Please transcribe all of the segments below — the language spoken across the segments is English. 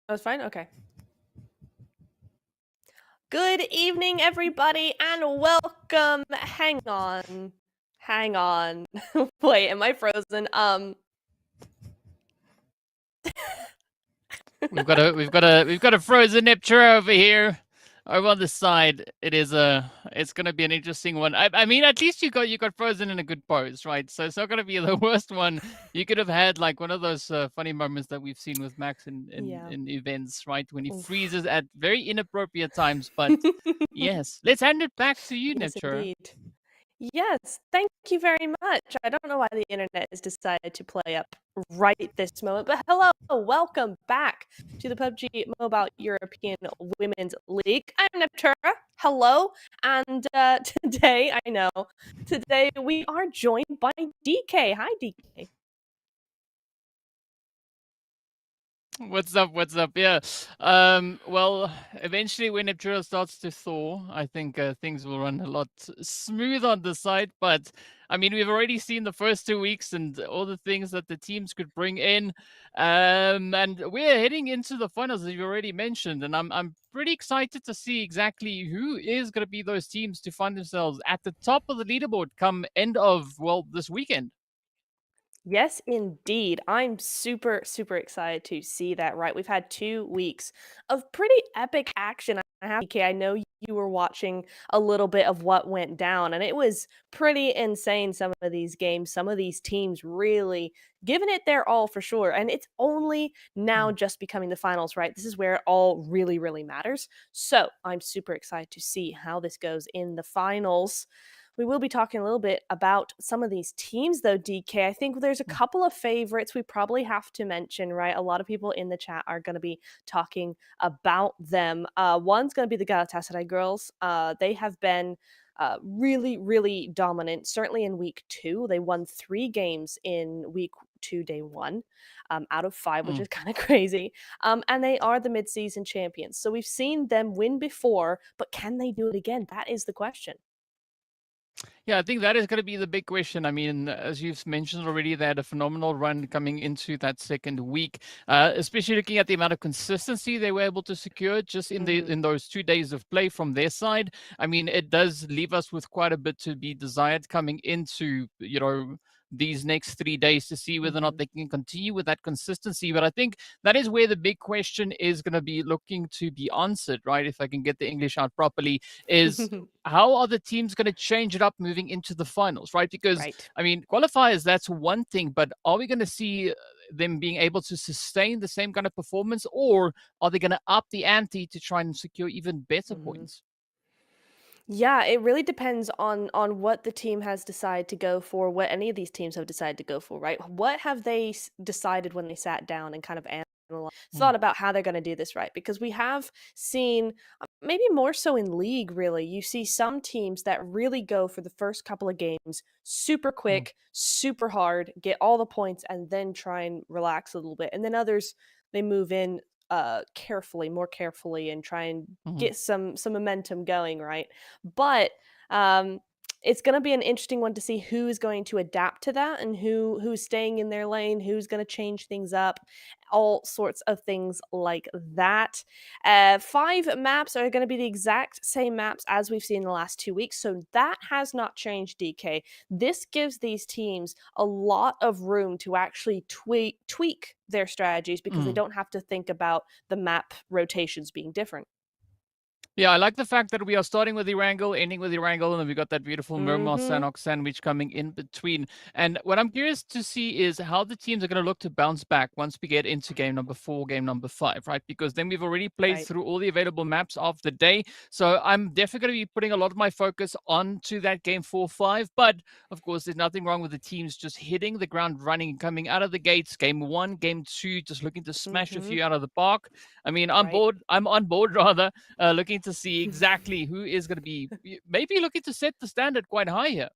Oh, it's fine? Okay. Good evening, everybody, and welcome. Hang on. Hang on. Wait, am I frozen? We've got a frozen Niptura over here. Over on the side, it's gonna be an interesting one. I mean, at least you got frozen in a good pose, right? So it's not gonna be the worst one. You could have had like one of those funny moments that we've seen with Max in in, Yeah. in events, right? When he Oof. freezes at very inappropriate times. But yes, let's hand it back to you, Yes, Niptura. indeed. Yes, thank you very much. I don't know why the internet has decided to play up right this moment, but hello, welcome back to the PUBG Mobile European Women's League. I'm Neptura. Hello, and today we are joined by DK. Hi, DK. What's up? What's up? Yeah. Well, eventually, when Neptune starts to thaw, I think things will run a lot smooth on the side. But I mean, we've already seen the first 2 weeks and all the things that the teams could bring in. And we're heading into the finals, as you already mentioned. And I'm pretty excited to see exactly who is going to be those teams to find themselves at the top of the leaderboard come end of, well, this weekend. Yes, indeed. I'm super, super excited to see that, right? We've had 2 weeks of pretty epic action. I know you were watching a little bit of what went down, and it was pretty insane. Some of these games, some of these teams really giving it their all for sure. And it's only now just becoming the finals, right? This is where it all really, really matters. So I'm super excited to see how this goes in the finals. We will be talking a little bit about some of these teams, though, DK. I think there's a couple of favorites we probably have to mention, right? A lot of people in the chat are going to be talking about them. One's going to be the Galatasaray girls. They have been really, really dominant, certainly in week two. They won 3 games in week two, day one, out of 5, which Mm. is kind of crazy. And they are the midseason champions. So we've seen them win before, but can they do it again? That is the question. Yeah, I think that is going to be the big question. I mean, as you've mentioned already, they had a phenomenal run coming into that second week, especially looking at the amount of consistency they were able to secure just in the Mm-hmm. in those 2 days of play from their side. I mean, it does leave us with quite a bit to be desired coming into these next 3 days to see whether or Mm-hmm. not they can continue with that consistency. But I think that is where the big question is going to be looking to be answered, right? If I can get the English out properly, is how are the teams going to change it up moving into the finals, right? Because, Right. I mean, qualifiers, that's one thing, but are we going to see them being able to sustain the same kind of performance, or are they going to up the ante to try and secure even better Mm-hmm. points? Yeah, it really depends on what the team has decided to go for, what any of these teams have decided to go for, right? What have they decided when they sat down and kind of Mm, thought about how they're going to do this, right? Because we have seen, maybe more so in league, really, you see some teams that really go for the first couple of games super mm, quick, super hard, get all the points, and then try and relax a little bit. And then others, they move in more carefully, and try and mm. get some momentum going, right? But um it's going to be an interesting one to see who is going to adapt to that, and who's staying in their lane, who's going to change things up, all sorts of things like that. 5 maps are going to be the exact same maps as we've seen in the last 2 weeks, so that has not changed, DK. This gives these teams a lot of room to actually tweak their strategies, because they Mm. don't have to think about the map rotations being different. Yeah, I like the fact that we are starting with Erangel, ending with Erangel, and then we got that beautiful Miramar Mm-hmm. Sanhok sandwich coming in between. And what I'm curious to see is how the teams are going to look to bounce back once we get into game number 4, game number 5, right? Because then we've already played Right. through all the available maps of the day. So I'm definitely going to be putting a lot of my focus onto that game 4-5. But of course, there's nothing wrong with the teams just hitting the ground running and coming out of the gates. Game 1, game 2, just looking to smash a Mm-hmm. few out of the park. I mean, I'm Right. bored. I'm on board rather looking to see exactly who is going to be maybe looking to set the standard quite high here.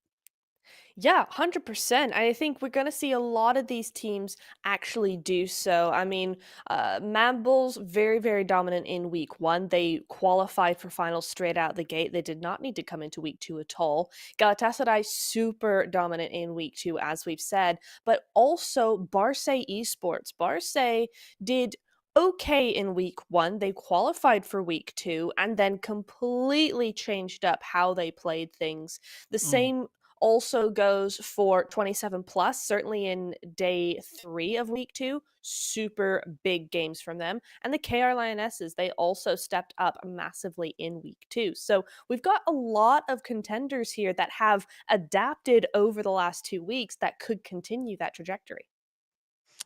Yeah, 100%. I think we're going to see a lot of these teams actually do so. I mean, Mambles, very, very dominant in week one. They qualified for finals straight out the gate. They did not need to come into week two at all. Galatasaray, super dominant in week two, as we've said, but also Barce Esports. Barce did okay in week 1. They qualified for week 2 and then completely changed up how they played things. The Mm. same also goes for 27 plus, certainly in day 3 of week 2, super big games from them. And the KR Lionesses, they also stepped up massively in week 2. So we've got a lot of contenders here that have adapted over the last 2 weeks that could continue that trajectory.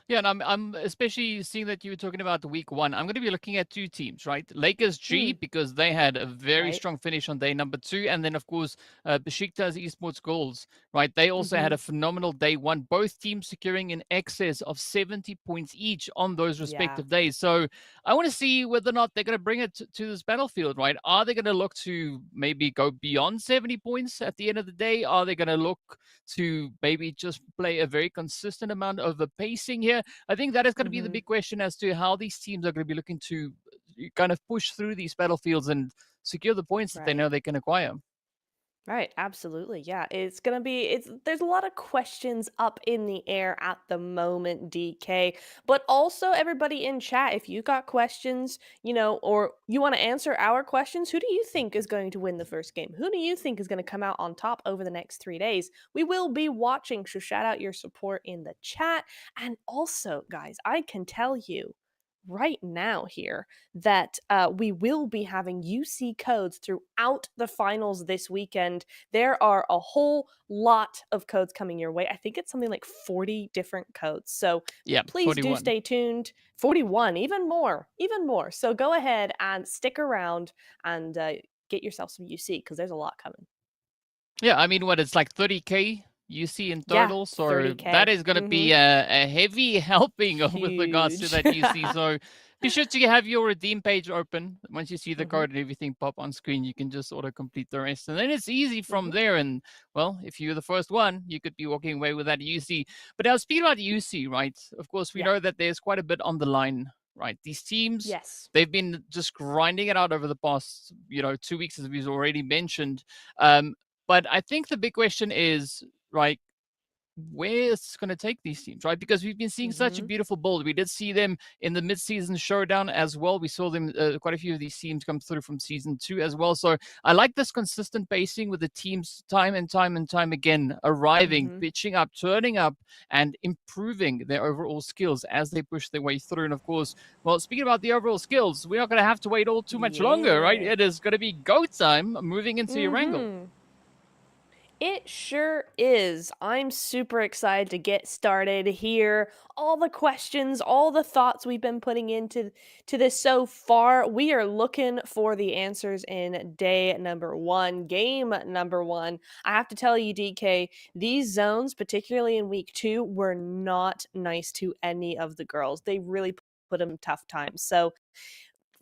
Yeah, and I'm especially seeing that you were talking about the week one. I'm going to be looking at two teams, right? Lakers G Mm, because they had a very right. strong finish on day number 2, and then of course Besiktas Esports Goals, right? They also had Mhm. a phenomenal day one. Both teams securing in excess of 70 points each on those Yeah. respective days. So I want to see whether or not they're going to bring it to this battlefield, right? Are they going to look to maybe go beyond 70 points at the end of the day? Are they going to look to maybe just play a very consistent amount of the pacing here? I think that is going to be the Mhm. big question as to how these teams are going to be looking to kind of push through these battlefields and secure the points that they Right. know they can acquire. Right, absolutely. Yeah, it's going to be it's there's a lot of questions up in the air at the moment, DK. But also everybody in chat, if you got questions, or you want to answer our questions, who do you think is going to win the first game? Who do you think is going to come out on top over the next 3 days? We will be watching, so shout out your support in the chat. And also, guys, I can tell you right now here that we will be having UC codes throughout the finals this weekend. There are a whole lot of codes coming your way. I think it's something like 40 different codes. So Yeah, please do 41. stay tuned. 41, even more, even more. So go ahead and stick around and get yourself some UC because there's a lot coming. Yeah, I mean, what it's like 30K you see in Yeah, total, so that 30K. is going to Mm-hmm. be a heavy helping with regards to Huge. that you see. So be sure to have your redeem page open. Once you see the Mm-hmm. card and everything pop on screen, you can just auto complete the rest, and then it's easy from Mm-hmm. there. And well, if you're the first one, you could be walking away with that UC. But now speaking about UC, right? Of course, we Yeah. know that there's quite a bit on the line. Right, these teams, Yes. they've been just grinding it out over the past, 2 weeks, as we've already mentioned. But I think the big question is, right, where it's going to take these teams, right? Because we've been seeing such a Mm-hmm. beautiful build. We did see them in the mid-season showdown as well. We saw them, quite a few of these teams come through from season 2 as well. So I like this consistent pacing with the teams time and time and time again, arriving, Mm-hmm. pitching up, turning up, and improving their overall skills as they push their way through. And of course, well, speaking about the overall skills, we're not going to have to wait all too much longer, right? Yeah. It is going to be go time moving into your angle. Mm-hmm. It sure is. I'm super excited to get started here. All the questions, all the thoughts we've been putting into this so far. We are looking for the answers in day number 1, game number 1. I have to tell you, DK, these zones, particularly in week 2, were not nice to any of the girls. They really put them tough times. So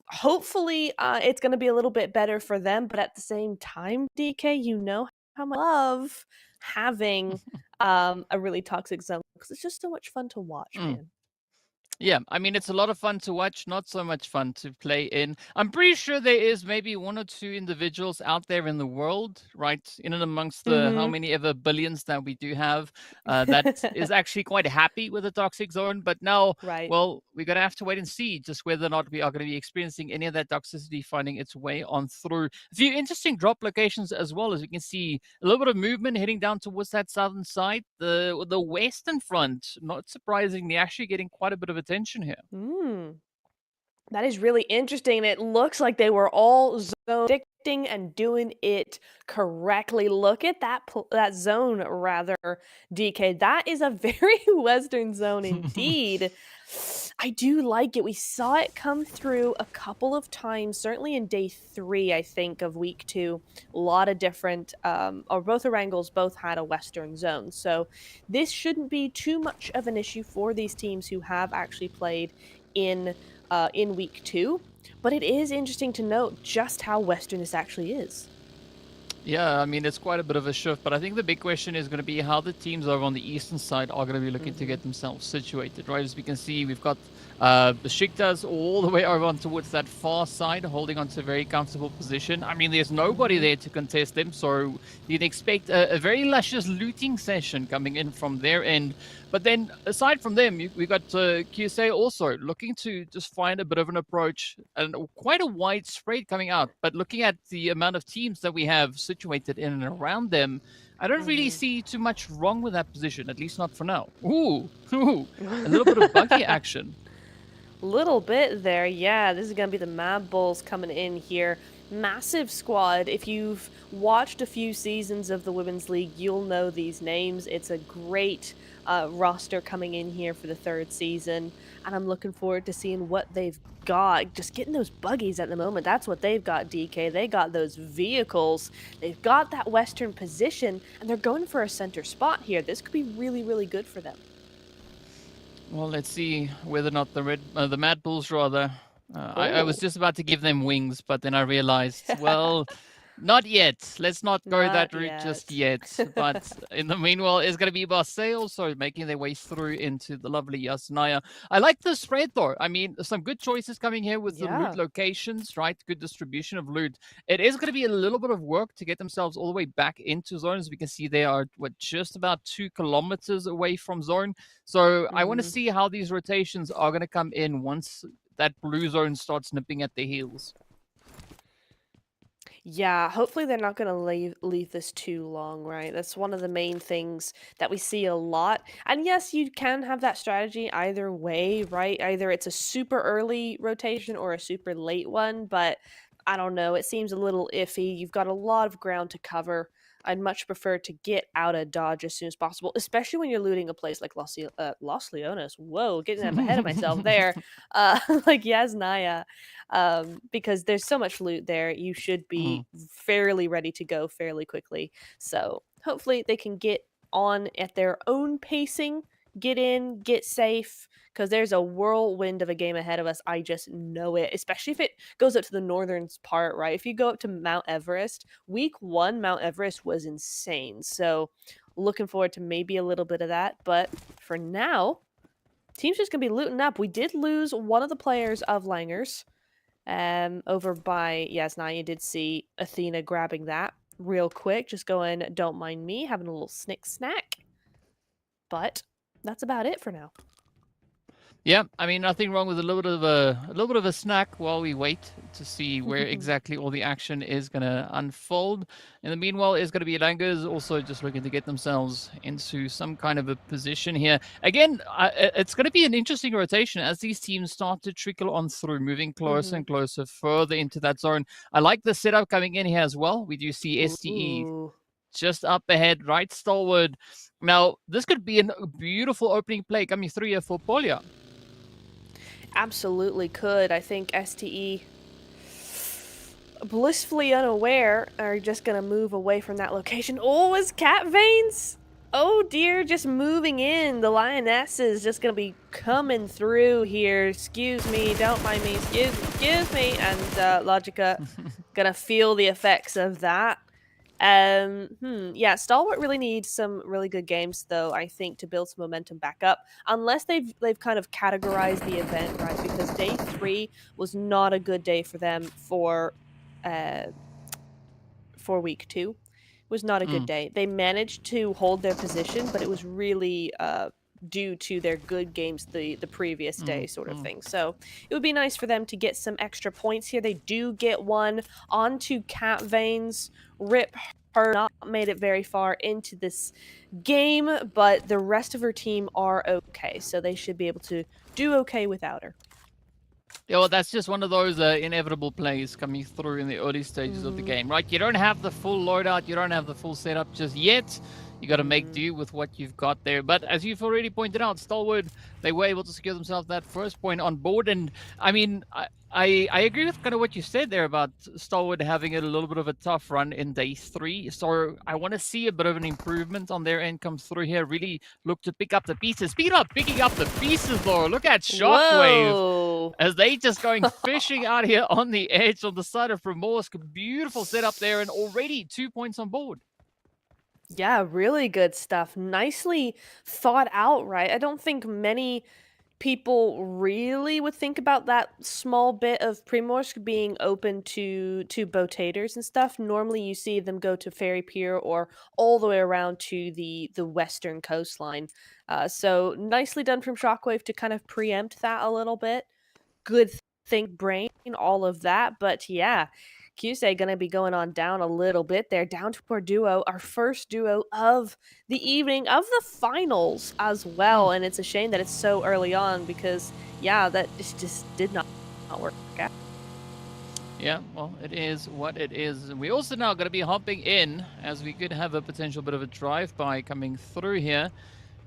hopefully, it's gonna be a little bit better for them, but at the same time, DK, you know how much I love having, a really toxic zone because it's just so much fun to watch, Mm. man. Yeah, I mean, it's a lot of fun to watch, not so much fun to play in. I'm pretty sure there is maybe one or two individuals out there in the world, right, in and amongst the how Mhm. many ever billions that we do have, that is actually quite happy with the toxic zone. But now, Right. well, we're going to have to wait and see just whether or not we are going to be experiencing any of that toxicity finding its way on through. A few interesting drop locations as well, as we can see a little bit of movement heading down towards that southern side. The western front, not surprisingly, actually getting quite a bit of attention here. Mm. That is really interesting, and it looks like they were all zone predicting and doing it correctly. Look at that zone rather, DK. That is a very Western zone indeed. I do like it. We saw it come through a couple of times, certainly in day 3, I think, of week 2. A lot of different, or both Orangles both had a Western zone. So this shouldn't be too much of an issue for these teams who have actually played in week 2, but it is interesting to note just how Western this actually is. Yeah, I mean, it's quite a bit of a shift, but I think the big question is going to be how the teams over on the eastern side are going to be looking to get themselves situated, right? As we can see, we've got Besiktas all the way over on towards that far side, holding on to a very comfortable position. I mean, there's nobody there to contest them, so you'd expect a very luscious looting session coming in from their end. But then, aside from them, we got QSA also looking to just find a bit of an approach and quite a wide spread coming out. But looking at the amount of teams that we have situated in and around them, I don't really see too much wrong with that position, at least not for now. Ooh, a little bit of buggy action. Little bit there, yeah. This is gonna be the Mad Bulls coming in here. Massive squad. If you've watched a few seasons of the Women's League, you'll know these names. It's a great roster coming in here for the third season, and I'm looking forward to seeing what they've got. Just getting those buggies at the moment. That's what they've got, DK. They got those vehicles. They've got that Western position, and they're going for a center spot here. This could be really, really good for them. Well, let's see whether or not the Mad Bulls rather. I was just about to give them wings, but then I realized, well, not yet. Let's not go that route just yet. But in the meanwhile, it's going to be Marseille also making their way through into the lovely Yasnaya. I like the spread though. I mean, some good choices coming here with the loot locations, right? Good distribution of loot. It is going to be a little bit of work to get themselves all the way back into zone. As we can see, they are just about 2 kilometers away from zone. So I want to see how these rotations are going to come in once that blue zone starts nipping at their heels. Yeah, hopefully they're not going to leave this too long, right? That's one of the main things that we see a lot. And yes, you can have that strategy either way, right? Either it's a super early rotation or a super late one, but I don't know. It seems a little iffy. You've got a lot of ground to cover. I'd much prefer to get out of Dodge as soon as possible, especially when you're looting a place like Los Leones. Whoa, getting ahead of myself there. Like Yasnaya, because there's so much loot there. You should be fairly ready to go fairly quickly. So hopefully they can get on at their own pacing, get in, get safe, because there's a whirlwind of a game ahead of us. I just know it, especially if it goes up to the northern part, right? If you go up to Mount Everest, week 1, Mount Everest was insane. So looking forward to maybe a little bit of that. But for now, team's just going to be looting up. We did lose one of the players of Langers over by Yasna. You did see Athena grabbing that real quick, just going, don't mind me, having a little snack. But that's about it for now. Yeah, I mean, nothing wrong with a little bit of a snack while we wait to see where exactly all the action is going to unfold. In the meanwhile, is going to be Langers also just looking to get themselves into some kind of a position here. Again, it's going to be an interesting rotation as these teams start to trickle on through, moving closer and closer further into that zone. I like the setup coming in here as well. We do see STE just up ahead, right stalwart. Now, this could be a beautiful opening play coming through here for Polya. Absolutely could. I think STE, blissfully unaware, are just going to move away from that location. Oh, it's Cat Veins? Oh dear, just moving in. The Lioness is just going to be coming through here. Excuse me, don't mind me. Excuse me. And Logica going to feel the effects of that. Yeah, Stalwart really needs some really good games though, I think, to build some momentum back up. Unless they've kind of categorized the event, right? Because day 3 was not a good day for them for week 2. It was not a good day. They managed to hold their position, but it was really due to their good games the previous day sort of thing. So it would be nice for them to get some extra points here. They do get one onto Cat Veins. Rip her, not made it very far into this game, but the rest of her team are okay, so they should be able to do okay without her. Yeah, well, that's just one of those inevitable plays coming through in the early stages of the game, right? You don't have the full loadout, you don't have the full setup just yet. You got to make do with what you've got there. But as you've already pointed out, Stalwart, they were able to secure themselves that first point on board. And I mean, I agree with kind of what you said there about Stalwart having a little bit of a tough run in day 3. So I want to see a bit of an improvement on their end come through here. Really look to pick up the pieces. Speaking of picking up the pieces, though, look at Shockwave. as they just going fishing out here on the edge on the side of Primorsk. Beautiful setup there, and already 2 points on board. Yeah, really good stuff. Nicely thought out, right? I don't think many people really would think about that small bit of Primorsk being open to botators and stuff. Normally you see them go to Ferry Pier or all the way around to the western coastline. So nicely done from Shockwave to kind of preempt that a little bit. Good think brain, all of that. But yeah, QSA gonna be going on down a little bit there, down to our duo, our first duo of the evening of the finals as well. And it's a shame that it's so early on because yeah, that just did not work out. Yeah, well, it is what it is. And we also now going to be hopping in, as we could have a potential bit of a drive-by coming through here.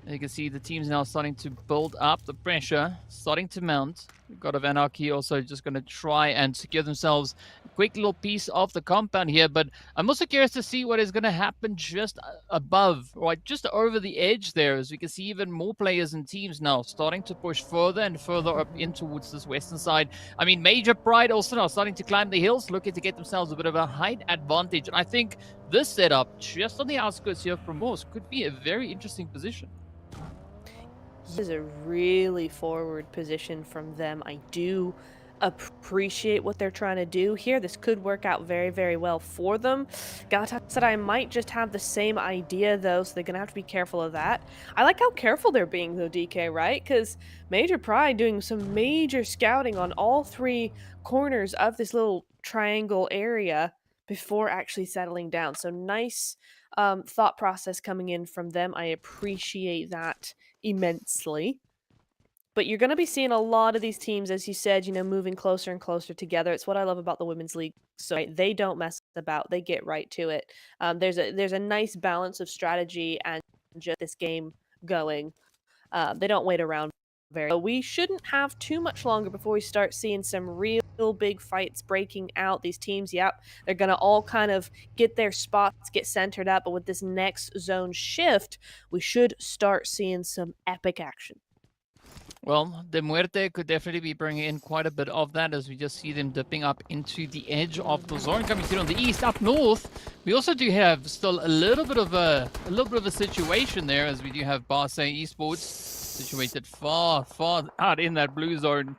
You can see the team's now starting to build up, the pressure starting to mount. God of Anarchy also just going to try and secure themselves a quick little piece of the compound here. But I'm also curious to see what is going to happen just above, right, just over the edge there, as we can see even more players and teams now starting to push further and further up in towards this western side. I mean, Major Pride also now starting to climb the hills, looking to get themselves a bit of a height advantage. And I think this setup just on the outskirts here from Morse could be a very interesting position. This is a really forward position from them. I do appreciate what they're trying to do here. This could work out very, very well for them. Gata said I might just have the same idea, though, so they're going to have to be careful of that. I like how careful they're being, though, DK, right? Because Major Pride doing some major scouting on all three corners of this little triangle area before actually settling down. So nice thought process coming in from them. I appreciate that immensely. But you're going to be seeing a lot of these teams, as you said, moving closer and closer together. It's what I love about the women's league. So right, they don't mess about; they get right to it. There's a nice balance of strategy and just this game going. They don't wait around very. So we shouldn't have too much longer before we start seeing some real big fights breaking out. These teams, yep, they're gonna all kind of get their spots, get centered up. But with this next zone shift, we should start seeing some epic action. Well, the Muerte could definitely be bringing in quite a bit of that, as we just see them dipping up into the edge of the zone. Coming through on the east, up north, we also do have still a little bit of a situation there, as we do have Barca Esports situated far out in that blue zone.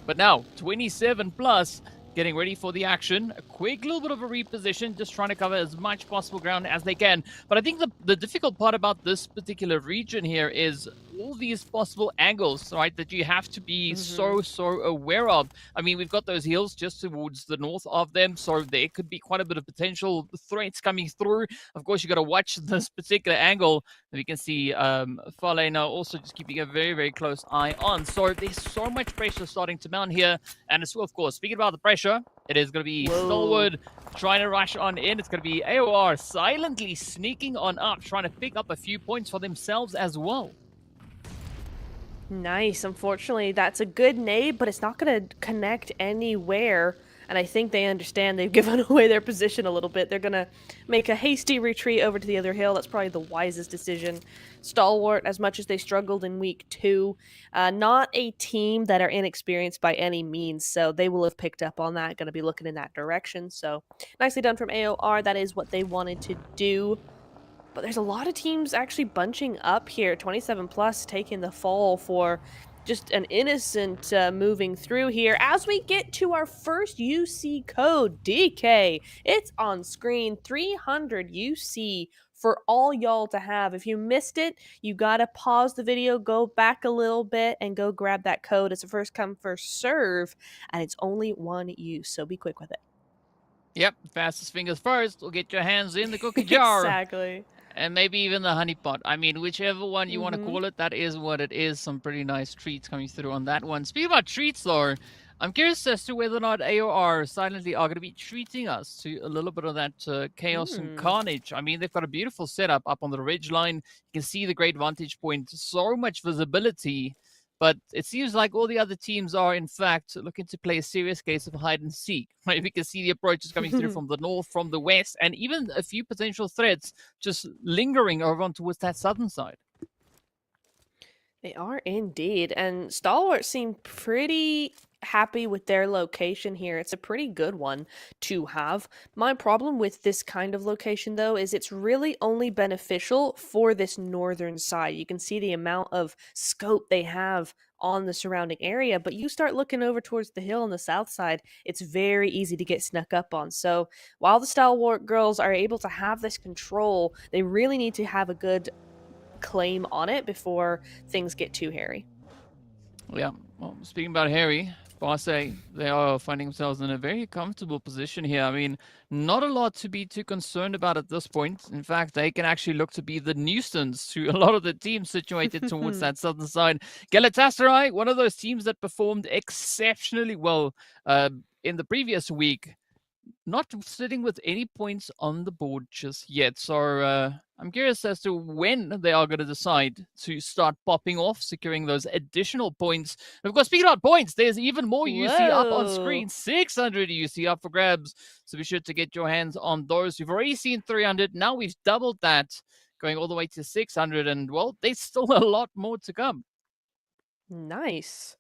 But now 27 plus, getting ready for the action. A quick little bit of a reposition, just trying to cover as much possible ground as they can. But I think the difficult part about this particular region here is all these possible angles, right, that you have to be so aware of. I mean, we've got those hills just towards the north of them, so there could be quite a bit of potential threats coming through. Of course, you got to watch this particular angle. We can see Fale now also just keeping a very, very close eye on. So there's so much pressure starting to mount here. And as well, of course, speaking about the pressure, it is going to be Stalwart trying to rush on in. It's going to be AOR silently sneaking on up, trying to pick up a few points for themselves as well. Nice. Unfortunately, that's a good nade, but it's not going to connect anywhere. And I think they understand they've given away their position a little bit. They're going to make a hasty retreat over to the other hill. That's probably the wisest decision. Stalwart, as much as they struggled in week 2, not a team that are inexperienced by any means. So they will have picked up on that, going to be looking in that direction. So nicely done from AOR. That is what they wanted to do. But there's a lot of teams actually bunching up here. 27 plus taking the fall for just an innocent moving through here. As we get to our first UC code, DK, it's on screen. 300 UC for all y'all to have. If you missed it, you gotta pause the video, go back a little bit, and go grab that code. It's a first come, first serve, and it's only one use, so be quick with it. Yep, fastest fingers first will get your hands in the cookie jar. Exactly. And maybe even the honeypot. I mean, whichever one you want to call it, that is what it is. Some pretty nice treats coming through on that one. Speaking about treats, though, I'm curious as to whether or not AOR silently are going to be treating us to a little bit of that chaos and carnage. I mean, they've got a beautiful setup up on the ridge line. You can see the great vantage point, so much visibility. But it seems like all the other teams are, in fact, looking to play a serious case of hide and seek. Right? We can see the approaches coming through from the north, from the west, and even a few potential threats just lingering over on towards that southern side. They are indeed. And Stalwart seem pretty happy with their location here. It's a pretty good one to have. My problem with this kind of location, though, is it's really only beneficial for this northern side. You can see the amount of scope they have on the surrounding area, but you start looking over towards the hill on the south side, it's very easy to get snuck up on. So while the Stalwart girls are able to have this control, they really need to have a good claim on it before things get too hairy. Yeah, well, speaking about Harry, Barca, they are finding themselves in a very comfortable position here. I mean, not a lot to be too concerned about at this point. In fact, they can actually look to be the nuisance to a lot of the teams situated towards that southern side. Galatasaray, one of those teams that performed exceptionally well in the previous week, not sitting with any points on the board just yet. So I'm curious as to when they are going to decide to start popping off, securing those additional points. And of course, speaking about points, there's even more UC up on Whoa. screen. 600 UC up for grabs. So be sure to get your hands on those. We've already seen 300. Now we've doubled that, going all the way to 600. And, well, there's still a lot more to come. Nice.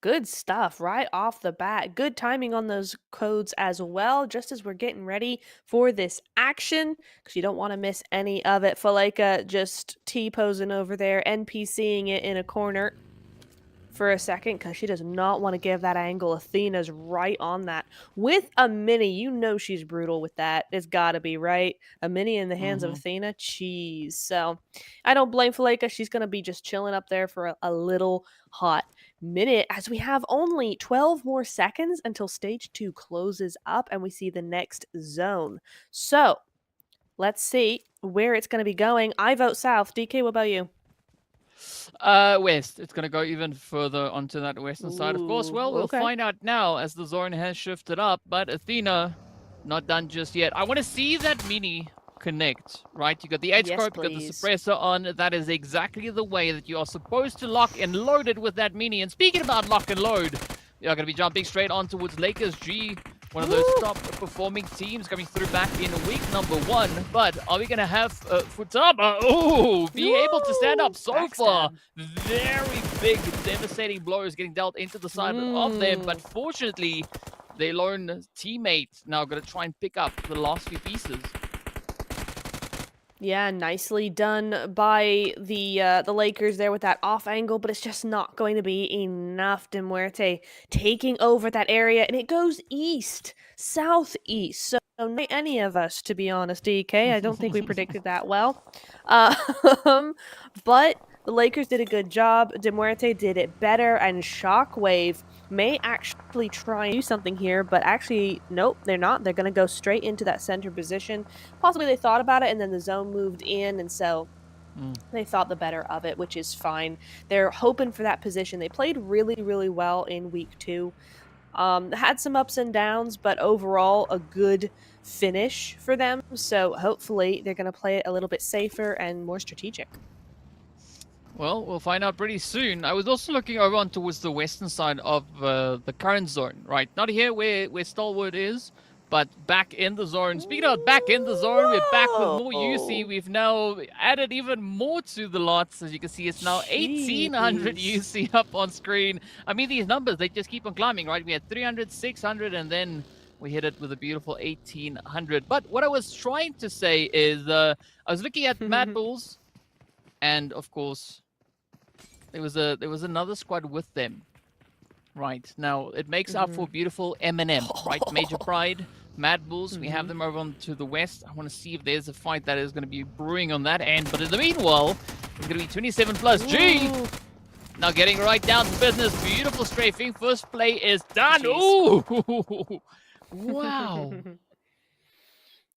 Good stuff right off the bat. Good timing on those codes as well, just as we're getting ready for this action, because you don't want to miss any of it. Faleka just T-posing over there, NPCing it in a corner for a second, because she does not want to give that angle. Athena's right on that. With a mini, you know she's brutal with that. It's gotta be, right? A mini in the hands of Athena? Cheese. So, I don't blame Faleka. She's gonna be just chilling up there for a little hot minute, as we have only 12 more seconds until stage 2 closes up and we see the next zone. So, let's see where it's gonna be going. I vote south. DK, what about you? West. It's going to go even further onto that western side, of course. Well, we'll Okay. find out now as the zone has shifted up. But Athena, not done just yet. I want to see that mini connect, right? You got the H Yes, scope, you got the please. suppressor on. That is exactly the way that you are supposed to lock and load it with that mini. And speaking about lock and load, we are going to be jumping straight on towards Lakers G, one of those top performing teams coming through back in week number 1. But are we going to have Futaba be able to stand up so far? Very big, devastating blows getting dealt into the side of them. But fortunately, their lone teammate now going to try and pick up the last few pieces. Yeah, nicely done by the Lakers there with that off angle, but it's just not going to be enough. De Muerte taking over that area, and it goes east, southeast. So not any of us, to be honest, DK. I don't think we predicted that well. But the Lakers did a good job. De Muerte did it better, and Shockwave may actually try and do something here, but actually, nope, they're not. They're going to go straight into that center position. Possibly they thought about it, and then the zone moved in, and so they thought the better of it, which is fine. They're hoping for that position. They played really, really well in week 2. Had some ups and downs, but overall a good finish for them. So hopefully they're going to play it a little bit safer and more strategic. Well, we'll find out pretty soon. I was also looking over on towards the western side of the current zone, right? Not here where Stalwart is, but back in the zone. Speaking of back in the zone, we're back with more UC. We've now added even more to the lots. As you can see, it's now 1,800 UC up on screen. I mean, these numbers, they just keep on climbing, right? We had 300, 600, and then we hit it with a beautiful 1,800. But what I was trying to say is I was looking at Mad Bulls, and of course, there was another squad with them. Right, now it makes up for beautiful M&M, right? Major Pride, Mad Bulls, we have them over on to the west. I want to see if there's a fight that is going to be brewing on that end. But in the meanwhile, it's going to be 27 plus G. Now getting right down to business. Beautiful strafing. First play is done. Jeez. Ooh! Wow.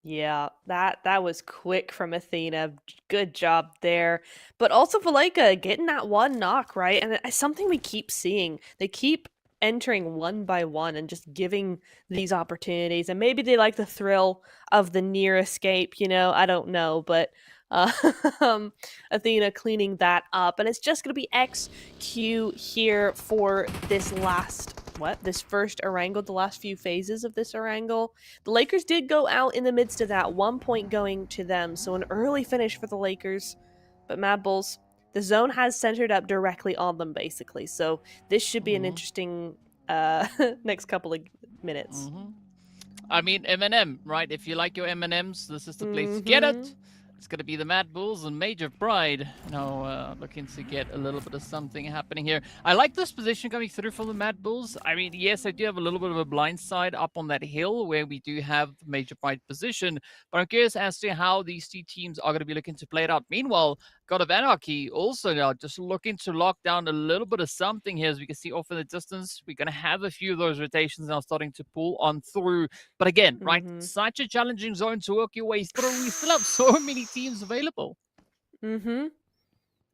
Yeah, that was quick from Athena. Good job there. But also Valeka getting that one knock, right? And it's something we keep seeing. They keep entering one by one and just giving these opportunities. And maybe they like the thrill of the near escape, you know, I don't know, but Athena cleaning that up. And it's just going to be XQ here for this this first Orangle, the last few phases of this Orangle. The Lakers did go out in the midst of that, 1 point going to them, so an early finish for the Lakers. But Mad Bulls, the zone has centered up directly on them, basically, so this should be an interesting next couple of minutes. I mean, M&M, right? If you like your M&Ms, this is the place to get Mm-hmm. it. It's going to be the Mad Bulls and Major Pride. Now, looking to get a little bit of something happening here. I like this position coming through from the Mad Bulls. I mean, yes, I do have a little bit of a blind side up on that hill where we do have the Major Pride position. But I'm curious as to how these two teams are going to be looking to play it out. Meanwhile, God of Anarchy also now just looking to lock down a little bit of something here. As we can see off in the distance, we're going to have a few of those rotations now starting to pull on through. But again, right, Mm-hmm. such a challenging zone to work your way through. We still have so many teams available. Mm-hmm.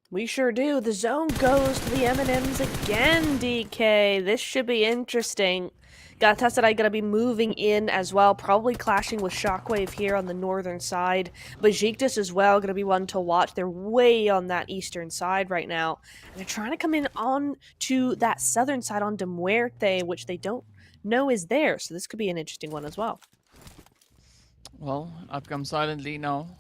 We sure do. The zone goes to the M&Ms again, DK. This should be interesting. Galatasaray gonna be moving in as well, probably clashing with Shockwave here on the northern side. Besiktas as well, gonna be one to watch. They're way on that eastern side right now. And they're trying to come in on to that southern side on De Muerte, which they don't know is there. So this could be an interesting one as well. Well, up comes silently now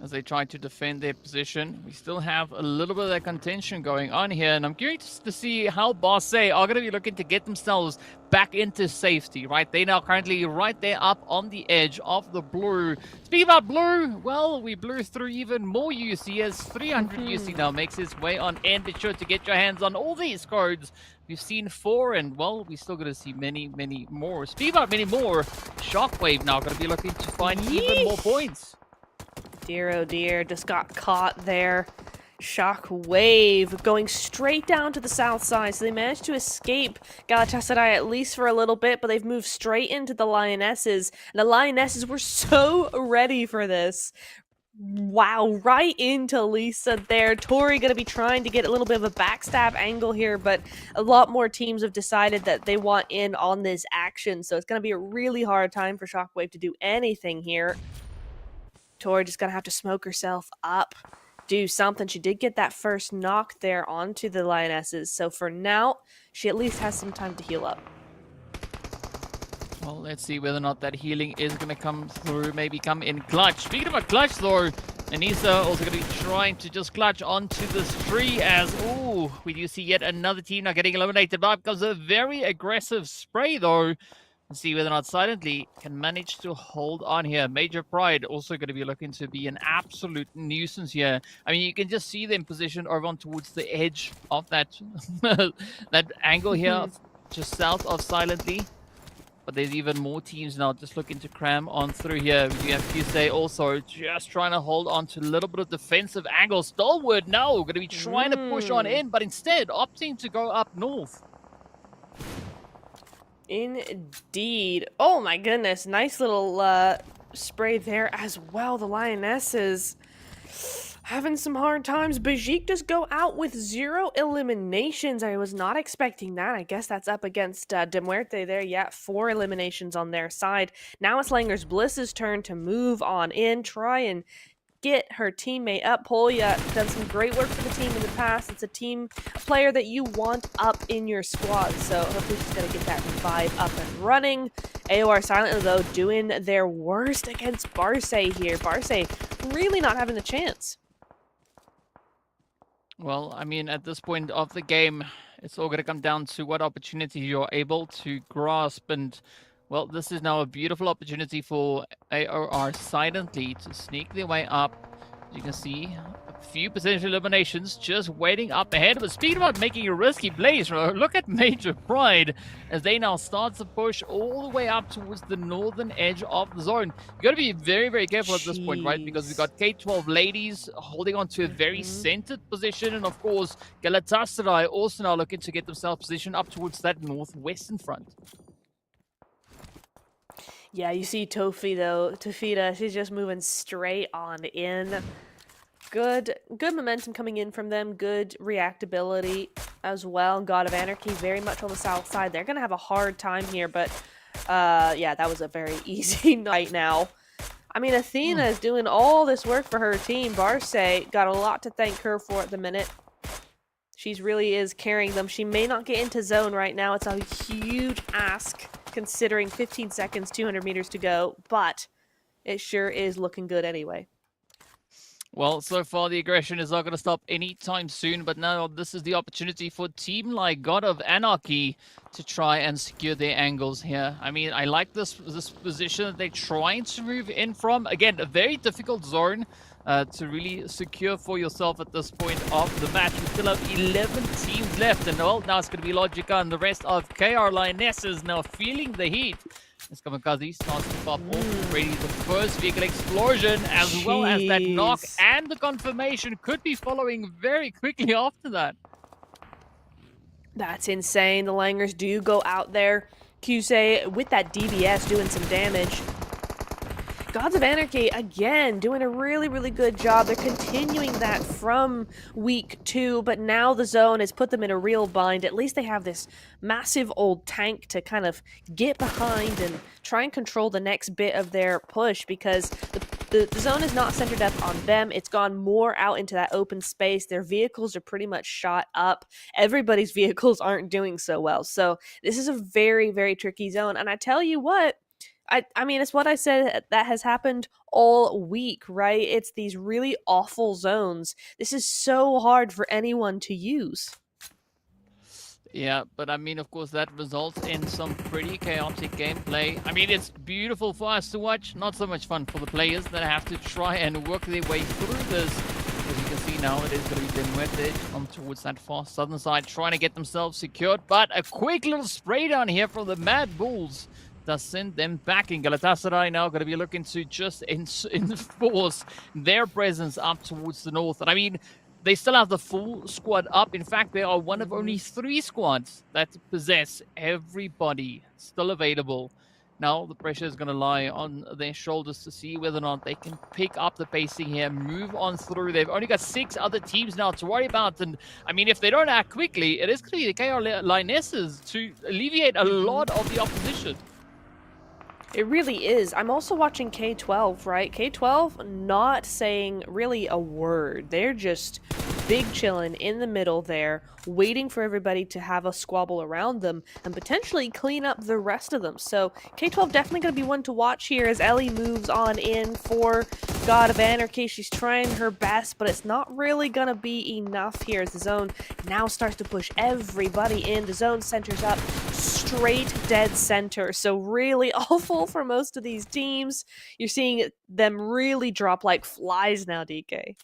as they try to defend their position. We still have a little bit of that contention going on here, and I'm curious to see how Barce are going to be looking to get themselves back into safety, right? They now currently right there up on the edge of the blue. Speaking about blue, well, we blew through even more UC as 300 UC now makes its way on end. Be sure to get your hands on all these codes. We've seen 4, and well, we're still going to see many, many more. Speaking about many more, Shockwave now going to be looking to find even more points. Dear oh dear, just got caught there. Shockwave going straight down to the south side, so they managed to escape Galatasaray at least for a little bit, but they've moved straight into the Lionesses, and the Lionesses were so ready for this. Wow, right into Lisa there. Tori gonna be trying to get a little bit of a backstab angle here, but a lot more teams have decided that they want in on this action, so it's gonna be a really hard time for Shockwave to do anything here. Tori just gonna have to smoke herself up, do something. She did get that first knock there onto the Lionesses, so for now, she at least has some time to heal up. Well, let's see whether or not that healing is going to come through, maybe come in clutch. Speaking of a clutch, though, Anissa also going to be trying to just clutch onto this tree as, ooh, we do see yet another team now getting eliminated. But comes a very aggressive spray, though. Let's see whether or not Silently can manage to hold on here. Major Pride also going to be looking to be an absolute nuisance here. I mean, you can just see them positioned over on towards the edge of that, that angle here, just south of Silently. But there's even more teams now just looking to cram on through here. We have Fusey also just trying to hold on to a little bit of defensive angle. Stalwart now going to be trying to push on in, but instead opting to go up north. Indeed. Oh my goodness. Nice little spray there as well. The Lionesses having some hard times. Besiktas go out with 0 eliminations. I was not expecting that. I guess that's up against De Muerte there. Yeah, 4 eliminations on their side. Now it's Langer's Bliss's turn to move on in, try and get her teammate up. Polya done some great work for the team in the past. It's a player that you want up in your squad, so hopefully she's going to get that revive up and running. AOR Silently, though, doing their worst against Barce here. Barce really not having a chance. Well, I mean, at this point of the game, it's all going to come down to what opportunity you're able to grasp. And, well, this is now a beautiful opportunity for AOR Silently to sneak their way up. As you can see, a few potential eliminations just waiting up ahead. But speaking about making a risky plays, look at Major Pride as they now start to push all the way up towards the northern edge of the zone. You got to be very, very careful at this point, right? Because we've got K-12 ladies holding on to a very centered position. And of course, Galatasaray also now looking to get themselves positioned up towards that northwestern front. Yeah, you see Tofi though. Tofita, she's just moving straight on in. Good momentum coming in from them. Good reactability as well. God of Anarchy very much on the south side. They're gonna have a hard time here, but yeah, that was a very easy night now. I mean, Athena is doing all this work for her team. Barce got a lot to thank her for at the minute. She really is carrying them. She may not get into zone right now. It's a huge ask considering 15 seconds, 200 meters to go, but it sure is looking good anyway. Well, so far the aggression is not going to stop anytime soon, but now this is the opportunity for Team like God of Anarchy to try and secure their angles here. I mean, I like this position that they're trying to move in from. Again, a very difficult zone to really secure for yourself at this point of the match. We still have 11 teams left, and well, now it's going to be Logica and the rest of KR Lionesses now feeling the heat. As Kamikaze starts to pop off already, the first vehicle explosion, as well as that knock, Jeez. and the confirmation could be following very quickly after that. That's insane. The Langers do go out there. Cusay with that DBS doing some damage. Gods of Anarchy, again, doing a really, really good job. They're continuing that from week 2, but now the zone has put them in a real bind. At least they have this massive old tank to kind of get behind and try and control the next bit of their push, because the zone is not centered up on them. It's gone more out into that open space. Their vehicles are pretty much shot up. Everybody's vehicles aren't doing so well. So this is a very, very tricky zone. And I tell you what, I mean, it's what I said that has happened all week, right? It's these really awful zones. This is so hard for anyone to use. Yeah, but I mean, of course, that results in some pretty chaotic gameplay. I mean, it's beautiful for us to watch, not so much fun for the players that have to try and work their way through this. As you can see now, it is going to be Denwete on towards that far southern side, trying to get themselves secured. But a quick little spray down here from the Mad Bulls does send them back. In Galatasaray now going to be looking to just enforce their presence up towards the north. And I mean, they still have the full squad up. In fact, they are one of only 3 squads that possess everybody still available. Now the pressure is going to lie on their shoulders to see whether or not they can pick up the pacing here, move on through. They've only got 6 other teams now to worry about. And I mean, if they don't act quickly, it is going to be the KR Lionesses to alleviate a lot of the opposition. It really is. I'm also watching K12, right? K12 not saying really a word. They're just big chilling in the middle there, waiting for everybody to have a squabble around them and potentially clean up the rest of them. So K12 definitely going to be one to watch here as Ellie moves on in for God of Anarchy. She's trying her best, but it's not really going to be enough here as the zone now starts to push everybody in. The zone centers up straight dead center. So really awful for most of these teams. You're seeing them really drop like flies now, DK.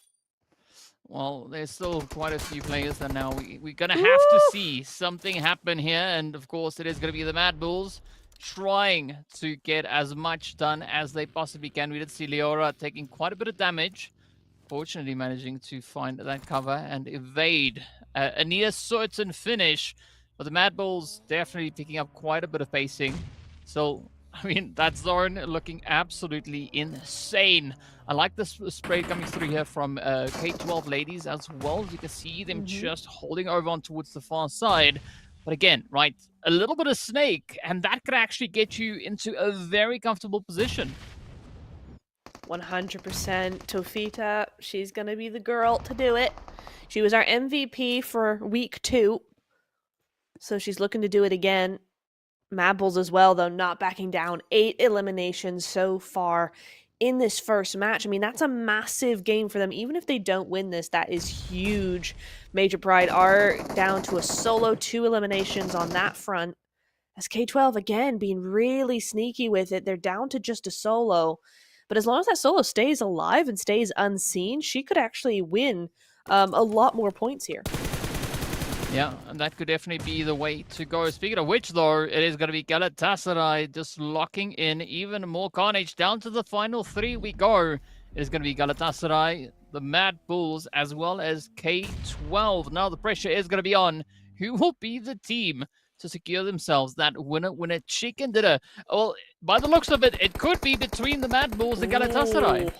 Well, there's still quite a few players that now we're going to have to see something happen here. And of course, it is going to be the Mad Bulls trying to get as much done as they possibly can. We did see Leora taking quite a bit of damage. Fortunately, managing to find that cover and evade a near certain finish. But the Mad Bulls definitely picking up quite a bit of pacing. So, I mean, that zone looking absolutely insane. I like this spray coming through here from K12 ladies as well. As you can see them just holding over on towards the far side. But again, right, a little bit of snake, and that could actually get you into a very comfortable position. 100% Tofita, she's gonna be the girl to do it. She was our MVP for week 2, so she's looking to do it again. Mabbles as well, though, not backing down. 8 eliminations so far in this first match. I mean, that's a massive game for them. Even if they don't win this, that is huge. Major Pride are down to a solo 2 eliminations on that front. As K12, again, being really sneaky with it. They're down to just a solo. But as long as that solo stays alive and stays unseen, she could actually win a lot more points here. Yeah, and that could definitely be the way to go. Speaking of which, though, it is going to be Galatasaray just locking in even more carnage. Down to the final 3 we go. It is going to be Galatasaray, the Mad Bulls, as well as K12. Now the pressure is going to be on. Who will be the team to secure themselves that winner chicken dinner? Well, by the looks of it, it could be between the Mad Bulls and Galatasaray. Ooh.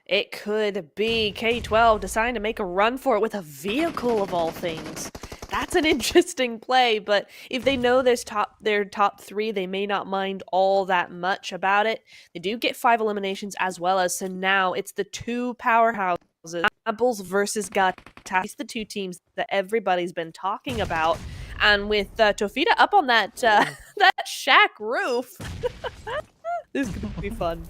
It could be K12 deciding to make a run for it with a vehicle of all things. That's an interesting play, but if they know their top 3, they may not mind all that much about it. They do get 5 eliminations as well as, so now it's the 2 powerhouses, Apples versus Gata. It's the 2 teams that everybody's been talking about. And with Tofita up on that that shack roof, this is going to be fun.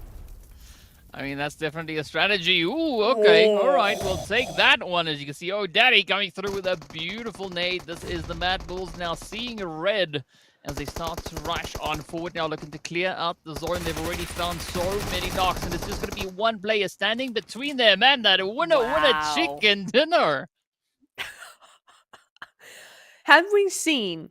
I mean, that's definitely a strategy. Ooh, okay. All right, we'll Oh. take that one. As you can see, oh, Daddy coming through with a beautiful nade. This is the Mad Bulls now seeing red as they start to rush on forward, now looking to clear out the zone. They've already found so many knocks, and it's just going to be one player standing between them and that winner Wow. chicken dinner. Have we seen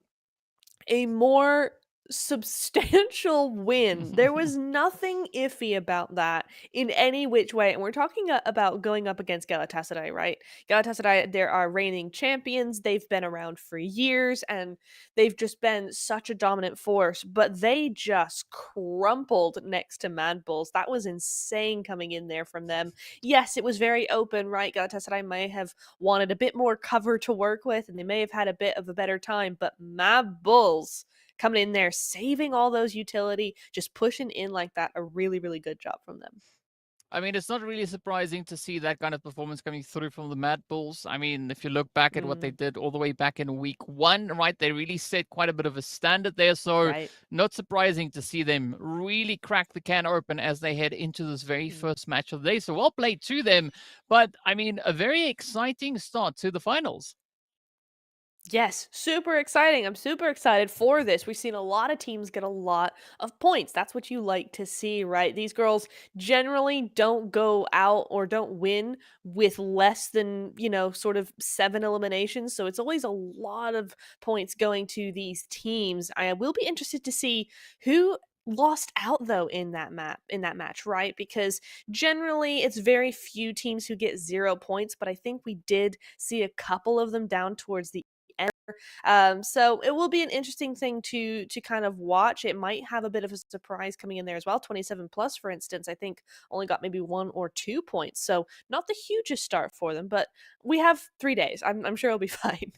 a more substantial win? There was nothing iffy about that in any which way. And we're talking about going up against Galatasaray, right? Galatasaray, there are reigning champions. They've been around for years and they've just been such a dominant force, but they just crumpled next to Mad Bulls. That was insane coming in there from them. Yes, it was very open, right? Galatasaray may have wanted a bit more cover to work with and they may have had a bit of a better time, but Mad Bulls coming in there, saving all those utility, just pushing in like that. A really, really good job from them. I mean, it's not really surprising to see that kind of performance coming through from the Mad Bulls. I mean, if you look back at what they Mm, did all the way back in week one, right, they really set quite a bit of a standard there. So, right. not surprising to see them really crack the can open as they head into this very Mm. first match of the day. So, well played to them. But, I mean, a very exciting start to the finals. Yes, super exciting. I'm super excited for this. We've seen a lot of teams get a lot of points. That's what you like to see, right? These girls generally don't go out or don't win with less than, sort of 7 eliminations. So it's always a lot of points going to these teams. I will be interested to see who lost out though in that match, right? Because generally it's very few teams who get 0 points, but I think we did see a couple of them down towards the end. So it will be an interesting thing to kind of watch. It might have a bit of a surprise coming in there as well. 27 plus, for instance, I think only got maybe 1 or 2 points. So not the hugest start for them, but we have 3 days. I'm sure it'll be fine.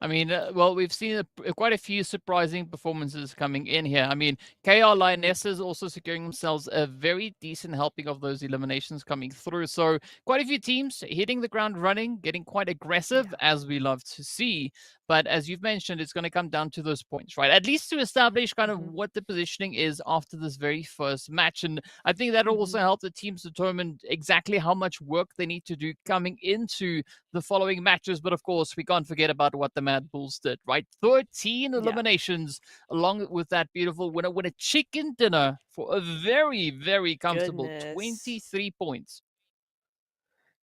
I mean, well, we've seen quite a few surprising performances coming in here. I mean, KR Mm, Lionesses also securing themselves a very decent helping of those eliminations coming through. So, quite a few teams hitting the ground running, getting quite aggressive, yeah. as we love to see. But as you've mentioned, it's going to come down to those points, right? At least to establish kind of Hmm. what the positioning is after this very first match. And I think that'll also Hmm. help the teams determine exactly how much work they need to do coming into the following matches. But of course, we can't forget about what the Mad Bulls did, right? 13 Yeah. eliminations, along with that beautiful winner with a chicken dinner for a very, very comfortable Goodness. 23 points.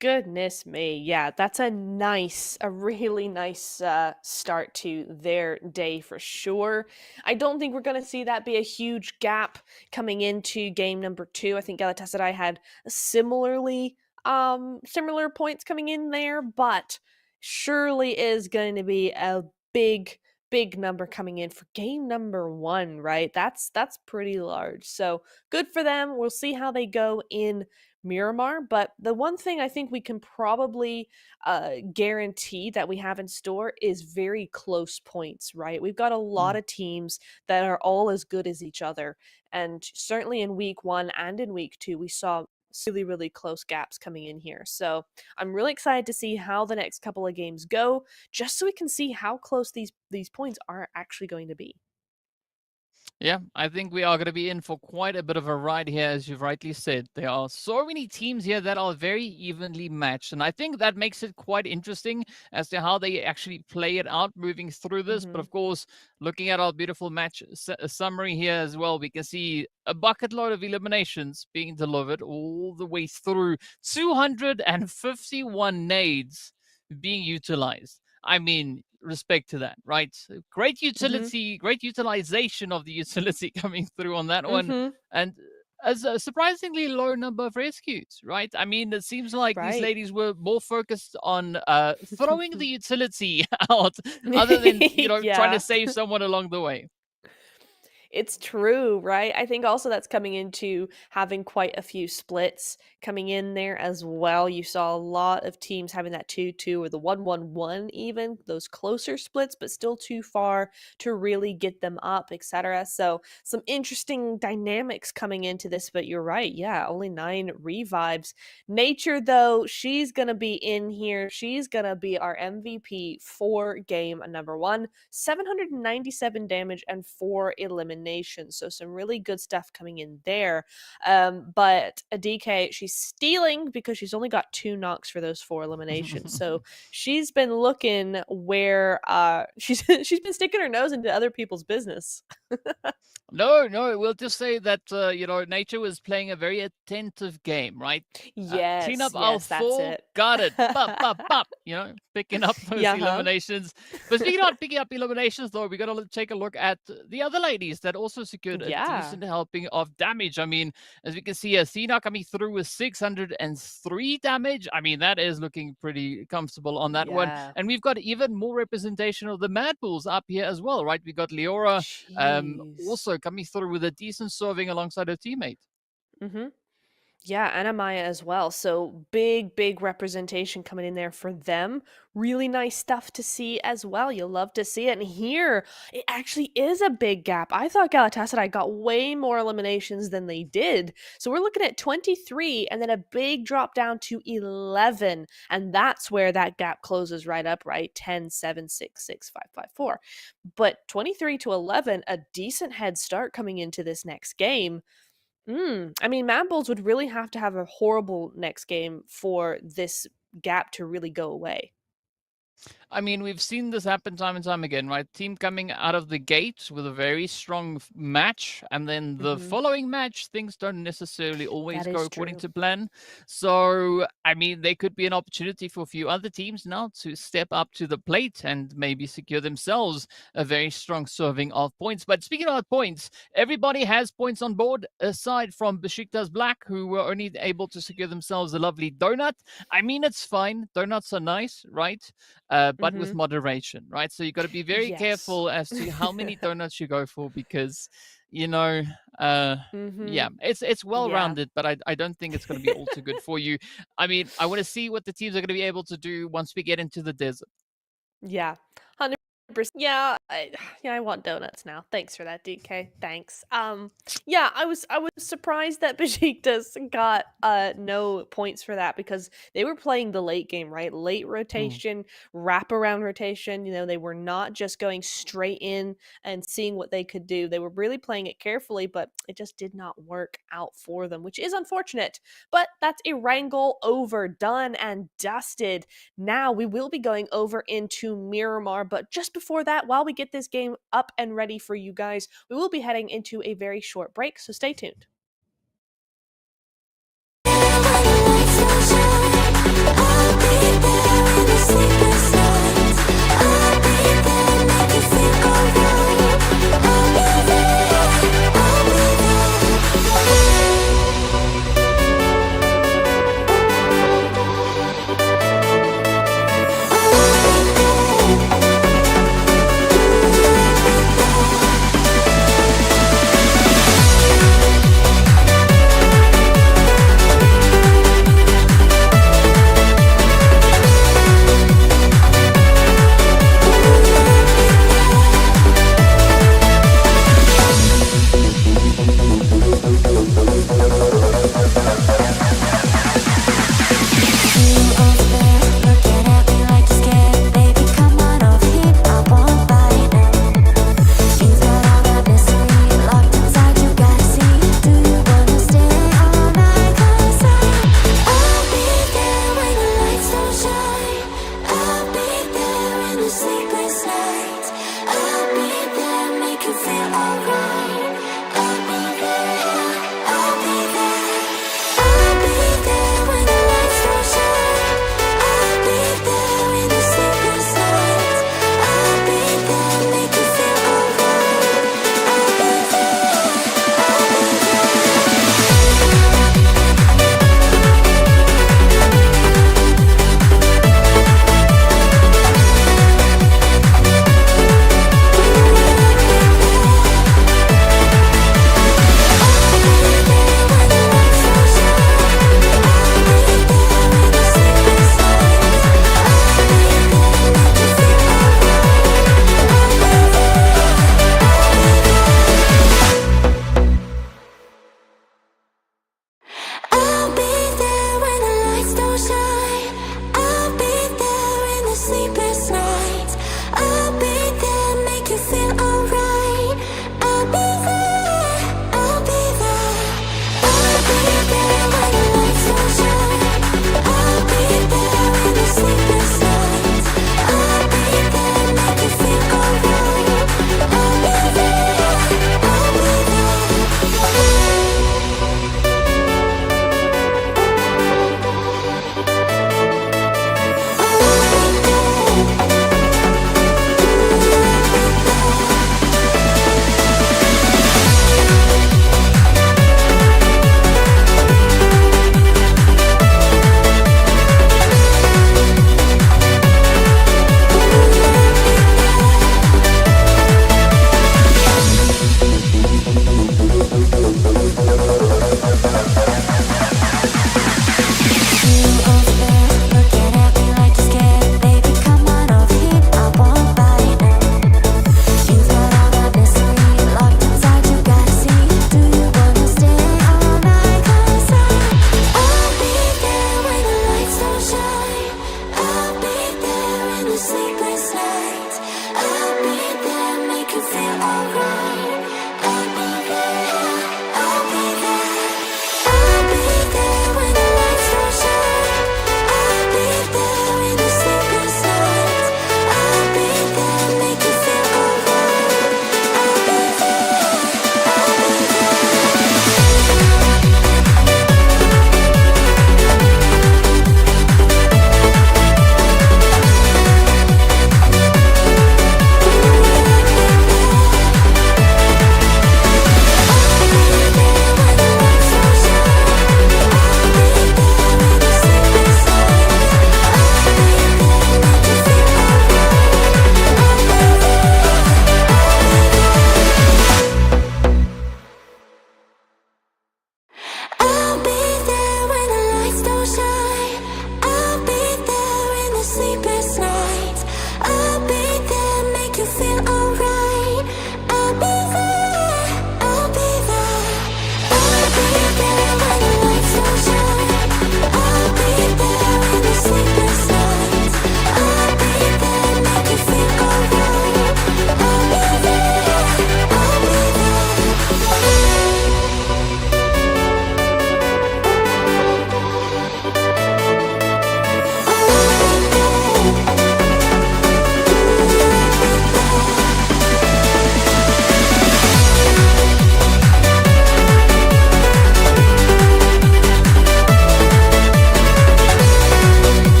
Goodness me. Yeah, that's a really nice start to their day for sure. I don't think we're going to see that be a huge gap coming into game number 2. I think Galatasaray had similar points coming in there, but surely is going to be a big number coming in for game number 1, right? That's pretty large. So, good for them. We'll see how they go in Miramar. But the one thing I think we can probably guarantee that we have in store is very close points, right? We've got a lot Mm. of teams that are all as good as each other. And certainly in week 1 and in week 2, we saw really, really close gaps coming in here. So I'm really excited to see how the next couple of games go, just so we can see how close these points are actually going to be. Yeah, I think we are going to be in for quite a bit of a ride here, as you've rightly said. There are so many teams here that are very evenly matched. And I think that makes it quite interesting as to how they actually play it out moving through this. But Hmm. of course, looking at our beautiful match summary here as well, we can see a bucket load of eliminations being delivered all the way through 251 nades being utilized. I mean, respect to that, right? Great Hmm. utility, great utilization of the utility coming through on that one. Hmm. And as a surprisingly low number of rescues, right? I mean, it seems like these Right. ladies were more focused on throwing the utility out other than, trying to Yeah. save someone along the way. It's true, right? I think also that's coming into having quite a few splits coming in there as well. You saw a lot of teams having that 2-2 or the 1-1-1 even, those closer splits, but still too far to really get them up, etc. So, some interesting dynamics coming into this, but you're right. Yeah, only 9 revives. Nature though, she's going to be in here. She's going to be our MVP for game number 1. 797 damage and 4 eliminations eliminations. So some really good stuff coming in there. But a DK, she's stealing because she's only got 2 knocks for those 4 eliminations. So she's been looking where she's she's been sticking her nose into other people's business. No, we'll just say that, nature was playing a very attentive game, right? Clean up aisle That's 4, it. got it. Pop, pop, pop. Picking up those Yeah. eliminations. But speaking of picking up eliminations, though, we got to take a look at the other ladies that also secured a Yeah. decent helping of damage. I mean, as we can see, Athena coming through with 603 damage. I mean, that is looking pretty comfortable on that one. Yeah. And we've got even more representation of the Mad Bulls up here as well, right? We got Leora Jeez. also coming through with a decent serving alongside her teammate. Mhm. Yeah, and Amaya as well. So big representation coming in there for them. Really nice stuff to see as well. You'll love to see it. And here, it actually is a big gap. I thought Galatasaray got way more eliminations than they did. So we're looking at 23 and then a big drop down to 11. And that's where that gap closes right up, right? 10, 7, 6, 6, 5, 5, 4. But 23 to 11, a decent head start coming into this next game. I mean, Mad Bulls would really have to have a horrible next game for this gap to really go away. I mean, we've seen this happen time and time again, right? Team coming out of the gate with a very strong match, and then the Mhm. following match, things don't necessarily always That go is according true. to plan. So, I mean, there could be an opportunity for a few other teams now to step up to the plate and maybe secure themselves a very strong serving of points. But speaking of points, everybody has points on board aside from Besiktas Black, who were only able to secure themselves a lovely donut. I mean, it's fine. Donuts are nice, right? But with Mhm. moderation, right? So you got to be very Yes. careful as to how many donuts you go for because, you know, uh, yeah, Mhm. it's well Yeah. rounded, but I don't think it's going to be all too good for you. I mean, I want to see what the teams are going to be able to do once we get into the desert. Yeah. 100%. Yeah, I want donuts now. Thanks for that, DK. Thanks. Yeah, I was surprised that Besiktas got no points for that because they were playing the late game, right? Late Mm. rotation, wraparound rotation. They were not just going straight in and seeing what they could do. They were really playing it carefully, but it just did not work out for them, which is unfortunate. But that's a wrangle over, done and dusted. Now we will be going over into Miramar, but just before that, while we get this game up and ready for you guys, we will be heading into a very short break, so stay tuned.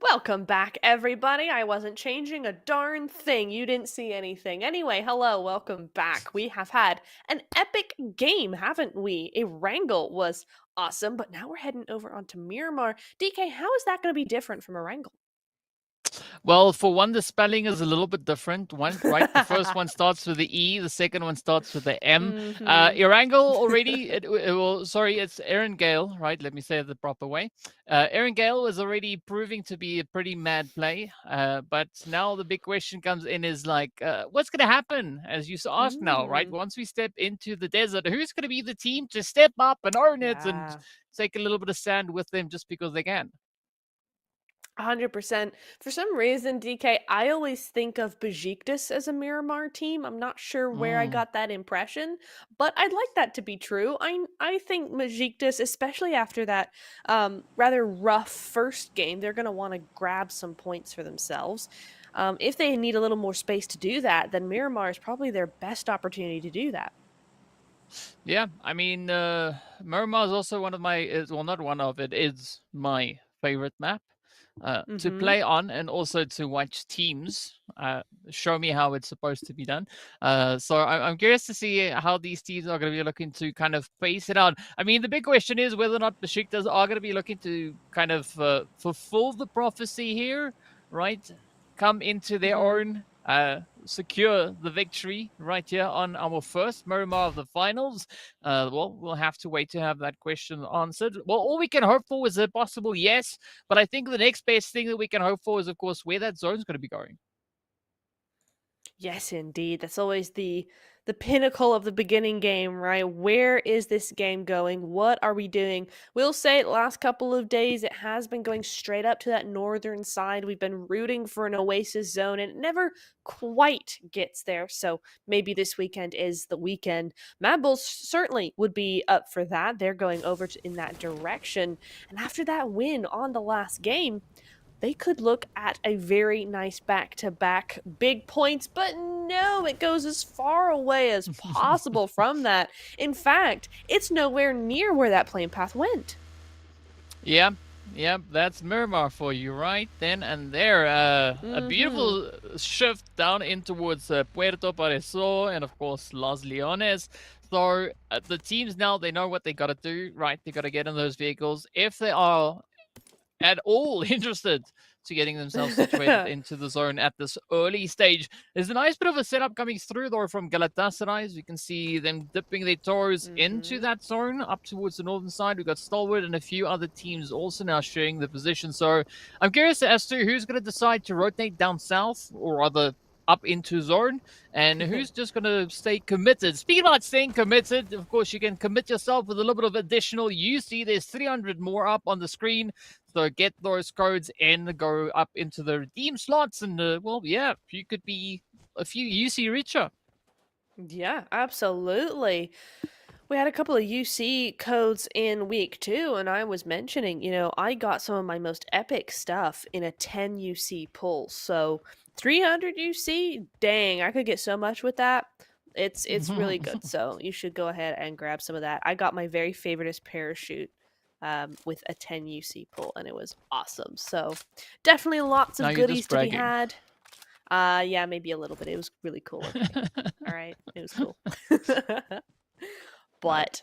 Welcome back, everybody. I wasn't changing a darn thing. You didn't see anything. Anyway, hello, welcome back. We have had an epic game, haven't we? A wrangle was awesome, but now we're heading over onto Miramar. DK, how is that going to be different from a wrangle? Well, for one, the spelling is a little bit different. One, right? The first one starts with the E. The second one starts with the M. Erangel already. Sorry, it's Aaron Gale, right? Let me say it the proper way. Aaron Gale was already proving to be a pretty mad play. But now the big question comes in is like, what's going to happen? As you ask now, right? Once we step into the desert, who's going to be the team to step up and earn it and take a little bit of sand with them just because they can? 100%. For some reason, DK, I always think of Besiktas as a Miramar team. I'm not sure where I got that impression, but I'd like that to be true. I think Besiktas, especially after that rather rough first game, they're going to want to grab some points for themselves. If they need a little more space to do that, then Miramar is probably their best opportunity to do that. Yeah, I mean, Miramar is also one of my, well, not one of, it is my favorite map to play on and also to watch teams show me how it's supposed to be done. So I'm curious to see how these teams are going to be looking to kind of pace it out. I mean, the big question is whether or not Besiktas are going to be looking to kind of fulfill the prophecy here, right? Come into their own, secure the victory right here on our first Miramar of the finals. Well, we'll have to wait to have that question answered. Well, all we can hope for is a possible yes, but I think the next best thing that we can hope for is, of course, where that zone's going to be going. Yes, indeed. That's always the pinnacle of the beginning game, right? Where is this game going? What are we doing? We'll say the last couple of days it has been going straight up to that northern side. We've been rooting for an oasis zone and it never quite gets there. So maybe this weekend is the weekend. Mad Bulls certainly would be up for that. They're going over in that direction. And after that win on the last game, they could look at a very nice back-to-back big points, but no, it goes as far away as possible from that. In fact, it's nowhere near where that plane path went. Yeah, that's Miramar for you right then and there. A beautiful shift down in towards Puerto Pareso and, of course, Los Leones. So the teams now, they know what they got to do, right? They got to get in those vehicles. If they are at all interested to getting themselves situated into the zone at this early stage. There's a nice bit of a setup coming through though from Galatasaray. As you can see them dipping their toes into that zone up towards the northern side. We've got Stalwart and a few other teams also now sharing the position. So I'm curious as to who's going to decide to rotate down south or rather up into zone and who's just going to stay committed. Speaking about staying committed, of course, you can commit yourself with a little bit of additional UC. There's 300 more up on the screen. So get those codes and go up into the redeem slots. And, well, yeah, you could be a few UC richer. Yeah, absolutely. We had a couple of UC codes in week 2, and I was mentioning, I got some of my most epic stuff in a 10 UC pull. So 300 UC, dang, I could get so much with that. It's really good. So you should go ahead and grab some of that. I got my very favoriteest parachute with a 10 UC pull, and it was awesome. So definitely lots of goodies to be had. Yeah, maybe a little bit. It was really cool. Okay. All right, it was cool. But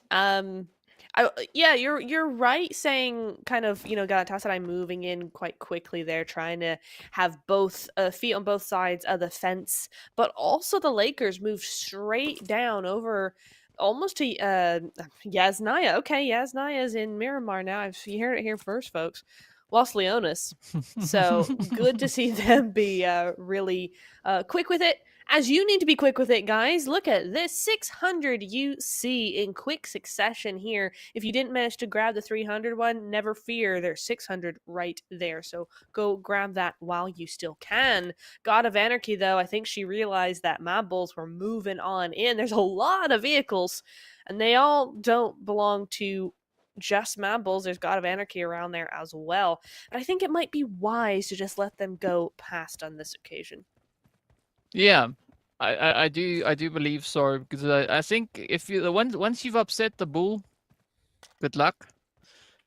Yeah, you're right saying kind of, Galatasaray moving in quite quickly there, trying to have both feet on both sides of the fence, but also the Lakers move straight down over almost to Yasnaya. Okay, Yasnaya's in Miramar now. You heard it here first, folks. Los Leones. So good to see them be really quick with it. As you need to be quick with it, guys, look at this 600 UC in quick succession here. If you didn't manage to grab the 300 one, never fear, there's 600 right there. So go grab that while you still can. God of Anarchy, though, I think she realized that Mad Bulls were moving on in. There's a lot of vehicles, and they all don't belong to just Mad Bulls. There's God of Anarchy around there as well. But I think it might be wise to just let them go past on this occasion. Yeah, I do believe so because I think if you once you've upset the bull, good luck.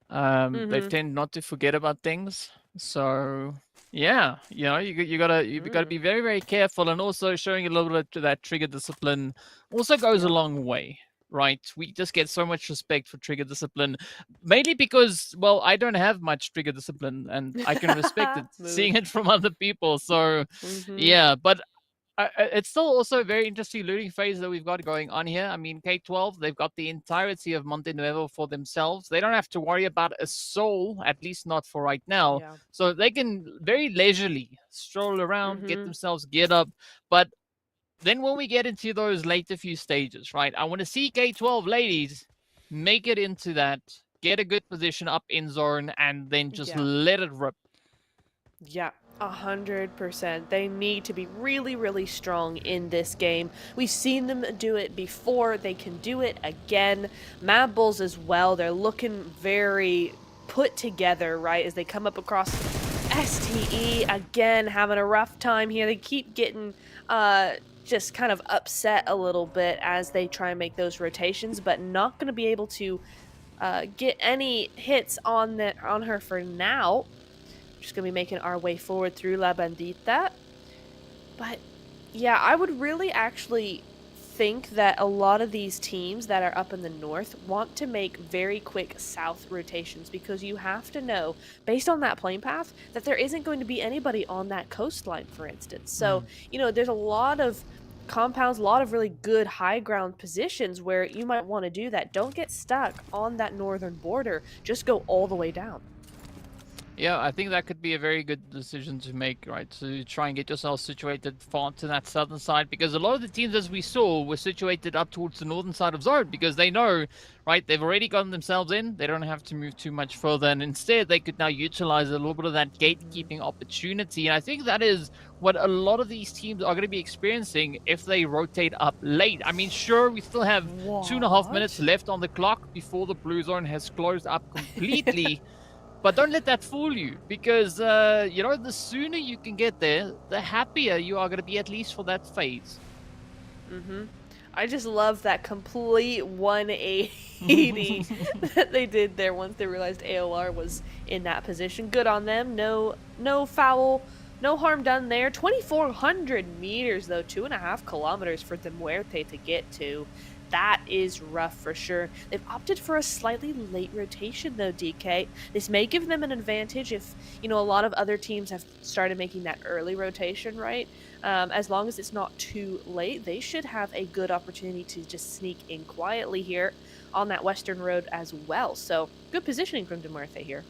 They've tend not to forget about things. So yeah, you gotta be very very careful, and also showing a little bit of that trigger discipline also goes a Yep. long way. Right, we just get so much respect for trigger discipline, mainly because, well, I don't have much trigger discipline, and I can respect it, Mood. seeing it from other people. So, Mm-hmm. yeah, but it's still also a very interesting looting phase that we've got going on here. I mean, K12, they've got the entirety of Monte Nuevo for themselves. They don't have to worry about a soul, at least not for right now. Yeah. So they can very leisurely stroll around, get Mm-hmm. themselves geared up. But then when we get into those later few stages, right, I want to see K12 ladies make it into that, get a good position up in zone, and then just Yeah. let it rip. Yeah. 100%. They need to be really, really strong in this game. We've seen them do it before. They can do it again. Mad Bulls as well. They're looking very put together, right? As they come up across STE again, having a rough time here. They keep getting just kind of upset a little bit as they try and make those rotations, but not going to be able to get any hits on her for now. Just gonna be making our way forward through La Bandita. But yeah, I would really actually think that a lot of these teams that are up in the north want to make very quick south rotations, because you have to know, based on that plane path, that there isn't going to be anybody on that coastline, for instance. So, there's a lot of compounds, a lot of really good high ground positions where you might want to do that. Don't get stuck on that northern border. Just go all the way down. Yeah, I think that could be a very good decision to make, right? To try and get yourself situated far to that southern side, because a lot of the teams, as we saw, were situated up towards the northern side of zone because they know, right, they've already gotten themselves in. They don't have to move too much further, and instead they could now utilize a little bit of that gatekeeping opportunity. And I think that is what a lot of these teams are going to be experiencing if they rotate up late. I mean, sure, we still have 2.5 minutes What? left on the clock before the blue zone has closed up completely. But don't let that fool you, because the sooner you can get there, the happier you are going to be, at least for that phase. I just love that complete 180 that they did there once they realized AOR was in that position. Good on them. No foul, no harm done there. 2,400 meters though, 2.5 kilometers for the Muerte to get to. That is rough for sure. They've opted for a slightly late rotation though, DK. This may give them an advantage if, a lot of other teams have started making that early rotation, right? As long as it's not too late, they should have a good opportunity to just sneak in quietly here on that western road as well. So good positioning from De Muerte here.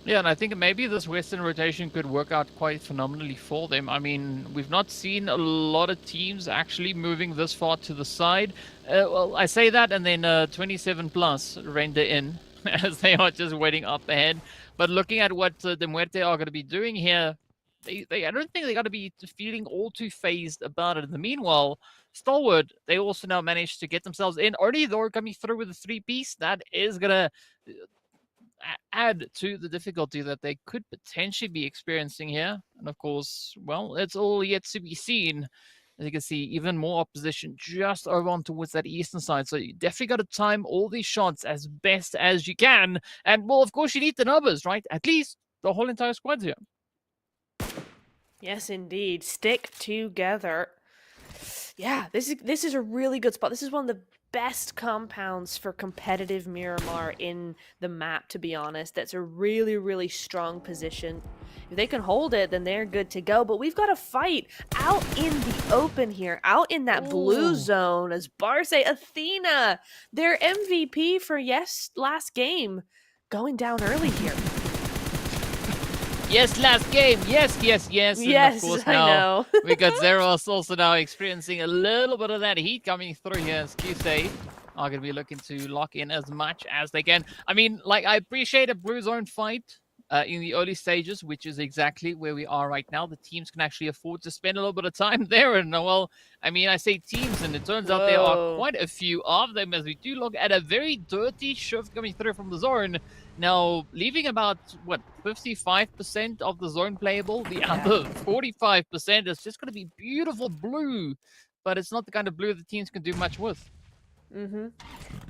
Yeah, and I think maybe this western rotation could work out quite phenomenally for them. I mean, we've not seen a lot of teams actually moving this far to the side. Well, I say that, and then 27 plus render in as they are just waiting up ahead. But looking at what the Muerte are going to be doing here, I don't think they got to be feeling all too phased about it. In the meanwhile, Stalwart, they also now managed to get themselves in. Only though coming through with a 3-piece, that is going to add to the difficulty that they could potentially be experiencing here. And of course, well, it's all yet to be seen. As you can see, even more opposition just over on towards that eastern side. So you definitely got to time all these shots as best as you can. And, well, of course, you need the numbers, right? At least the whole entire squad's here. Yes, indeed. Stick together. Yeah, this is a really good spot. This is one of the best compounds for competitive Miramar in the map, to be honest. That's a really, really strong position. If they can hold it, then they're good to go. But we've got a fight out in the open here, out in that blue zone as Barce Athena, their MVP for last game, going down early here. Yes, last game. Yes. And of course I now know. we got Zeros also now experiencing a little bit of that heat coming through here as QC are going to be looking to lock in as much as they can. I mean, like, I appreciate a blue zone fight in the early stages, which is exactly where we are right now. The teams can actually afford to spend a little bit of time there. And well, I mean, I say teams, and it turns out there are quite a few of them as we do look at a very dirty shift coming through from the zone. Now, leaving about, 55% of the zone playable. The other 45% is just going to be beautiful blue, but it's not the kind of blue the teams can do much with.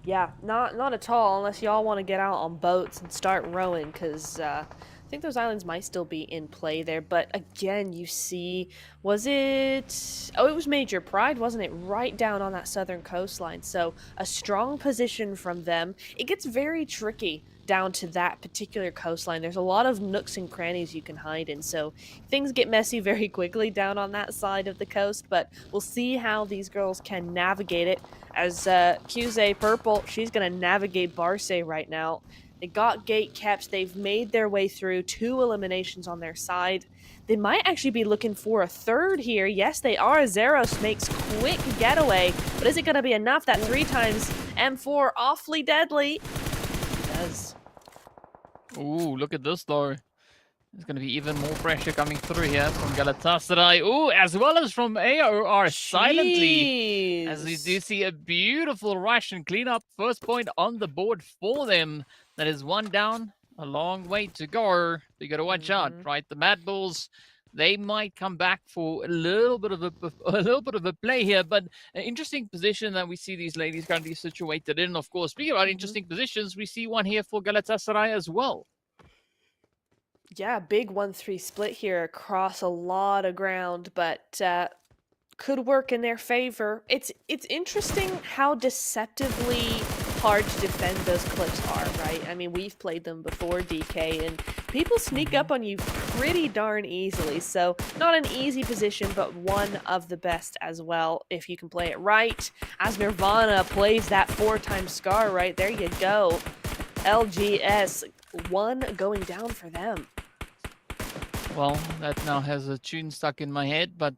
Yeah, not at all, unless y'all want to get out on boats and start rowing, because I think those islands might still be in play there. But again, you see, was it... Oh, it was Major Pride, wasn't it? Right down on that southern coastline. So a strong position from them. It gets very tricky down to that particular coastline. There's a lot of nooks and crannies you can hide in, so things get messy very quickly down on that side of the coast, but we'll see how these girls can navigate it as QZ Purple, she's going to navigate Barce right now. They got gate kept. They've made their way through 2 eliminations on their side. They might actually be looking for a third here. Yes, they are. Zeros makes quick getaway, but is it going to be enough? That 3 times M4 awfully deadly. It does. Ooh, look at this though. There's going to be even more pressure coming through here from Galatasaray. Ooh, as well as from AOR silently. As we do see a beautiful rush and clean up. First point on the board for them. That is 1 down. A long way to go. You got to watch out, right? The Mad Bulls, they might come back for a little bit of a play here, but an interesting position that we see these ladies currently situated in. Of course, speaking about interesting positions, we see one here for Galatasaray as well. Yeah, big 1-3 split here across a lot of ground, but could work in their favor. It's interesting how deceptively hard to defend those cliffs are, right? I mean, we've played them before, DK, and people sneak up on you pretty darn easily. So not an easy position, but one of the best as well if you can play it right. As Nirvana plays that 4-time Scar, right? There you go. LGS, 1 going down for them. Well, that now has a tune stuck in my head, but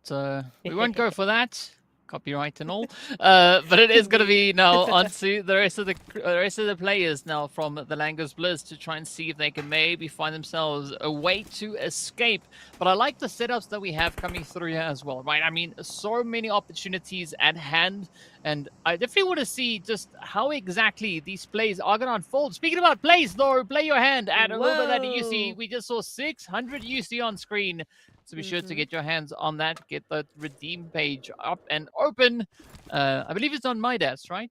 we won't go for that. Copyright and all. But it is going to be now onto the rest of the players now from the Langos Blizz to try and see if they can maybe find themselves a way to escape. But I like the setups that we have coming through here as well, right? I mean, so many opportunities at hand, and I definitely want to see just how exactly these plays are going to unfold. Speaking about plays, though, play your hand at a little bit of that UC. We just saw 600 UC on screen. So be sure to get your hands on that. Get the redeem page up and open. I believe it's on my desk, right?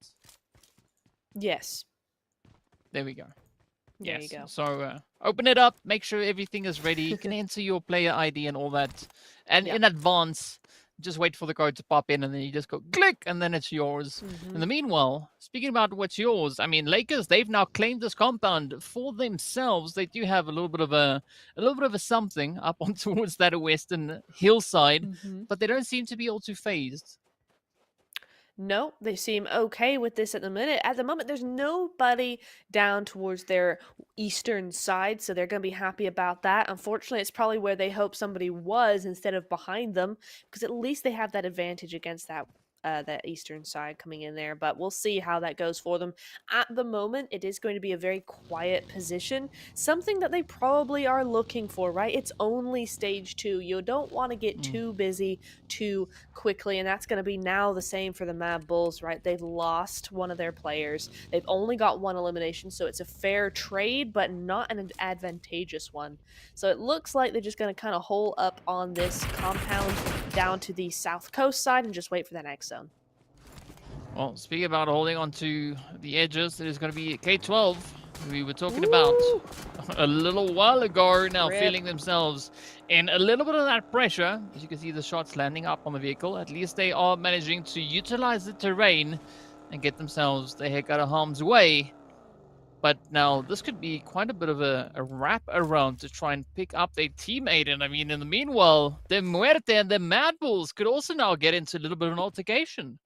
Yes. There we go. There you go. So open it up. Make sure everything is ready. You can enter your player ID and all that. And in advance, just wait for the code to pop in, and then you just go click, and then it's yours. In the meanwhile, speaking about what's yours, I mean, Lakers, they've now claimed this compound for themselves. They do have a little bit of a something up on towards that western hillside, but they don't seem to be all too phased. No, they seem okay with this at the minute. At the moment, there's nobody down towards their eastern side, so they're going to be happy about that. Unfortunately, it's probably where they hope somebody was instead of behind them, because at least they have that advantage against that eastern side coming in there, but we'll see how that goes for them. At the moment, it is going to be a very quiet position, something that they probably are looking for, right? It's only stage 2. You don't want to get too busy too quickly, and that's going to be now the same for the Mad Bulls, right? They've lost one of their players. They've only got 1 elimination, so it's a fair trade, but not an advantageous one. So it looks like they're just going to kind of hole up on this compound down to the south coast side and just wait for that next zone. Well, speaking about holding on to the edges, it is going to be K12 we were talking about a little while ago, now feeling themselves in a little bit of that pressure. As you can see, the shots landing up on the vehicle. At least they are managing to utilize the terrain and get themselves the heck out of harm's way. But now this could be quite a bit of a wrap around to try and pick up their teammate. And I mean, in the meanwhile, the Muerte and the Mad Bulls could also now get into a little bit of an altercation.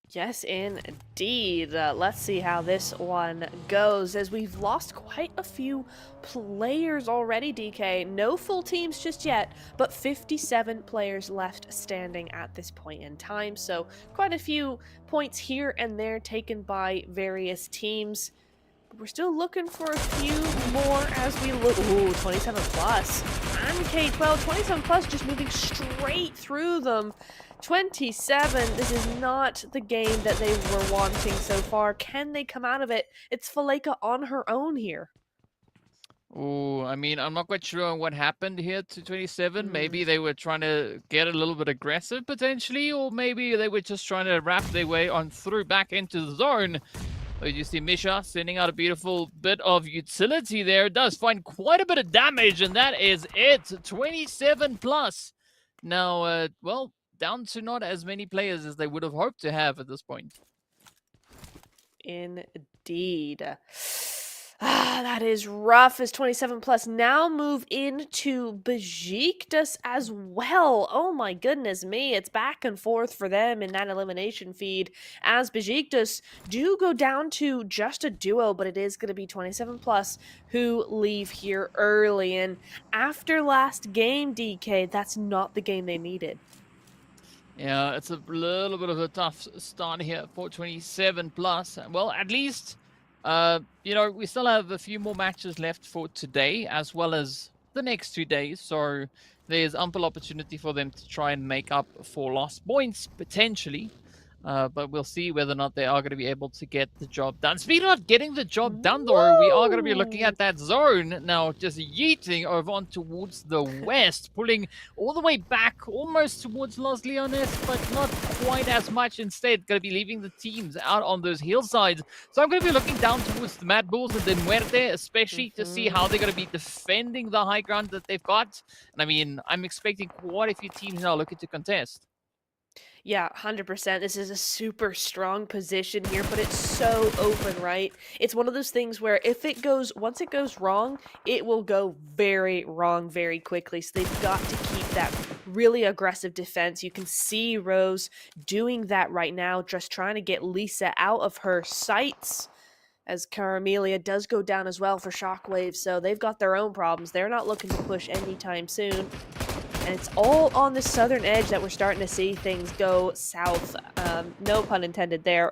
Yes, indeed. Let's see how this one goes, as we've lost quite a few players already, DK. No full teams just yet, but 57 players left standing at this point in time. So quite a few points here and there taken by various teams. But we're still looking for a few more as we look. Ooh, 27 plus. And K12, 27 plus just moving straight through them. 27, this is not the game that they were wanting so far. Can they come out of it? It's Faleka on her own here. Oh, I mean, I'm not quite sure on what happened here to 27. Maybe they were trying to get a little bit aggressive potentially, or maybe they were just trying to wrap their way on through back into the zone. So you see Misha sending out a beautiful bit of utility there. It does find quite a bit of damage, and that is it. 27 plus. Now, well, down to not as many players as they would have hoped to have at this point. Indeed. That is rough, as 27 plus now move into Besiktas as well. Oh my goodness me, it's back and forth for them in that elimination feed, as Besiktas do go down to just a duo, but it is going to be 27 plus who leave here early. And after last game, DK, that's not the game they needed. Yeah, it's a little bit of a tough start here for 27 plus. Well, at least, you know, we still have a few more matches left for today, as well as the next 2 days. So there's ample opportunity for them to try and make up for lost points, potentially. But we'll see whether or not they are going to be able to get the job done. Speaking of getting the job done, though, we are going to be looking at that zone now, just yeeting over on towards the west, pulling all the way back, almost towards Los Leones, but not quite as much. Instead, going to be leaving the teams out on those hillsides. So I'm going to be looking down towards the Mad Bulls and the Muerte, especially to see how they're going to be defending the high ground that they've got. And I mean, I'm expecting quite a few teams now looking to contest. Yeah, 100%. This is a super strong position here, but it's so open, right? It's one of those things where once it goes wrong, it will go very wrong very quickly. So they've got to keep that really aggressive defense. You can see Rose doing that right now, just trying to get Lisa out of her sights, as Caramelia does go down as well for Shockwave. So they've got their own problems. They're not looking to push anytime soon. And it's all on the southern edge that we're starting to see things go south. No pun intended there.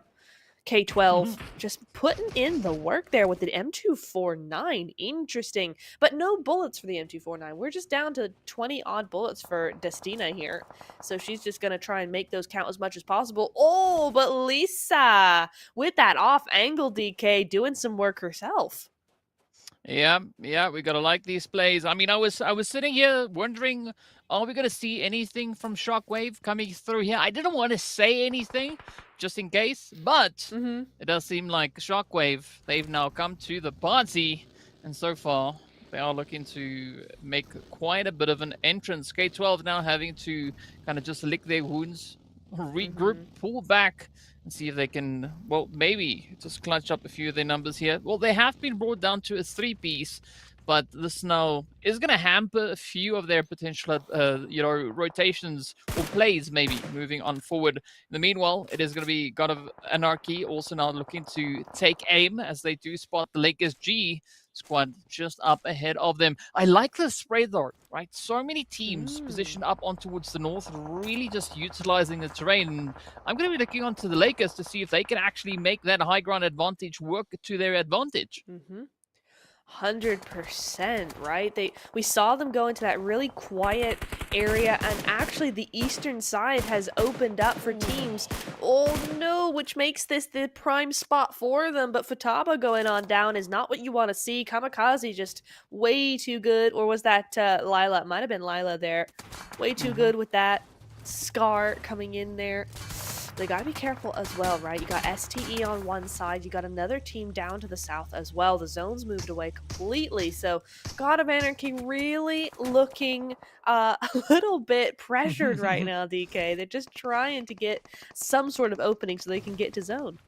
K12 just putting in the work there with the M249. Interesting. But no bullets for the M249. We're just down to 20 odd bullets for Destina here. So she's just going to try and make those count as much as possible. Oh, but Lisa with that off angle DK doing some work herself. Yeah, we gotta like these plays. I mean, I was sitting here wondering, are we gonna see anything from Shockwave coming through here? I didn't want to say anything, just in case, but it does seem like Shockwave, they've now come to the party, and so far they are looking to make quite a bit of an entrance. K12 now having to kind of just lick their wounds, regroup, pull back, and see if they can, well, maybe just clutch up a few of their numbers here. Well, they have been brought down to a 3-piece, but this now is going to hamper a few of their potential, you know, rotations or plays maybe moving on forward. In the meanwhile, it is going to be God of Anarchy also now looking to take aim as they do spot the Lakers G squad just up ahead of them. I like the spray though, right? So many teams positioned up on towards the north, really just utilizing the terrain. I'm going to be looking onto the Lakers to see if they can actually make that high ground advantage work to their advantage. 100%, right? We saw them go into that really quiet area, and actually the eastern side has opened up for teams. Oh no, which makes this the prime spot for them, but Futaba going on down is not what you want to see. Kamikaze just way too good, or was that Lila? It might have been Lila there. Way too good with that. Scar coming in there. They gotta be careful as well, right? You got STE on one side, you got another team down to the south as well. The zone's moved away completely, so God of Anarchy really looking a little bit pressured right now, DK. They're just trying to get some sort of opening so they can get to zone.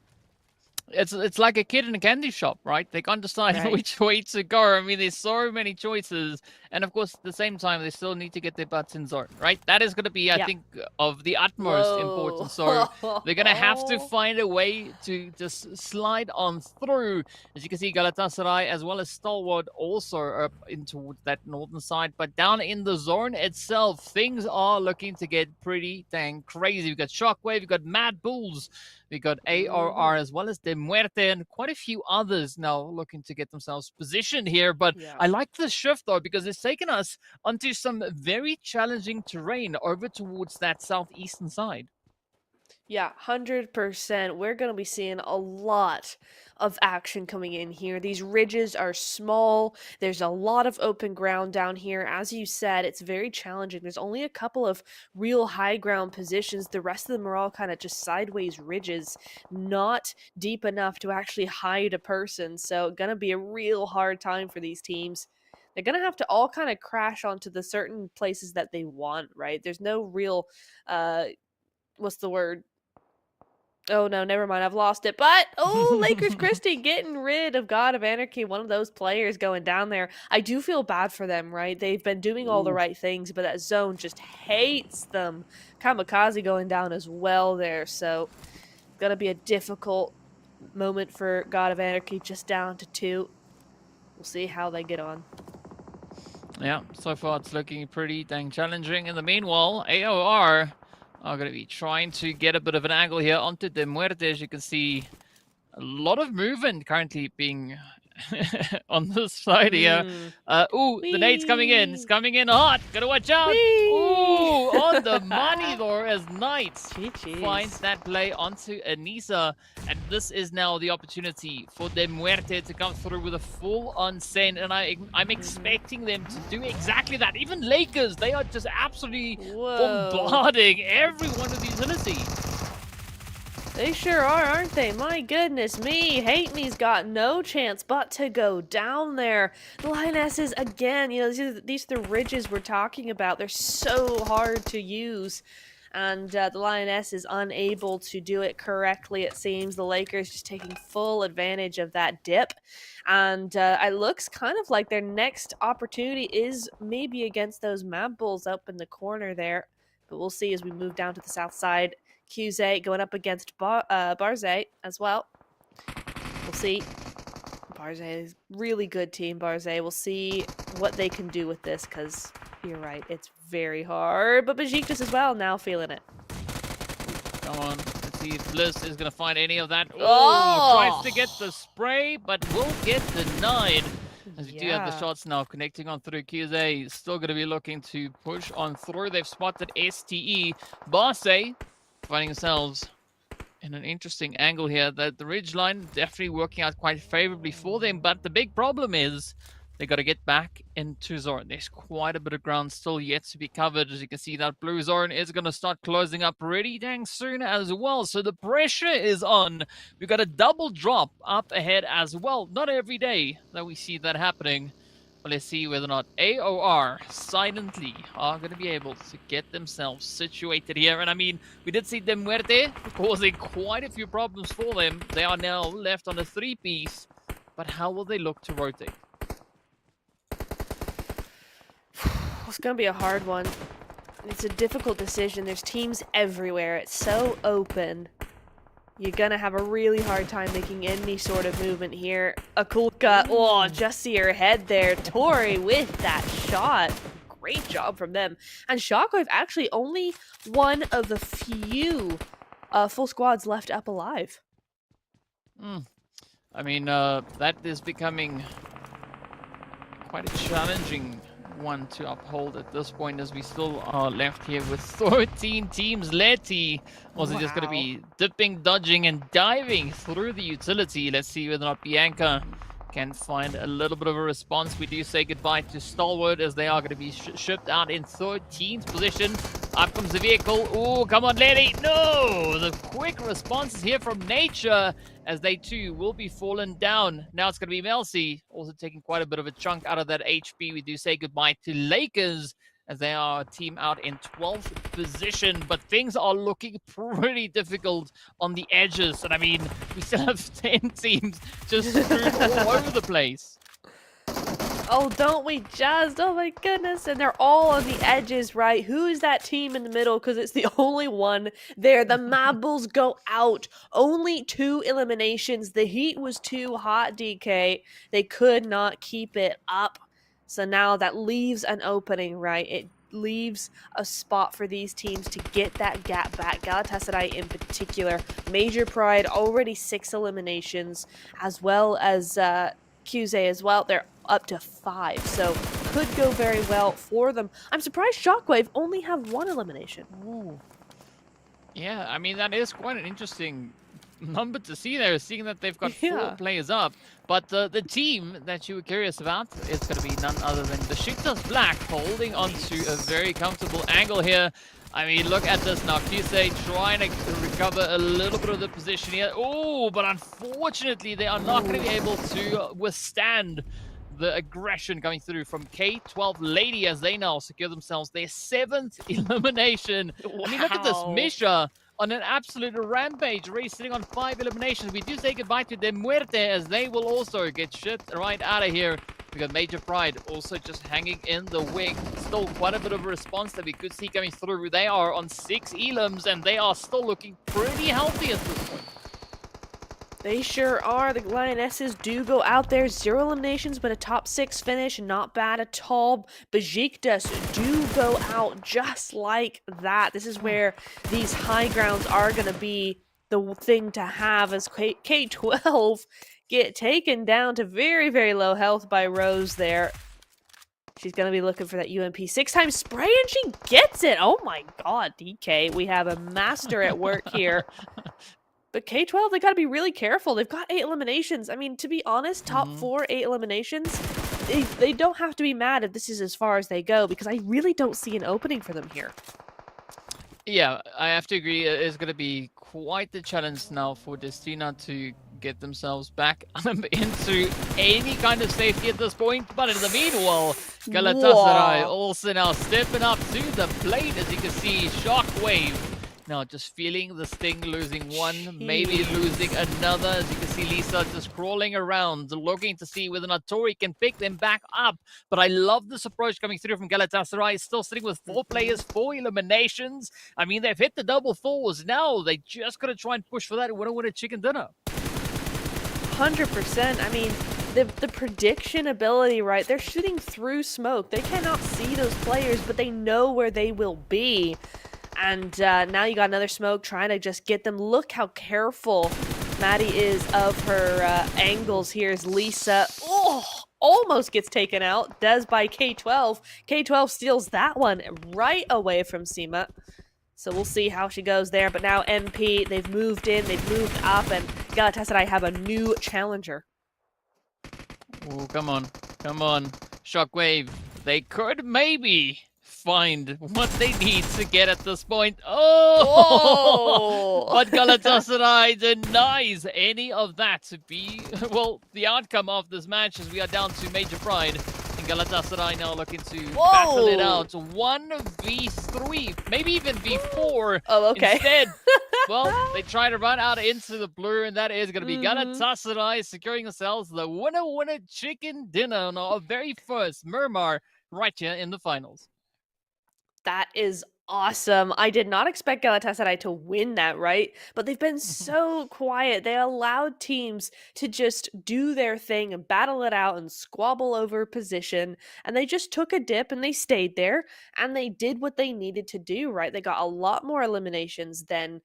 It's like a kid in a candy shop, right? They can't decide Right. which way to go. I mean, there's so many choices, and of course, at the same time, they still need to get their butts in zone, right? That is going to be, I Yep. think, of the utmost Whoa. importance. So they're going to have to find a way to just slide on through. As you can see, Galatasaray as well as Stalwart also up in towards that northern side, but down in the zone itself, things are looking to get pretty dang crazy. We've got Shockwave, we've got Mad Bulls. We got ARR as well as De Muerte and quite a few others now looking to get themselves positioned here. But Yeah. I like the shift though because it's taken us onto some very challenging terrain over towards that southeastern side. Yeah, 100%. We're going to be seeing a lot of action coming in here. These ridges are small. There's a lot of open ground down here. As you said, it's very challenging. There's only a couple of real high ground positions. The rest of them are all kind of just sideways ridges, not deep enough to actually hide a person. So, going to be a real hard time for these teams. They're going to have to all kind of crash onto the certain places that they want, right? There's no real what's the word? Oh no, never mind. I've lost it. But oh, Lakers Christie getting rid of God of Anarchy, one of those players going down there. I do feel bad for them, right? They've been doing all the Ooh. right things, but that zone just hates them. Kamikaze going down as well there, so gonna be a difficult moment for God of Anarchy, just down to 2. We'll see how they get on. Yeah, so far it's looking pretty dang challenging. In the meanwhile, AOR are going to be trying to get a bit of an angle here onto De Muerte. As you can see, a lot of movement currently being on this side here. Ooh, the nade's coming in. It's coming in hot. Gotta watch out. Whee! Ooh, on the money though, as Knights Jeez. finds that play onto Anissa. And this is now the opportunity for De Muerte to come through with a full-on send. And I'm expecting them to do exactly that. Even Lakers, they are just absolutely bombarding every one of these utilities. They sure are, aren't they? My goodness me. Hate Me's got no chance but to go down there. The Lionesses, again, you know, these are the ridges we're talking about. They're so hard to use. And the Lioness is unable to do it correctly, it seems. The Lakers just taking full advantage of that dip. And it looks kind of like their next opportunity is maybe against those Mad Bulls up in the corner there. But we'll see as we move down to the south side. QZ going up against Barze as well. We'll see. Barze is really good team, Barze. We'll see what they can do with this, because you're right, it's very hard. But Besiktas as well, now feeling it. Come on, let's see if Bliss is going to find any of that. Oh! Tries to get the spray, but will get denied. As we do have the shots now connecting on through. QZ still going to be looking to push on through. They've spotted STE. Barse finding themselves in an interesting angle here. That the ridge line definitely working out quite favorably for them, but the big problem is they got to get back into zone. There's quite a bit of ground still yet to be covered. As you can see, that blue zone is going to start closing up pretty dang soon as well. So the pressure is on. We've got a double drop up ahead as well. Not every day that we see that happening. But let's see whether or not AOR silently are going to be able to get themselves situated here. And I mean, we did see De Muerte causing quite a few problems for them. They are now left on a 3-piece. But how will they look to rotate? It's going to be a hard one. It's a difficult decision. There's teams everywhere. It's so open. You're going to have a really hard time making any sort of movement here. Akulka, oh, just see her head there. Tori with that shot. Great job from them. And Shockwave actually only one of the few full squads left up alive. I mean, that is becoming quite a challenging one to uphold at this point, as we still are left here with 13 teams. Letty also just going to be dipping, dodging, and diving through the utility. Let's see whether or not Bianca can find a little bit of a response. We do say goodbye to Stalwart, as they are going to be shipped out in 13th position. Up comes the vehicle. Oh, come on, lady. No! The quick responses here from Nature as they too will be fallen down. Now it's going to be Melcy, also taking quite a bit of a chunk out of that HP. We do say goodbye to Lakers as they are a team out in 12th position, but things are looking pretty difficult on the edges. And I mean, we still have 10 teams just strewn all over the place. Oh, don't we just? Oh my goodness. And they're all on the edges, right? Who is that team in the middle? Because it's the only one there. The Mabbles go out. Only 2 eliminations. The heat was too hot, DK. They could not keep it up. So now that leaves an opening, right? It leaves a spot for these teams to get that gap back. Galatasaray in particular. Major Pride, already 6 eliminations, as well as QZ as well. They're up to 5, so could go very well for them. I'm surprised Shockwave only have 1 elimination. Ooh. Yeah, I mean, that is quite an interesting number to see there, seeing that they've got 4 players up. But the team that you were curious about is going to be none other than the Shooters Black, holding on to a very comfortable angle here. I mean, look at this now. Kisei trying to recover a little bit of the position here. Oh, but unfortunately, they are not going to be able to withstand the aggression coming through from K12 Lady as they now secure themselves their 7th elimination. Wow. I mean, look at this. Misha on an absolute rampage, already sitting on 5 eliminations. We do say goodbye to De Muerte as they will also get shipped right out of here. We got Major Pride also just hanging in the wing. Still quite a bit of a response that we could see coming through. They are on 6 elims and they are still looking pretty healthy at this point. They sure are. The Lionesses do go out there. 0 eliminations, but a top 6 finish. Not bad at all. Besiktas do go out just like that. This is where these high grounds are going to be the thing to have as K12 get taken down to very, very low health by Rose there. She's going to be looking for that UMP 6 times spray, and she gets it. Oh my god, DK. We have a master at work here. But K12, they got to be really careful. They've got 8 eliminations. I mean, to be honest, top 4, 8 eliminations, they don't have to be mad if this is as far as they go, because I really don't see an opening for them here. Yeah, I have to agree. It's going to be quite the challenge now for Destina to get themselves back into any kind of safety at this point. But in the meanwhile, Galatasaray also now stepping up to the plate. As you can see, Shockwave now just feeling the sting, losing 1, maybe losing another. As you can see, Lisa just crawling around, looking to see whether or not Tori can pick them back up. But I love this approach coming through from Galatasaray, still sitting with 4 players, 4 eliminations. I mean, they've hit the double 4s. Now they just got to try and push for that winner chicken dinner. 100%. I mean, the prediction ability, right? They're shooting through smoke. They cannot see those players, but they know where they will be. And now you got another smoke trying to just get them. Look how careful Maddie is of her angles. Here's Lisa. Oh, almost gets taken out. Does by K12. K12 steals that one right away from Seema. So we'll see how she goes there. But now MP, they've moved in, they've moved up, and Galatasaray have a new challenger. Oh, come on. Come on. Shockwave. They could maybe find what they need to get at this point. Oh! But Galatasaray denies any of that to be, well, the outcome of this match as we are down to Major Pride. And Galatasaray now looking to battle it out. 1v3, maybe even v4. Oh, okay. Instead, well, they try to run out into the blue, and that is going to be Galatasaray securing themselves the winner chicken dinner on our very first Miramar right here in the finals. That is awesome. I did not expect Galatasaray to win that, right? But they've been so quiet. They allowed teams to just do their thing and battle it out and squabble over position. And they just took a dip and they stayed there and they did what they needed to do, right? They got a lot more eliminations than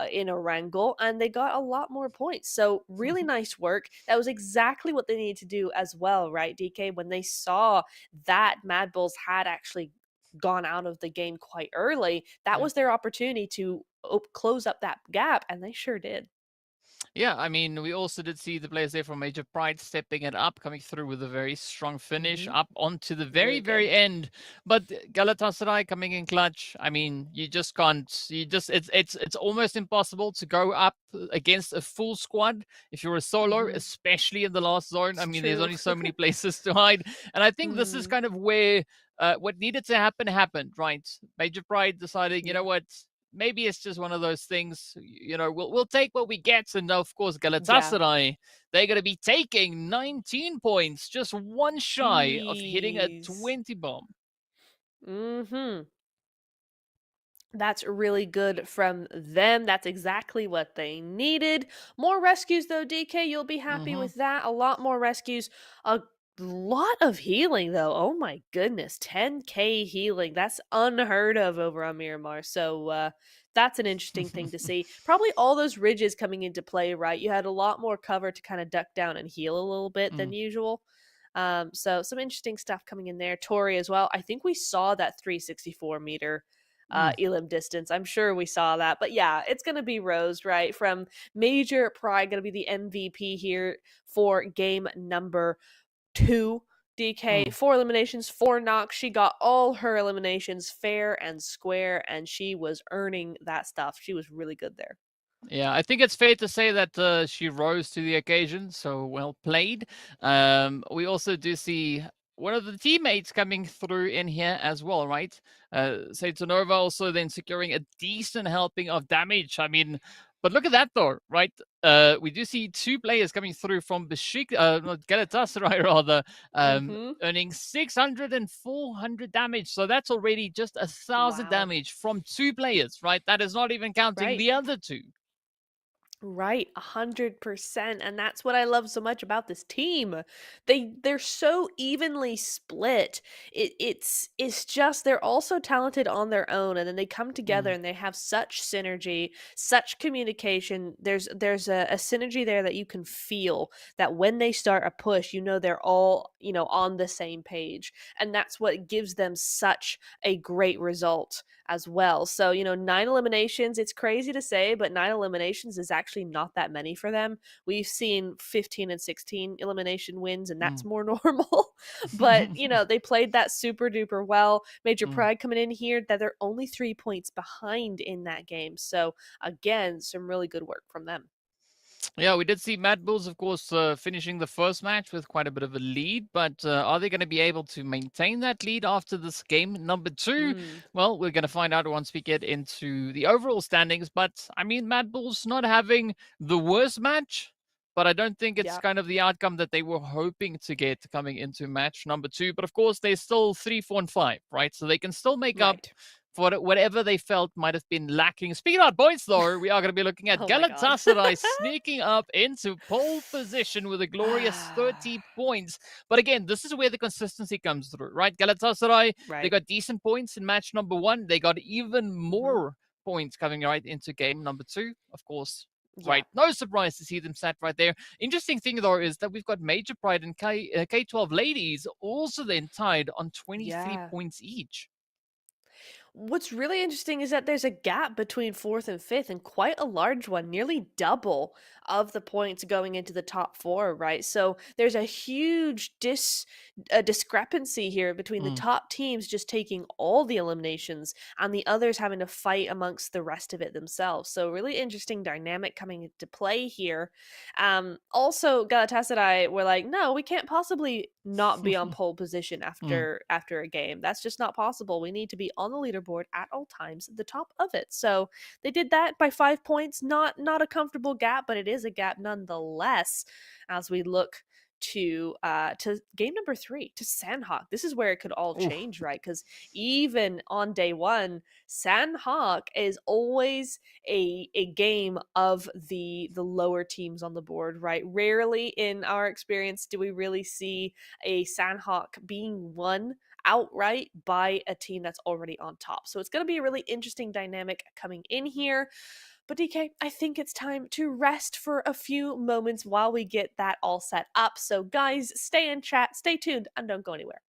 in Orangel, and they got a lot more points. So really nice work. That was exactly what they needed to do as well, right, DK? When they saw that Mad Bulls had actually gone out of the game quite early, that was their opportunity to close up that gap, and they sure did. Yeah, I mean, we also did see the players there from Major Pride stepping it up, coming through with a very strong finish Mhm. up onto the very, Really very good. end. But Galatasaray coming in clutch. I mean, you just can't. You just it's almost impossible to go up against a full squad if you're a solo, Mhm. especially in the last zone. I It's mean, there's true. only so many places to hide, and I think this is Mhm. kind of where what needed to happen happened. Right, Major Pride decided, you know Yeah. what, maybe it's just one of those things. You know, we'll take what we get, and of course, Yeah. Galatasaray, they're going to be taking 19 points, just one shy of hitting a Jeez. 20 bomb. Mhm. That's really good from them. That's exactly what they needed. More rescues, though, DK. You'll be happy Mm-hmm. with that. A lot more rescues. A lot of healing, though. Oh my goodness. 10K healing. That's unheard of over on Miramar. So, that's an interesting thing to see. Probably all those ridges coming into play, right? You had a lot more cover to kind of duck down and heal a little bit than Mm, usual. So some interesting stuff coming in there. Tori as well. I think we saw that 364-meter mm. elim distance. I'm sure we saw that. But yeah, it's going to be Rose, right? From Major Pride, going to be the MVP here for game number 2. DK, Mm. 4 eliminations, 4 knocks. She got all her eliminations fair and square, and she was earning that stuff. She was really good there. Yeah, I think it's fair to say that she rose to the occasion, so well played. We also do see one of the teammates coming through in here as well, right? Seitonova also then securing a decent helping of damage. I mean, but look at that though, right? We do see two players coming through from not Galatasaray rather, Mm-hmm. earning 600 and 400 damage. So that's already just 1,000 Wow. damage from two players, right? That is not even counting Right. the other two. Right, 100%. And that's what I love so much about this team. They're so evenly split. It's just they're also talented on their own, and then they come together Mm. and they have such synergy, such communication. There's a synergy there that you can feel that when they start a push, you know they're all, on the same page. And that's what gives them such a great result as well. So, 9 eliminations, it's crazy to say, but 9 eliminations is actually not that many for them. We've seen 15 and 16 elimination wins, and that's Mm. more normal. But, they played that super duper well. Major Mm. Pride coming in here, that they're only 3 points behind in that game. So, again, some really good work from them. Yeah, we did see Mad Bulls, of course, finishing the first match with quite a bit of a lead, but are they going to be able to maintain that lead after this game number two? Mm, Well, we're going to find out once we get into the overall standings. But I mean, Mad Bulls not having the worst match, but I don't think it's yeah, kind of the outcome that they were hoping to get coming into match number two. But of course, they're still 3, 4, and 5, right? So they can still make up right. for whatever they felt might have been lacking. Speaking about points, though, we are going to be looking at Oh my god. Galatasaray sneaking up into pole position with a glorious 30 points. But again, this is where the consistency comes through, right? Galatasaray, they Right. got decent points in match number one. They got even Hmm. more points coming right into game number two, of course. Yeah. Right, no surprise to see them sat right there. Interesting thing though is that we've got Major Pride and K12 ladies also then tied on 23 Yeah. points each. What's really interesting is that there's a gap between fourth and fifth, and quite a large one, nearly double of the points going into the top four, right? So there's a huge discrepancy here between the Mm. top teams just taking all the eliminations and the others having to fight amongst the rest of it themselves. So really interesting dynamic coming into play here. Also, Galatasaray were like, no, we can't possibly not be on pole position Mm. after a game. That's just not possible. We need to be on the leaderboard at all times at the top of it. So they did that by 5 points. Not a comfortable gap, but it is a gap nonetheless. As we look to game number 3, to Sanhok. This is where it could all Oof. change, right? Because even on day one, Sanhok is always a game of the lower teams on the board, right? Rarely in our experience do we really see a Sanhok being won outright by a team that's already on top. So it's going to be a really interesting dynamic coming in here. But DK, I think it's time to rest for a few moments while we get that all set up. So guys, stay in chat, stay tuned, and don't go anywhere.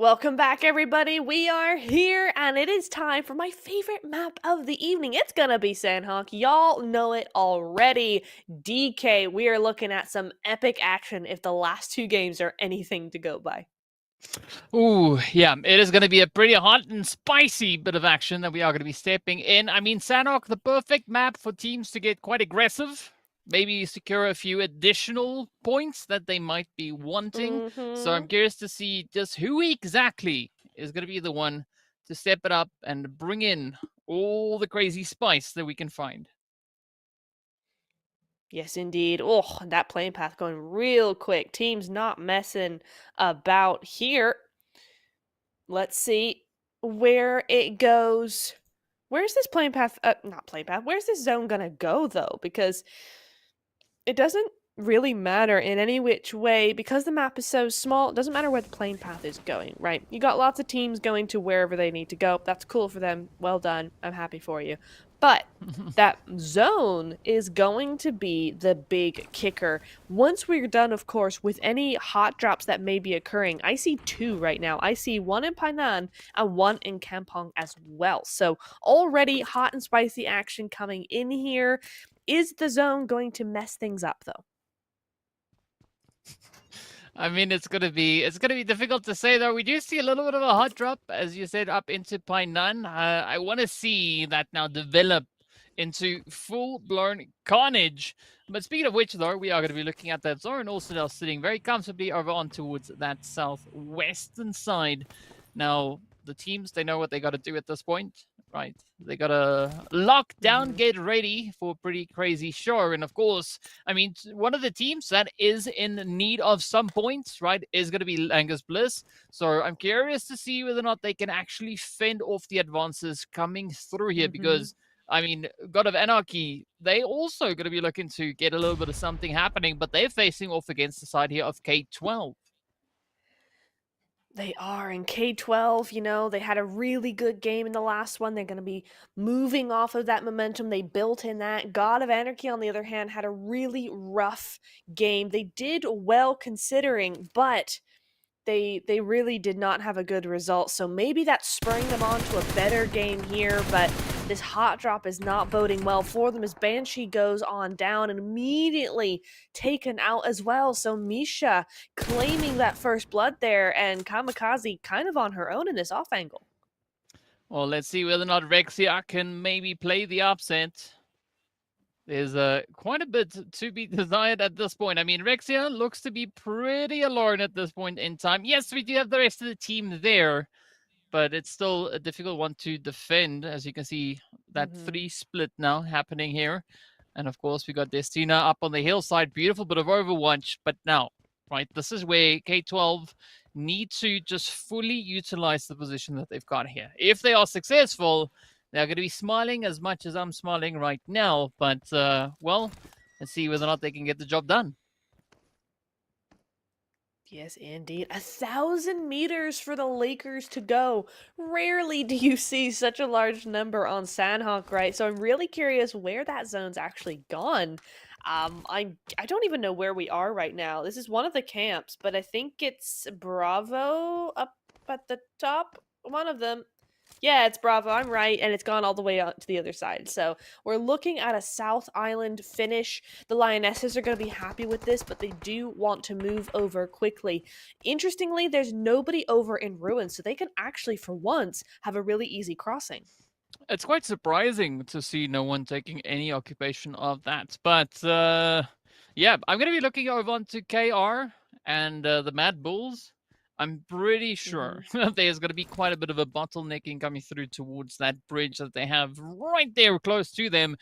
Welcome back, everybody. We are here, and it is time for my favorite map of the evening. It's gonna be Sanhok. Y'all know it already. DK, we are looking at some epic action if the last two games are anything to go by. Ooh, yeah, it is going to be a pretty hot and spicy bit of action that we are going to be stepping in. I mean, Sanhok, the perfect map for teams to get quite aggressive, maybe secure a few additional points that they might be wanting. So I'm curious to see just who exactly is going to be the one to step it up and bring in all the crazy spice that we can find. Yes, indeed. Oh, that playing path going real quick. Team's not messing about here. Let's see where it goes. Where's this playing path? Not playing path. Where's this zone gonna go though? Because it doesn't really matter in any which way because the map is so small. It doesn't matter where the playing path is going, right? You got lots of teams going to wherever they need to go. That's cool for them. Well done. I'm happy for you. But that zone is going to be the big kicker. Once we're done, of course, with any hot drops that may be occurring, I see two right now. I see one in Painan and one in Kampong as well. So already hot and spicy action coming in here. Is the zone going to mess things up though? I mean, it's gonna be difficult to say though. We do see a little bit of a hot drop, as you said, up into Painan. I want to see that now develop into full-blown carnage. But speaking of which, though, we are going to be looking at that zone also now sitting very comfortably over on towards that southwestern side. Now, the teams, they know what they got to do at this point, right? They got to lock down, get ready for a pretty crazy show. And of course, I mean, one of the teams that is in need of some points, right, is going to be Langus Bliss. So I'm curious to see whether or not they can actually fend off the advances coming through here because I mean, God of Anarchy, they also going to be looking to get a little bit of something happening, but they're facing off against the side here of K12. They are in K12, you know, they had a really good game in the last one. They're going to be moving off of that momentum. They built in that. God of Anarchy, on the other hand, had a really rough game. They did well considering, but they really did not have a good result. So maybe that's spurring them on to a better game here, but this hot drop is not boding well for them as Banshee goes on down and immediately taken out as well. So Misha claiming that first blood there and Kamikaze kind of on her own in this off angle. Well, let's see whether or not Rexia can maybe play the upset. There's quite a bit to be desired at this point. I mean, Rexia looks to be pretty alone at this point in time. Yes, we do have the rest of the team there, but it's still a difficult one to defend. As you can see, that 3 split now happening here. And of course, we got Destina up on the hillside. Beautiful bit of Overwatch. But now, right, this is where K12 need to just fully utilize the position that they've got here. If they are successful, they're going to be smiling as much as I'm smiling right now. But, well, let's see whether or not they can get the job done. Yes, indeed. 1,000 meters for the Lakers to go. Rarely do you see such a large number on Sanhok, right? So I'm really curious where that zone's actually gone. I don't even know where we are right now. This is one of the camps, but I think it's Bravo up at the top. One of them. Yeah, it's Bravo. I'm right, and it's gone all the way out to the other side. So we're looking at a South Island finish. The Lionesses are going to be happy with this, but they do want to move over quickly. Interestingly, there's nobody over in Ruins, so they can actually, for once, have a really easy crossing. It's quite surprising to see no one taking any occupation of that. But, yeah, I'm going to be looking over onto KR and the Mad Bulls. I'm pretty sure there's going to be quite a bit of a bottlenecking coming through towards that bridge that they have right there close to them.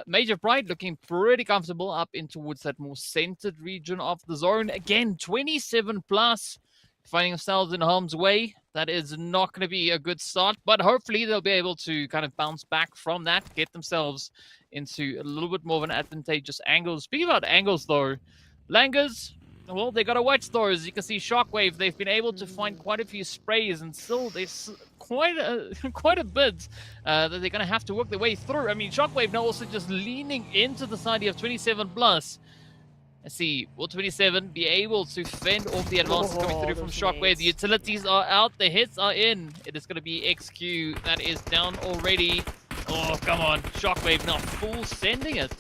Major Pride looking pretty comfortable up in towards that more centered region of the zone. Again, 27 plus, finding themselves in harm's way. That is not going to be a good start, but hopefully they'll be able to kind of bounce back from that, get themselves into a little bit more of an advantageous angle. Speaking about angles, though, Langers, well, they got to watch those. You can see Shockwave. They've been able to find quite a few sprays, and still there's quite a bit that they're going to have to work their way through. I mean, Shockwave now also just leaning into the side of 27 plus. Let's see, will 27 be able to fend off the advances coming through from those Shockwave? The nades. utilities are out, the hits are in. It is going to be XQ that is down already. Oh, come on. Shockwave now full sending it.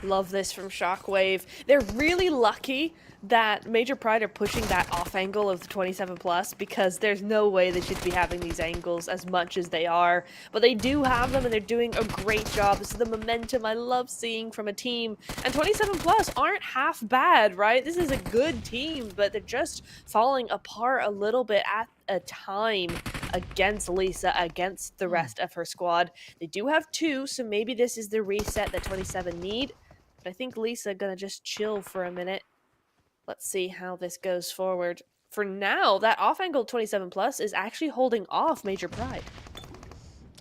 Love this from Shockwave. They're really lucky that Major Pride are pushing that off angle of the 27 plus because there's no way they should be having these angles as much as they are. But they do have them and they're doing a great job. This is the momentum I love seeing from a team. And 27 plus aren't half bad, right? This is a good team, but they're just falling apart a little bit at a time against Lisa, against the rest of her squad. They do have 2, so maybe this is the reset that 27 need. But I think Lisa gonna just chill for a minute. Let's see how this goes forward. For now, that off-angle 27 plus is actually holding off Major Pride.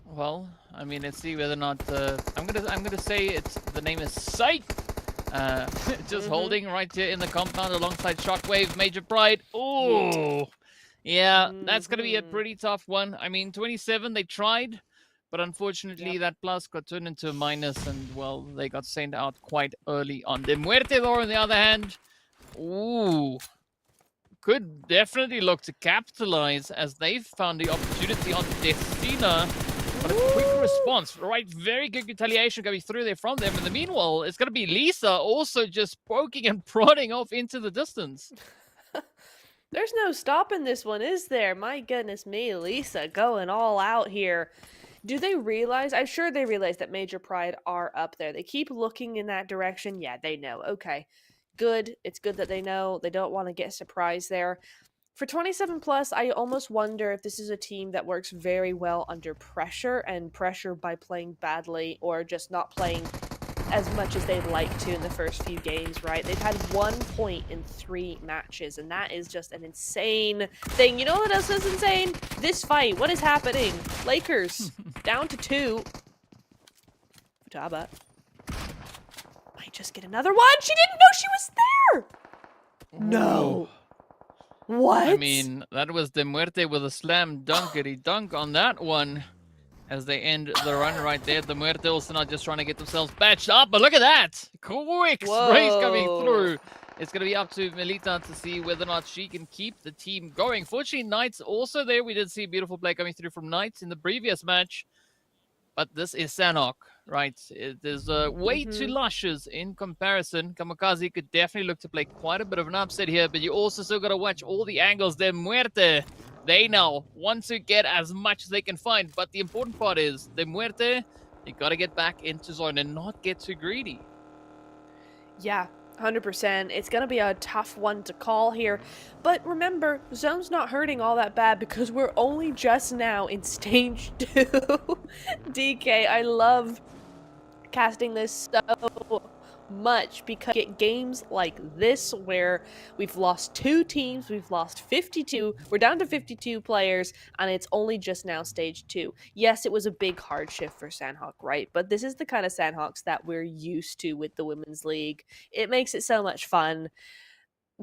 Well, I mean, let's see whether or not I'm gonna say it's the name is Sight. Just holding right here in the compound alongside Shockwave, Major Pride. Oh, yeah, that's gonna be a pretty tough one. I mean, 27 they tried. But unfortunately, that plus got turned into a minus, and, well, they got sent out quite early on. De Muerte, though, on the other hand, ooh, could definitely look to capitalize as they've found the opportunity on Destina. But a quick response, right? Very good retaliation coming through there from them. In the meanwhile, it's going to be Lisa also just poking and prodding off into the distance. There's no stopping this one, is there? My goodness me, Lisa going all out here. Do they realize? I'm sure they realize that Major Pride are up there. They keep looking in that direction. Yeah, they know. Okay, good. It's good that they know. They don't want to get surprised there. For 27 plus, I almost wonder if this is a team that works very well under pressure and pressure by playing badly or just not playing as much as they'd like to in the first few games, right? They've had 1 point in 3 matches, and that is just an insane thing. You know what else is insane? This fight. What is happening? Lakers down to 2. Futaba might just get another one. She didn't know she was there. No. What? I mean, that was De Muerte with a slam dunkity dunk on that one. As they end the run right there. The Muerte also not just trying to get themselves batched up, but look at that! Quick sprays coming through. It's going to be up to Melita to see whether or not she can keep the team going. Fortunately, Knights also there. We did see a beautiful play coming through from Knights in the previous match. But this is Sanhok, right? It is way too luscious in comparison. Kamikaze could definitely look to play quite a bit of an upset here, but you also still got to watch all the angles. De Muerte, they now want to get as much as they can find, but the important part is, De Muerte, you got to get back into zone and not get too greedy. Yeah, 100%. It's going to be a tough one to call here. But remember, zone's not hurting all that bad because we're only just now in stage 2. DK, I love casting this so much because you get games like this where we've lost 2 teams, we've lost 52, we're down to 52 players, and it's only just now stage 2. Yes, it was a big hardship for Sanhok, right? But this is the kind of Sanhoks that we're used to with the Women's League. It makes it so much fun.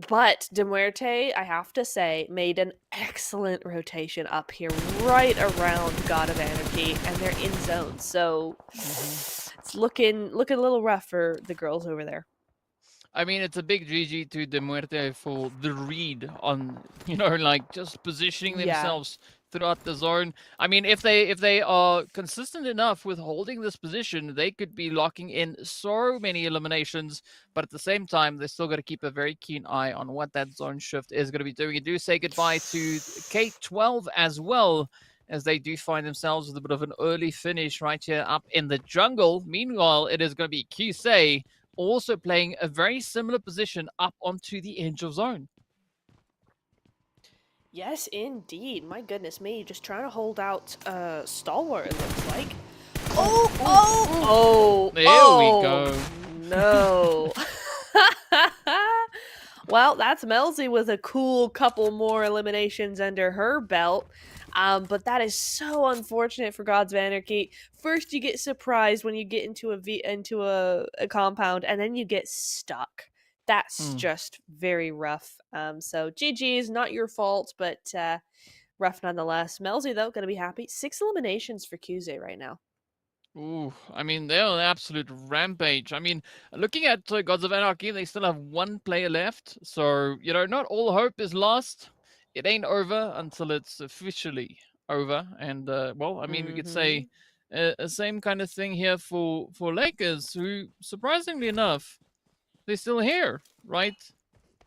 But De Muerte, I have to say, made an excellent rotation up here right around God of Anarchy, and they're in zone. So it's looking a little rough for the girls over there. I mean, it's a big GG to De Muerte for the read on, like just positioning themselves throughout the zone. I mean, if they are consistent enough with holding this position, they could be locking in so many eliminations. But at the same time, they still got to keep a very keen eye on what that zone shift is going to be doing. And do say goodbye to K12 as well, as they do find themselves with a bit of an early finish right here up in the jungle. Meanwhile, it is going to be Qsei also playing a very similar position up onto the edge of zone. Yes, indeed. My goodness me, just trying to hold out Stalwart, it looks like. Oh! There we go. No. Well, that's Melzy with a cool couple more eliminations under her belt. But that is so unfortunate for Gods of Anarchy. First, you get surprised when you get into a compound, and then you get stuck. That's just very rough. So GG's, not your fault, but rough nonetheless. Melzy, though, gonna be happy. 6 eliminations for Qze right now. Ooh, I mean, they're on absolute rampage. I mean, looking at Gods of Anarchy, they still have one player left. So, not all hope is lost. It ain't over until it's officially over. And, well, I mean, we could say Mhm. a same kind of thing here for Lakers, who, surprisingly enough, they're still here, right?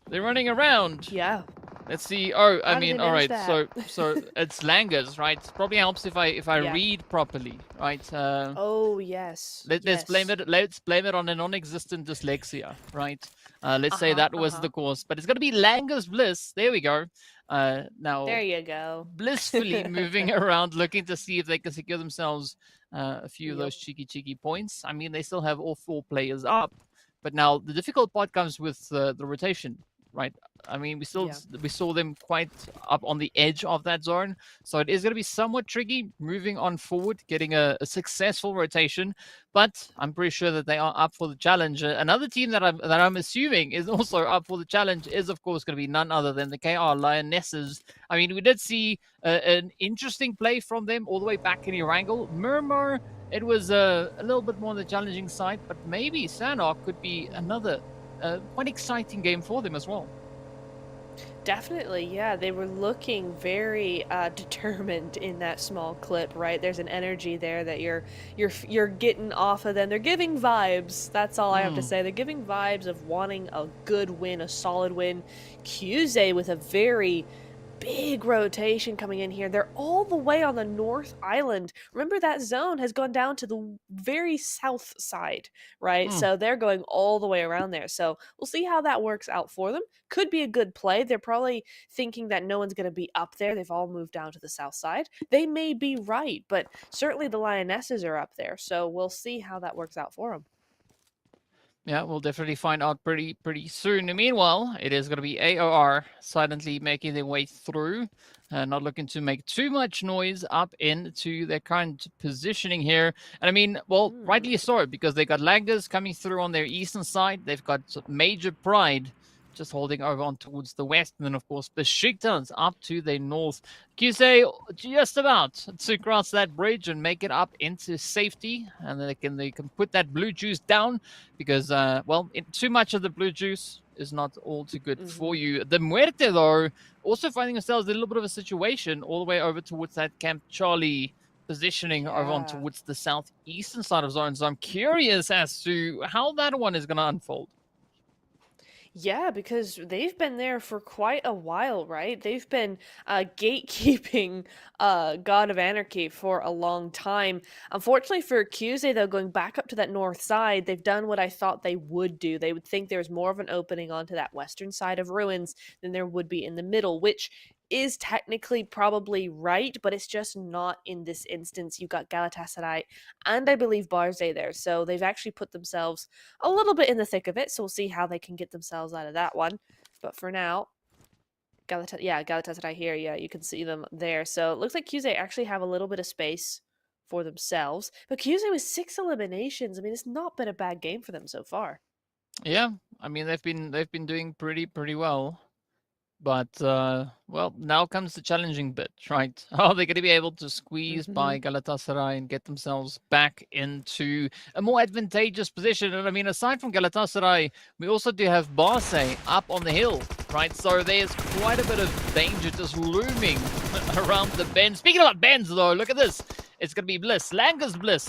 They're running around. Yeah. Let's see. Oh, I How did they mean, all manage right. that? So it's Langers, right? Probably helps if I Yeah. read properly, right? Oh, yes. Let's blame Yes. it. Let's blame it on a non-existent dyslexia, right? Let's say Uh-huh, that was uh-huh. the cause, but it's gonna be Langer's Bliss. There we go. There Now you go. blissfully moving around, looking to see if they can secure themselves a few of Yep. those cheeky points. I mean, they still have all four players up, but now the difficult part comes with the rotation, right? I mean, Yeah. we saw them quite up on the edge of that zone, so it is going to be somewhat tricky moving on forward, getting a successful rotation. But I'm pretty sure that they are up for the challenge. Another team that I'm assuming is also up for the challenge is, of course, going to be none other than the KR Lionesses. I mean, we did see an interesting play from them all the way back in Erangel. Miramar, it was a little bit more on the challenging side, but maybe Sanhok could be another quite exciting game for them as well. Definitely, yeah. They were looking very determined in that small clip, right? There's an energy there that you're getting off of them. They're giving vibes. That's all I have to Mm. say. They're giving vibes of wanting a good win, a solid win. Kyuze with a very big rotation coming in here. They're all the way on the North Island. Remember, that zone has gone down to the very south side, right? Mm. So they're going all the way around there. So we'll see how that works out for them. Could be a good play. They're probably thinking that no one's going to be up there. They've all moved down to the south side. They may be right, but certainly the Lionesses are up there. So we'll see how that works out for them. Yeah, we'll definitely find out pretty soon. Meanwhile, it is going to be AOR silently making their way through, not looking to make too much noise up into their current positioning here. And I mean, well, Mm. rightly so, because they got Langers coming through on their eastern side. They've got Major Pride just holding over on towards the west, and then of course Besiktas up to their north. QSA just about to cross that bridge and make it up into safety, and then they can put that blue juice down because well, too much of the blue juice is not all too good Hmm. for you. The Muerte though, also finding themselves in a little bit of a situation all the way over towards that Camp Charlie positioning over on Yeah. towards the southeastern side of zone. So I'm curious as to how that one is going to unfold. Yeah, because they've been there for quite a while, right? They've been gatekeeping God of Anarchy for a long time. Unfortunately for Kyuze, though, going back up to that north side, they've done what I thought they would do. They would think there's more of an opening onto that western side of ruins than there would be in the middle, which is technically probably right, but it's just not in this instance. You've got Galatasaray and I believe Barze there, so they've actually put themselves a little bit in the thick of it, so we'll see how they can get themselves out of that one. But for now, Galatasaray here, yeah, you can see them there. So it looks like Kyuze actually have a little bit of space for themselves. But Kyuze with 6 eliminations, I mean, it's not been a bad game for them so far. Yeah, I mean they've been doing pretty well. But well, now comes the challenging bit, right? Are they going to be able to squeeze Hmm. by Galatasaray and get themselves back into a more advantageous position? And I mean, aside from Galatasaray, we also do have Barce up on the hill, right? So there's quite a bit of danger just looming around the bend. Speaking about bends, though, look at this. It's going to be Bliss, Langer's Bliss,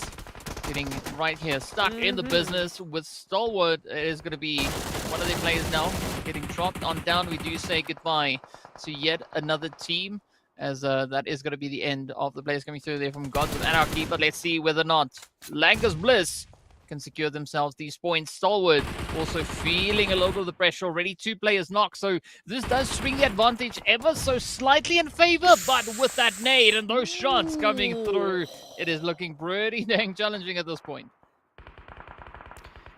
getting right here, stuck in the Hmm. business with Stalwart. Is going to be one of their players now getting dropped on down. We do say goodbye to yet another team, as that is going to be the end of the players coming through there from Gods of Anarchy. But let's see whether or not Langer's Bliss can secure themselves these points. Stalwart also feeling a little bit of the pressure already. 2 players knocked, so this does swing the advantage ever so slightly in favor. But with that nade and those shots coming Ooh. through, it is looking pretty dang challenging at this point.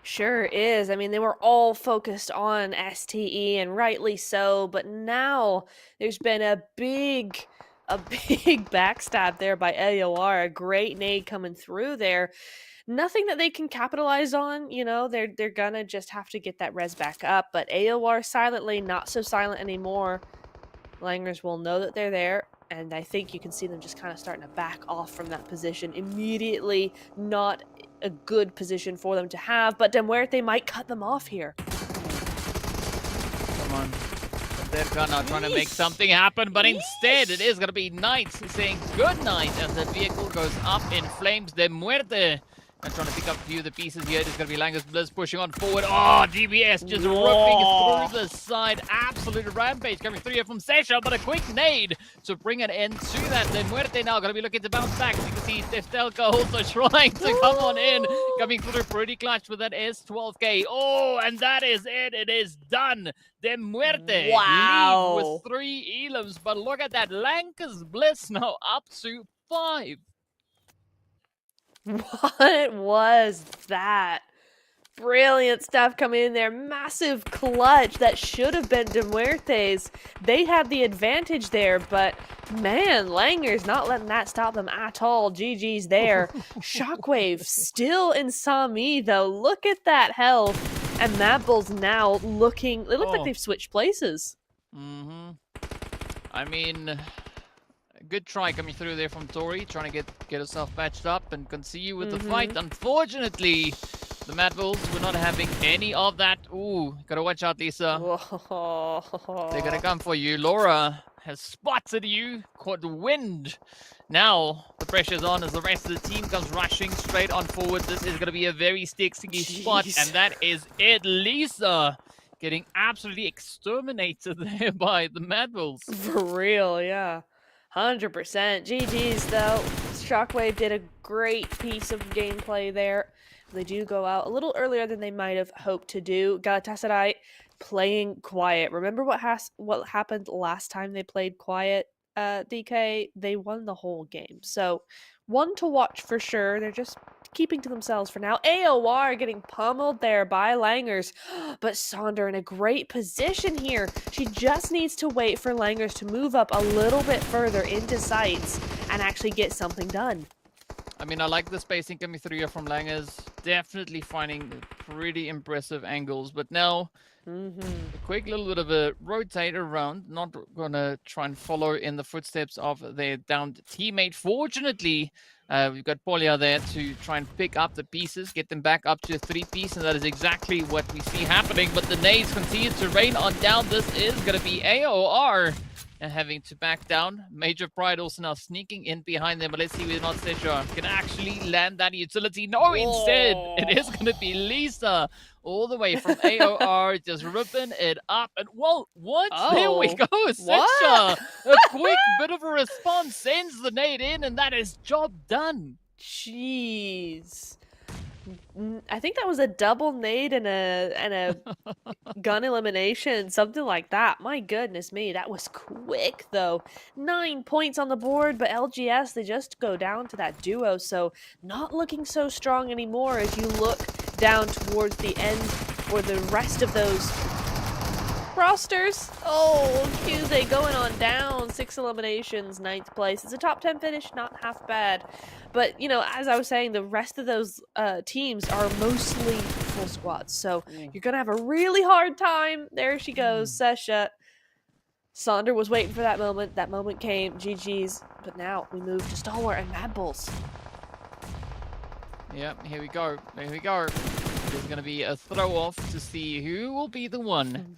Sure is. I mean, they were all focused on STE and rightly so, but now there's been a big backstab there by AOR, a great nade coming through there. Nothing that they can capitalize on, they're gonna just have to get that res back up, but AOR silently, not so silent anymore. Langers will know that they're there. And I think you can see them just kind of starting to back off from that position immediately. Not a good position for them to have, but Demuerte might cut them off here. Come on. They're now trying to make something happen, but instead it is going to be Knight saying good night as the vehicle goes up in flames. Demuerte and trying to pick up a few of the pieces here. It's going to be Langus Blizz pushing on forward. Oh, GBS just ripping through the side. Absolute rampage coming through here from Sesha, but a quick nade to bring an end to that. Then Muerte now going to be looking to bounce back. As you can see, Deftelka also trying to come on in. Coming through pretty clutch with that S12K. Oh, and that is it. It is done. Then Muerte leave with 3 elims, but look at that. Langus Blizz now up to 5. What was that? Brilliant stuff coming in there. Massive clutch that should have been Demuerte's. They had the advantage there, but man, Langer's not letting that stop them at all. GG's there. Shockwave still in Sami, though. Look at that health. And Madbull's now looking... They look like they've switched places. I mean... Good try coming through there from Tori, trying to get herself patched up and continue with the fight. Unfortunately, the Mad Bulls were not having any of that. Ooh, gotta watch out, Lisa. Whoa. They're gonna come for you. Laura has spotted you, caught wind. Now, the pressure's on as the rest of the team comes rushing straight on forward. This is gonna be a very sticky spot, and that is it. Lisa getting absolutely exterminated there by the Mad Bulls. For real, yeah. 100%. GG's though. Shockwave did a great piece of gameplay there. They do go out a little earlier than they might have hoped to do. Galatasaray playing quiet. Remember what happened last time they played quiet, DK? They won the whole game. So one to watch for sure. They're just keeping to themselves for now. AOR getting pummeled there by Langers. But Sonder in a great position here. She just needs to wait for Langers to move up a little bit further into sights and actually get something done. I mean, I like the spacing coming through here from Langers. Definitely finding pretty impressive angles. But now, a quick little bit of a rotate around. Not going to try and follow in the footsteps of their downed teammate. Fortunately, we've got Polia there to try and pick up the pieces, get them back up to a 3-piece, and that is exactly what we see happening. But the nades continue to rain on down. This is going to be AOR and having to back down. Major Pride also now sneaking in behind them, but let's see whether or not Sesha can actually land that utility. No, instead, it is going to be Lisa all the way from AOR, just ripping it up. And well, what? There we go, Sesha. A quick bit of a response, sends the nade in, and that is job done. Jeez. I think that was a double nade and a gun elimination, something like that. My goodness me, that was quick though. 9 points on the board, but LGS, they just go down to that duo, so not looking so strong anymore as you look down towards the end for the rest of those rosters. Oh, Cuse going on down. 6 eliminations, 9th place. It's a top 10 finish, not half bad. But, you know, as I was saying, the rest of those teams are mostly full squads. So you're going to have a really hard time. There she goes, Sesha. Sonder was waiting for that moment. That moment came. GG's. But now we move to Stalwart and Mad Bulls. Yep, here we go. There we go. There's going to be a throw-off to see who will be the one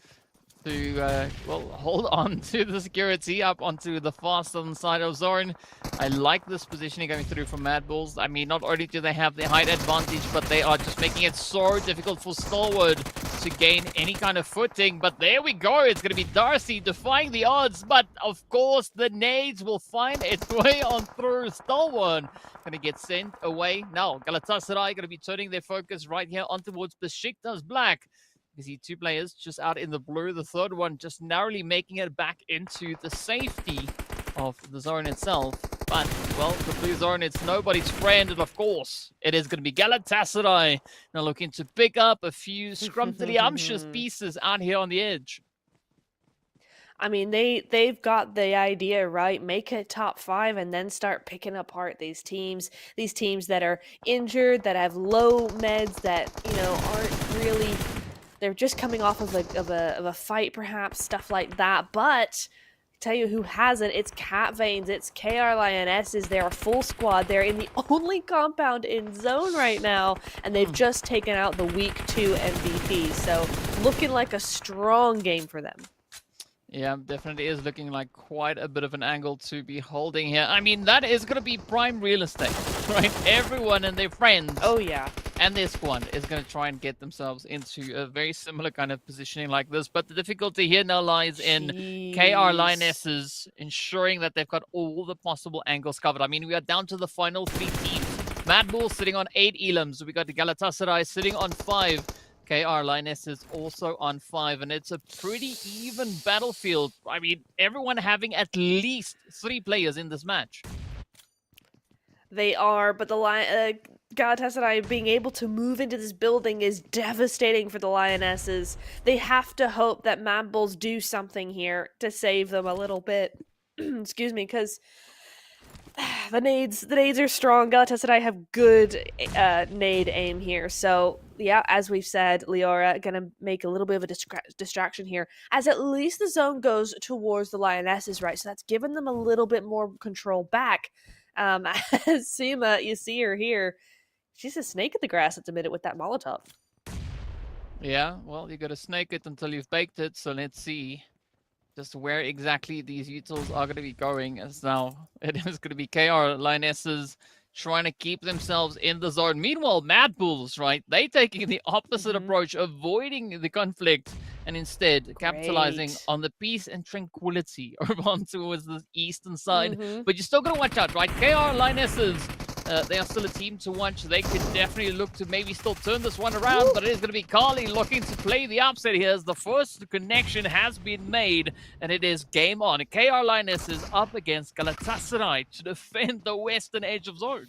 to, well, hold on to the security up onto the far southern side of zone. I like this positioning going through from Mad Bulls. I mean, not only do they have the height advantage, but they are just making it so difficult for Stalwart to gain any kind of footing. But there we go. It's going to be Darcy defying the odds. But, of course, the nades will find its way on through. Stalwart going to get sent away. Now, Galatasaray going to be turning their focus right here on towards Besiktas Black. You see 2 players just out in the blue. The third one just narrowly making it back into the safety of the zone itself. But, well, the blue zone, it's nobody's friend. And, of course, it is going to be Galatasaray now looking to pick up a few scrumptious pieces out here on the edge. I mean, they've got the idea, right? Make it top 5 and then start picking apart these teams that are injured, that have low meds, that, you know, aren't really... They're just coming off of a fight, perhaps, stuff like that. But Tell you who hasn't. It's Cat Veins. It's KR Lionesses. They're a full squad. They're in the only compound in zone right now, and they've just taken out the week 2 MVP. So looking like a strong game for them. Yeah, definitely is looking like quite a bit of an angle to be holding here. I mean, that is going to be prime real estate, right? Everyone and their friends. Oh, yeah. And their squad is going to try and get themselves into a very similar kind of positioning like this. But the difficulty here now lies in KR Lionesses ensuring that they've got all the possible angles covered. I mean, we are down to the final 3 teams. Mad Bull sitting on 8 elims. We got the Galatasaray sitting on 5. KR Lionesses also on 5, and it's a pretty even battlefield. I mean, everyone having at least 3 players in this match. They are, but the Galatasaray being able to move into this building is devastating for the Lionesses. They have to hope that Mad Bulls do something here to save them a little bit. Excuse me, because the nades are strong. Galatasaray have good nade aim here. So yeah, as we've said, Leora gonna make a little bit of a distraction here, as at least the zone goes towards the Lionesses, right? So that's given them a little bit more control back. As Sima, you see her here. She's a snake in the grass at the minute with that Molotov. Yeah, well, you gotta snake it until you've baked it, so let's see just where exactly these utils are going to be going. As now it is going to be KR Lionesses trying to keep themselves in the zone. Meanwhile, Mad Bulls, right? They taking the opposite approach, avoiding the conflict and instead capitalizing on the peace and tranquility over on towards the eastern side. But you're still going to watch out, right? KR Lionesses, they are still a team to watch. They could definitely look to maybe still turn this one around, but it is going to be Carly looking to play the upset here as the first connection has been made, and it is game on. KR Lionesses up against Galatasaray to defend the western edge of zone.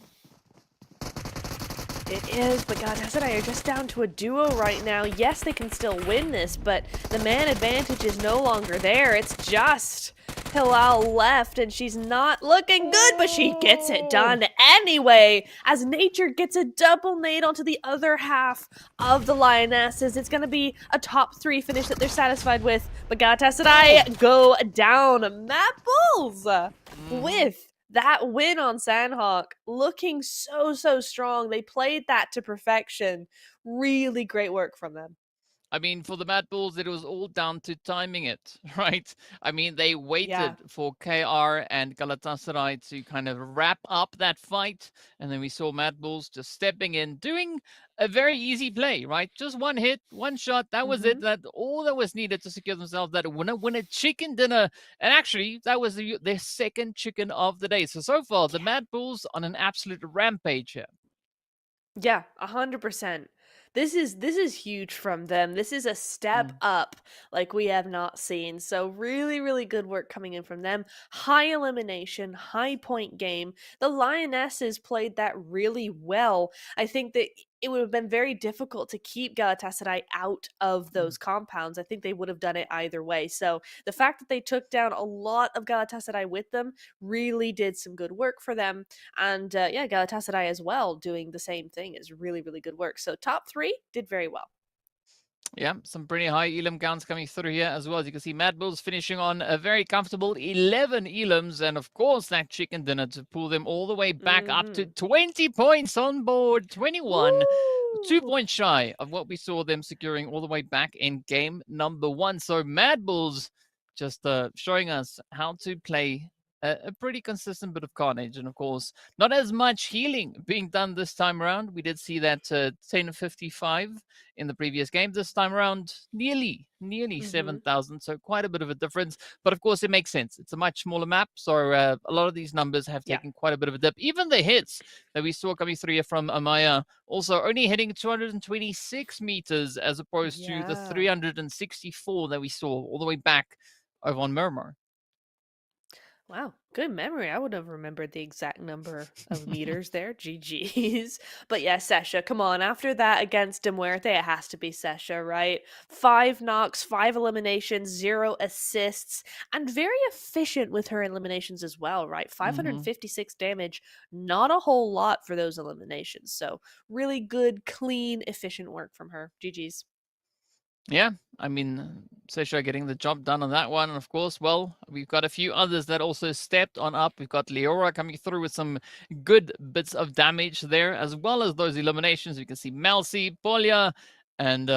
It is, but Galatasaray are just down to a duo right now. Yes, they can still win this, but the man advantage is no longer there. It's just Hilal left, and she's not looking good, but she gets it done anyway, as Nature gets a double nade onto the other half of the Lionesses. It's going to be a top 3 finish that they're satisfied with, but Galatasaray go down. Mad Bulls with that win on Sanhok, looking so strong. They played that to perfection. Really great work from them. I mean, for the Mad Bulls, it was all down to timing it, right? I mean, they waited for KR and Galatasaray to kind of wrap up that fight. And then we saw Mad Bulls just stepping in, doing a very easy play, right? Just one hit, one shot. That was it. That all that was needed to secure themselves that win a chicken dinner. And actually, that was their second chicken of the day. So far, the Mad Bulls on an absolute rampage here. Yeah, 100%. This is huge from them. This is a step up like we have not seen. So really good work coming in from them. High elimination, high point game. The Lionesses played that really well. I think that it would have been very difficult to keep Galatasaray out of those compounds. I think they would have done it either way. So the fact that they took down a lot of Galatasaray with them really did some good work for them. And yeah, Galatasaray as well doing the same thing is really good work. So top 3 did very well. Yeah, some pretty high elim counts coming through here as well. As you can see, Mad Bulls finishing on a very comfortable 11 elims. And of course, that chicken dinner to pull them all the way back up to 20 points on board. 21. Woo! 2 points shy of what we saw them securing all the way back in game number 1. So Mad Bulls just showing us how to play a pretty consistent bit of carnage. And of course, not as much healing being done this time around. We did see that 1055 in the previous game. This time around, nearly 7,000. So quite a bit of a difference. But of course, it makes sense. It's a much smaller map. So a lot of these numbers have taken quite a bit of a dip. Even the hits that we saw coming through here from Amaya, also only hitting 226 meters as opposed to the 364 that we saw all the way back over on Miramar. Wow, good memory. I would have remembered the exact number of meters there. GG's. But yeah, Sesha, come on. After that against De Muerte, it has to be Sesha, right? 5 knocks, 5 eliminations, 0 assists, and very efficient with her eliminations as well, right? 556 damage, not a whole lot for those eliminations. So really good, clean, efficient work from her. GG's. Yeah, I mean, Sesha getting the job done on that one. And of course, well, we've got a few others that also stepped on up. We've got Leora coming through with some good bits of damage there, as well as those eliminations. You can see Melcy, Polya, and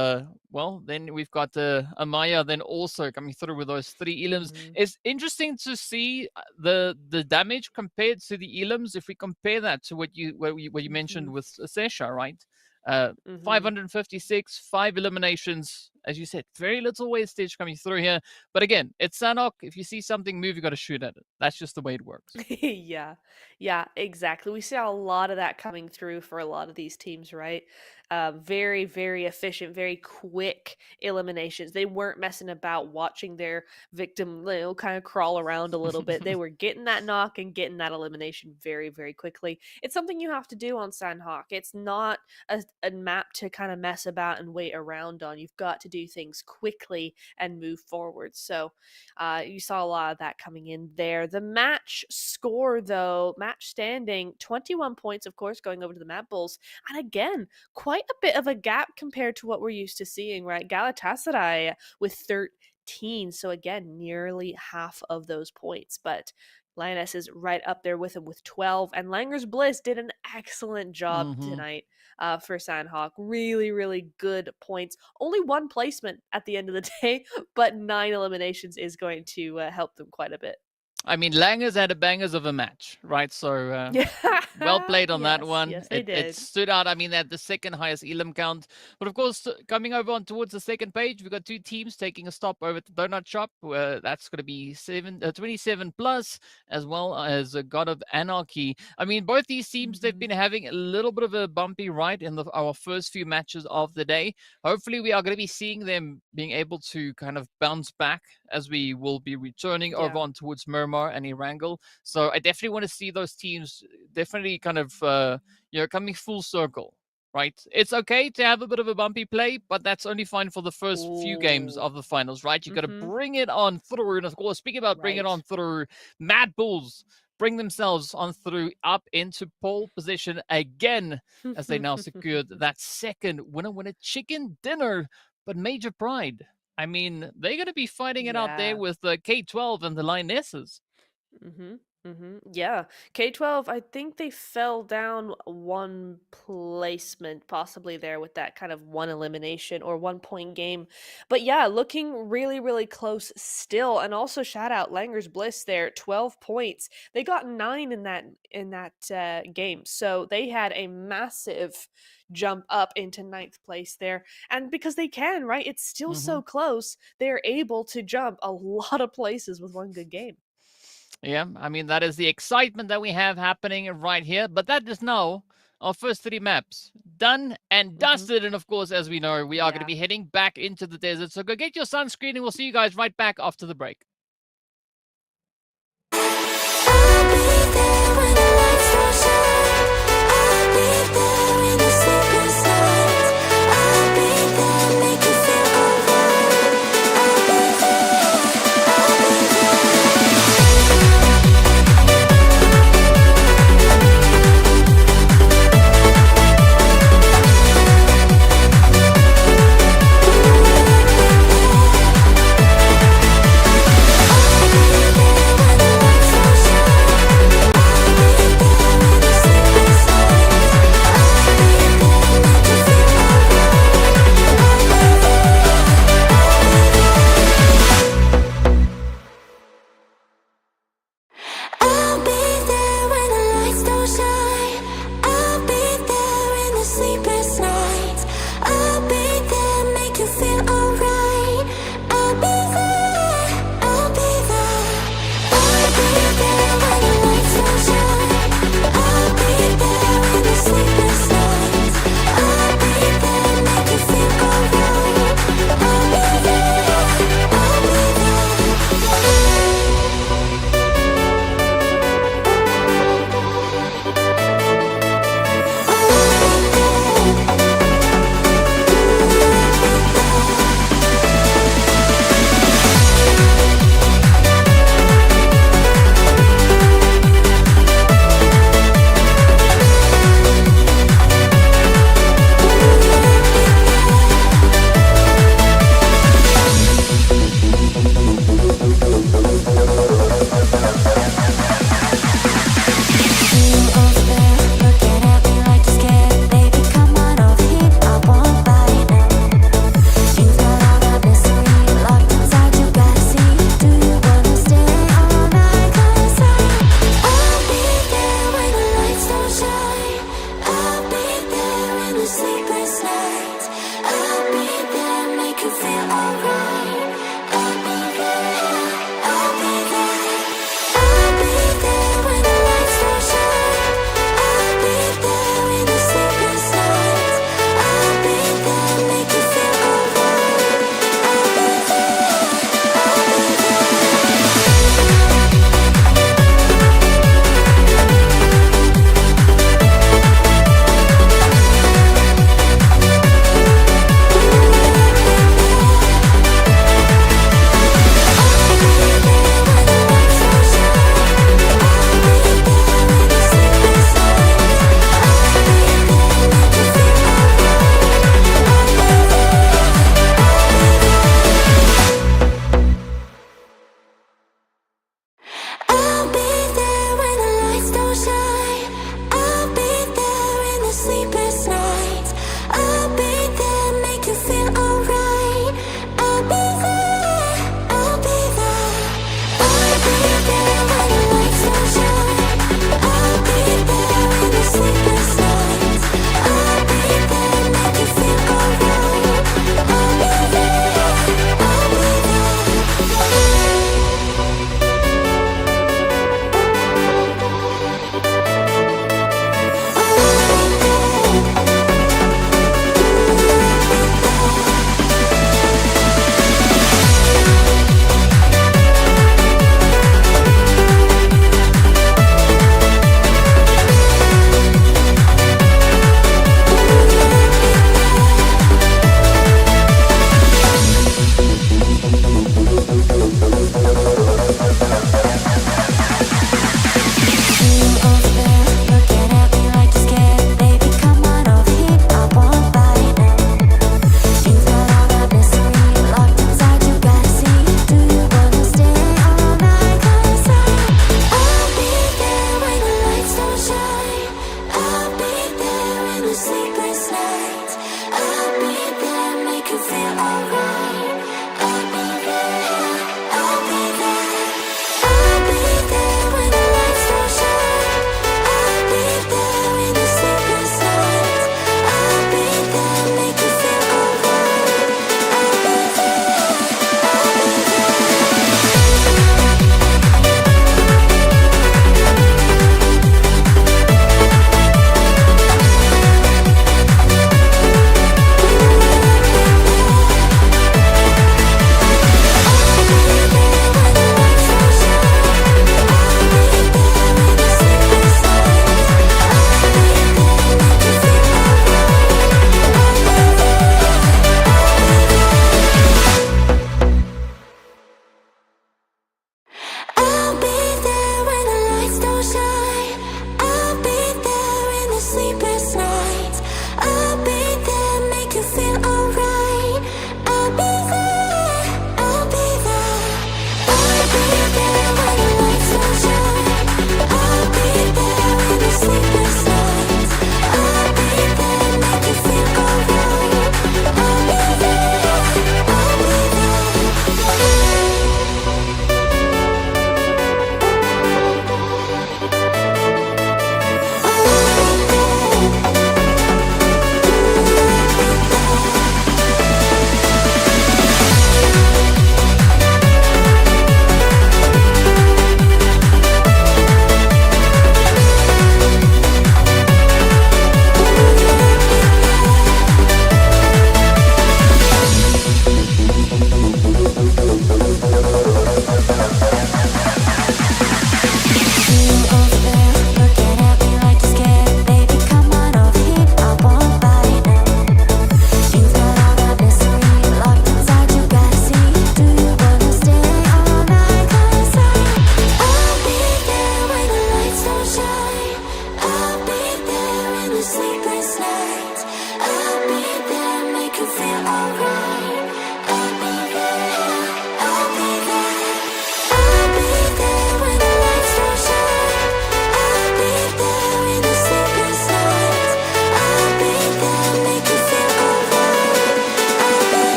well, then we've got Amaya then also coming through with those 3 elims. Mhm. It's interesting to see the damage compared to the elims. If we compare that to what you mentioned Mhm. with Sesha, right? Uh, Mhm. 556, 5 eliminations. As you said, very little wastage coming through here. But again, it's Sanhok. If you see something move, you got to shoot at it. That's just the way it works. Yeah. Yeah, exactly. We see a lot of that coming through for a lot of these teams, right? Very, very efficient, very quick eliminations. They weren't messing about watching their victim, kind of crawl around a little bit. They were getting that knock and getting that elimination very, very quickly. It's something you have to do on Sanhok. It's not a map to kind of mess about and wait around on. You've got to do things quickly and move forward. So, you saw a lot of that coming in there. The match score, though, match standing, 21 points, of course, going over to the Mad Bulls. And again, quite a bit of a gap compared to what we're used to seeing, right? Galatasaray with 13. So again, nearly half of those points. But Lioness is right up there with him with 12. And Langer's Bliss did an excellent job Hmm. tonight for Sanhok. Really, really good points. Only one placement at the end of the day, but 9 eliminations is going to help them quite a bit. I mean, Langers had a bangers of a match, right? So Yeah. well played on that Yes, one. yes, they It did. stood out. I mean, they had the second highest elim count. But of course, coming over on towards the second page, we've got 2 teams taking a stop over at the Donut Shop. That's going to be 27 plus, as well as God of Anarchy. I mean, both these teams, they've Hmm. been having a little bit of a bumpy ride in our first few matches of the day. Hopefully, we are going to be seeing them being able to kind of bounce back as we will be returning over Yeah. on towards Miramar and Erangel. So I definitely want to see those teams definitely kind of coming full circle. Right, it's okay to have a bit of a bumpy play, but that's only fine for the first few games Ooh. of the finals, right? You got to Hmm. bring it on through, and of course, speaking about bring it on Right. through, Mad Bulls bring themselves on through up into pole position again as they now secured that second winner chicken dinner, but major pride. I mean, they're going to be fighting it out there Yeah. with the K12 and the Lionesses. Mhm. Mhm. Yeah. K-12, I think they fell down one placement possibly there with that kind of one elimination or 1 point game. But yeah, looking really really close still, and also shout out Langer's Bliss there, 12 points. They got 9 in that game. So they had a massive jump up into ninth place there. And because they can, right? It's still Hmm. so close. They're able to jump a lot of places with one good game. Yeah, I mean, that is the excitement that we have happening right here. But that is now our first 3 maps done and Mhm. dusted. And of course, as we know, we are going to Yeah. be heading back into the desert. So go get your sunscreen and we'll see you guys right back after the break. I'll be there when the lights don't shine. I'll be there when the sleepless nights. I'll be there, make you feel alright. I'll be there, I'll be there.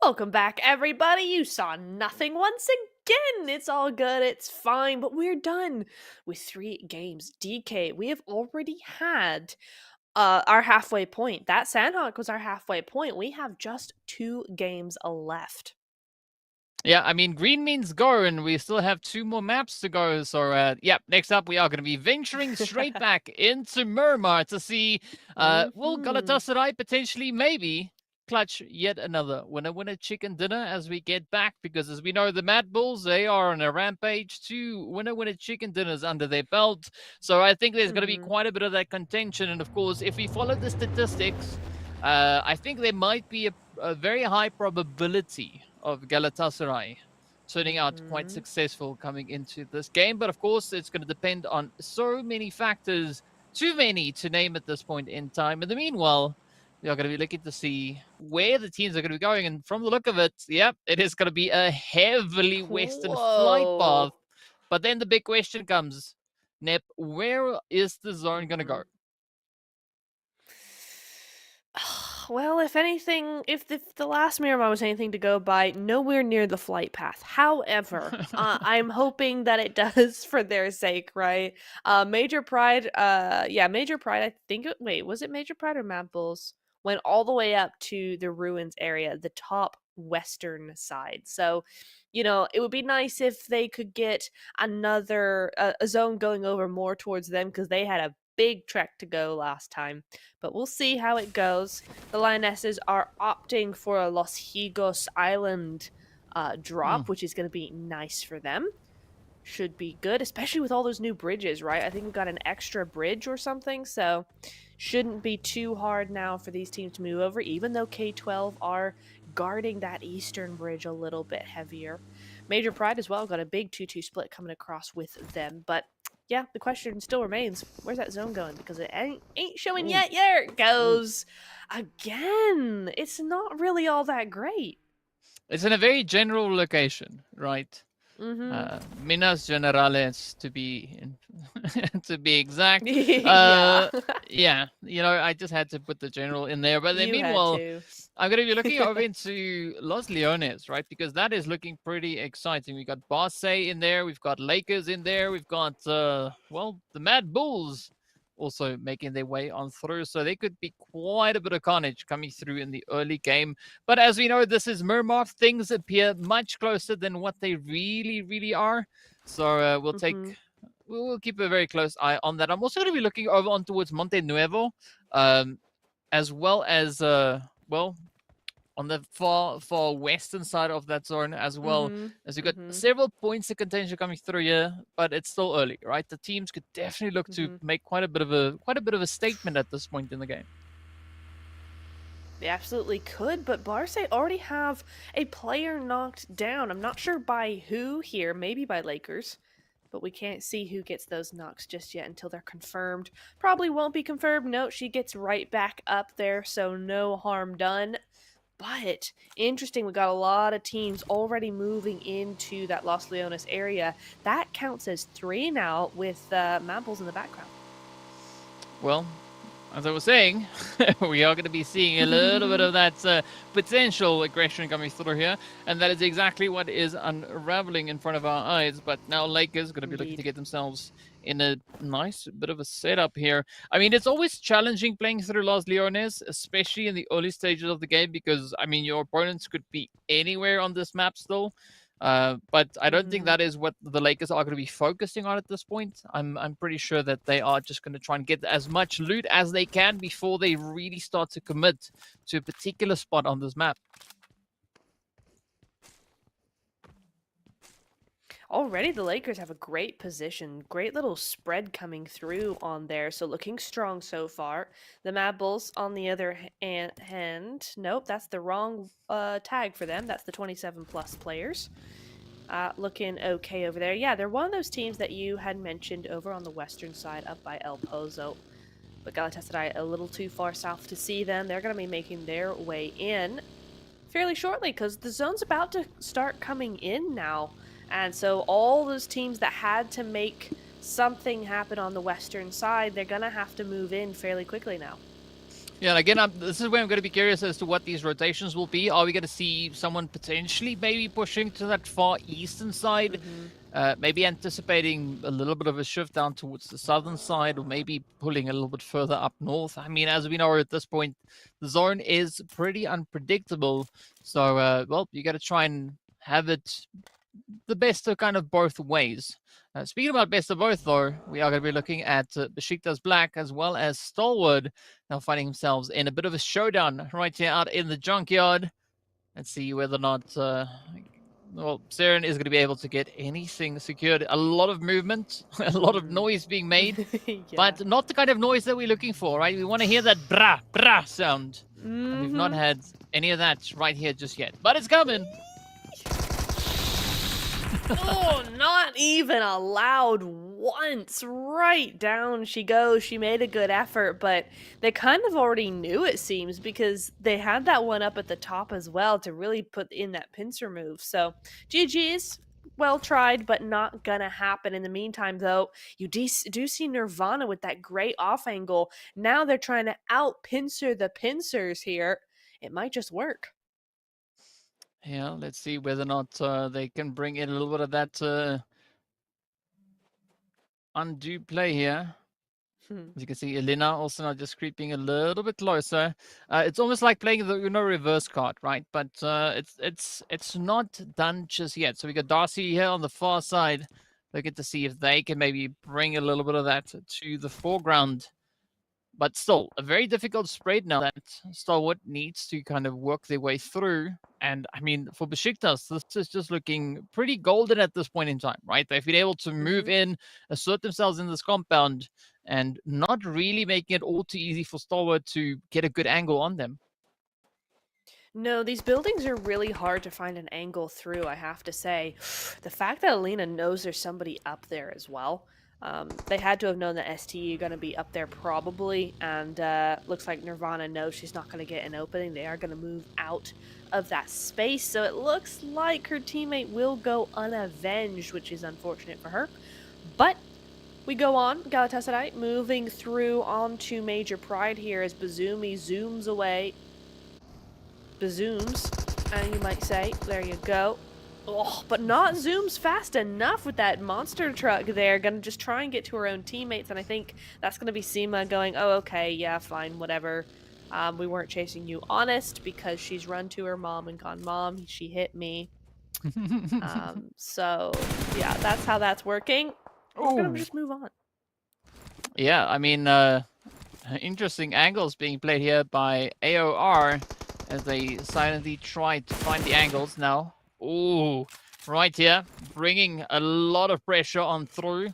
Welcome back, everybody. You saw nothing once again. It's all good. It's fine. But we're done with 3 games. DK, we have already had our halfway point. That Sanhok was our halfway point. We have just 2 games left. Yeah, I mean, green means go, and we still have 2 more maps to go. So, yeah, next up, we are going to be venturing straight back into Miramar to see, will Galatasaray potentially, maybe, clutch yet another winner chicken dinner as we get back? Because as we know, the Mad Bulls, they are on a rampage. 2 winner chicken dinners under their belt. So I think there's going to be quite a bit of that contention. And of course, if we follow the statistics, I think there might be a very high probability of Galatasaray turning out quite successful coming into this game. But of course, it's going to depend on so many factors, too many to name at this point in time. In the meanwhile, we are going to be looking to see where the teams are going to be going. And from the look of it, yep, it is going to be a heavily western flight path. But then the big question comes, Nep, where is the zone going to go? Well, if anything, if the last Miramar was anything to go by, nowhere near the flight path. However, I'm hoping that it does for their sake, right? Major Pride, Major Pride, I think, wait, was it Major Pride or Mad Bulls? Went all the way up to the ruins area, the top western side. So, it would be nice if they could get another a zone going over more towards them because they had a big trek to go last time. But we'll see how it goes. The Lionesses are opting for a Los Higos Island drop, which is going to be nice for them. Should be good, especially with all those new bridges, right? I think we've got an extra bridge or something, so shouldn't be too hard now for these teams to move over, even though K-12 are guarding that eastern bridge a little bit heavier. Major Pride as well got a big 2-2 split coming across with them, but yeah, the question still remains, where's that zone going? Because it ain't showing yet. There it goes. Again, it's not really all that great. It's in a very general location, right? Minas Generales to be to be exact. Yeah. Yeah, I just had to put the general in there. But then meanwhile, I'm going to be looking over into Los Leones, right? Because that is looking pretty exciting. We got Barce in there, we've got Lakers in there, we've got the Mad Bulls also making their way on through. So there could be quite a bit of carnage coming through in the early game. But as we know, this is Miramar. Things appear much closer than what they really, really are. So we'll keep a very close eye on that. I'm also going to be looking over on towards Monte Nuevo, as well as, on the far western side of that zone, as well as we've got several points of contention coming through here, but it's still early, right? The teams could definitely look to make quite a bit of a statement at this point in the game. They absolutely could, but Barce already have a player knocked down. I'm not sure by who here, maybe by Lakers, but we can't see who gets those knocks just yet until they're confirmed. Probably won't be confirmed. No, she gets right back up there, so no harm done. But interesting, we got a lot of teams already moving into that Los Leones area. That counts as 3 now with Mad Bulls in the background. Well, as I was saying, we are going to be seeing a little bit of that potential aggression coming through here, and that is exactly what is unraveling in front of our eyes. But now Lakers going to be looking to get themselves in a nice bit of a setup here. I mean, it's always challenging playing through Los Leones, especially in the early stages of the game, because, I mean, your opponents could be anywhere on this map still. But I don't think that is what the Lakers are going to be focusing on at this point. I'm pretty sure that they are just going to try and get as much loot as they can before they really start to commit to a particular spot on this map. Already the Lakers have a great position. Great little spread coming through on there. So looking strong so far. The Mad Bulls, on the other hand, nope, that's the wrong tag for them. That's the 27-plus players. Looking okay over there. Yeah, they're one of those teams that you had mentioned over on the western side up by El Pozo. But Galatasaray a little too far south to see them. They're going to be making their way in fairly shortly because the zone's about to start coming in now. And so all those teams that had to make something happen on the western side, they're going to have to move in fairly quickly now. Yeah, and again, this is where I'm going to be curious as to what these rotations will be. Are we going to see someone potentially maybe pushing to that far eastern side? Maybe anticipating a little bit of a shift down towards the southern side, or maybe pulling a little bit further up north. I mean, as we know at this point, the zone is pretty unpredictable. So, well, you got to try and have it the best of kind of both ways. Speaking about best of both, though, we are going to be looking at Besiktas Black as well as Stalwart now finding themselves in a bit of a showdown right here out in the junkyard. Let's see whether or not, well, Seren is going to be able to get anything secured. A lot of movement, a lot of noise being made, but not the kind of noise that we're looking for, right? We want to hear that brah, brah sound. And we've not had any of that right here just yet, but it's coming. Oh, not even allowed once. Right down she goes. She made a good effort, but they kind of already knew, it seems, because they had that one up at the top as well to really put in that pincer move. So, GG's. Well tried, but not gonna happen. In the meantime, though, you do see Nirvana with that great off angle. Now they're trying to out-pincer the pincers here. It might just work. Yeah, let's see whether or not they can bring in a little bit of that undue play here. As you can see, Elena also now just creeping a little bit closer. It's almost like playing the reverse card, right? But it's not done just yet. So we got Darcy here on the far side, looking to see if they can maybe bring a little bit of that to the foreground. But still, a very difficult spread now that Stalwart needs to kind of work their way through. And I mean, for Besiktas, this is just looking pretty golden at this point in time, right? They've been able to move in, assert themselves in this compound, and not really making it all too easy for Stalwart to get a good angle on them. No, these buildings are really hard to find an angle through, I have to say. The fact that Alina knows there's somebody up there as well. They had to have known that STU going to be up there probably, and looks like Nirvana knows she's not going to get an opening. They are going to move out of that space, so it looks like her teammate will go unavenged, which is unfortunate for her. But we go on, Galatasaray moving through onto Major Pride here as Bazoomi zooms away. Bazooms, you might say. There you go. Oh, but not zooms fast enough with that monster truck there. Gonna just try and get to her own teammates, and I think that's gonna be Seema going, oh, okay, yeah, fine, whatever. We weren't chasing you, honest, because she's run to her mom and gone, Mom, she hit me. So, yeah, that's how that's working. We're gonna just move on. Yeah, I mean, interesting angles being played here by AOR as they silently try to find the angles now. Ooh, right here, bringing a lot of pressure on through.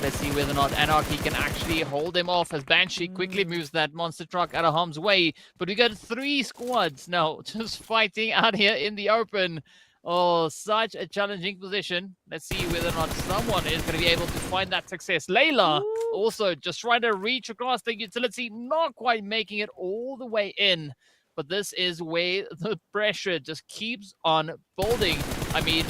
Let's see whether or not Anarchy can actually hold them off as Banshee quickly moves that monster truck out of harm's way. But we got 3 squads now just fighting out here in the open. Oh, such a challenging position. Let's see whether or not someone is going to be able to find that success. Layla also just trying to reach across the utility, not quite making it all the way in. But this is where the pressure just keeps on building. I mean,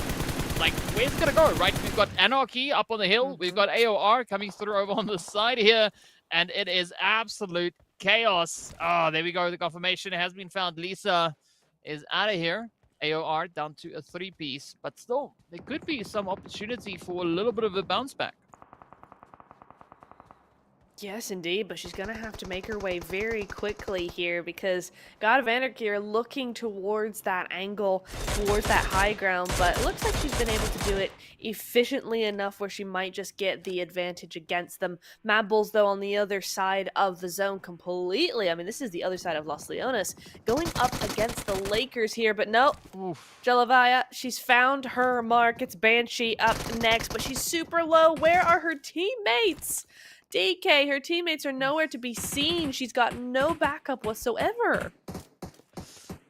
like, where's it going to go, right? We've got Anarchy up on the hill. We've got AOR coming through over on the side here. And it is absolute chaos. Oh, there we go. The confirmation has been found. Lisa is out of here. AOR down to a 3-piece. But still, there could be some opportunity for a little bit of a bounce back. Yes, indeed, but she's going to have to make her way very quickly here because God of Anarchy are looking towards that angle, towards that high ground, but it looks like she's been able to do it efficiently enough where she might just get the advantage against them. Mad Bulls, though, on the other side of the zone completely. I mean, this is the other side of Los Leones, going up against the Lakers here, but no. Jelavaya, she's found her mark. It's Banshee up next, but she's super low. Where are her teammates? DK, her teammates are nowhere to be seen. She's got no backup whatsoever.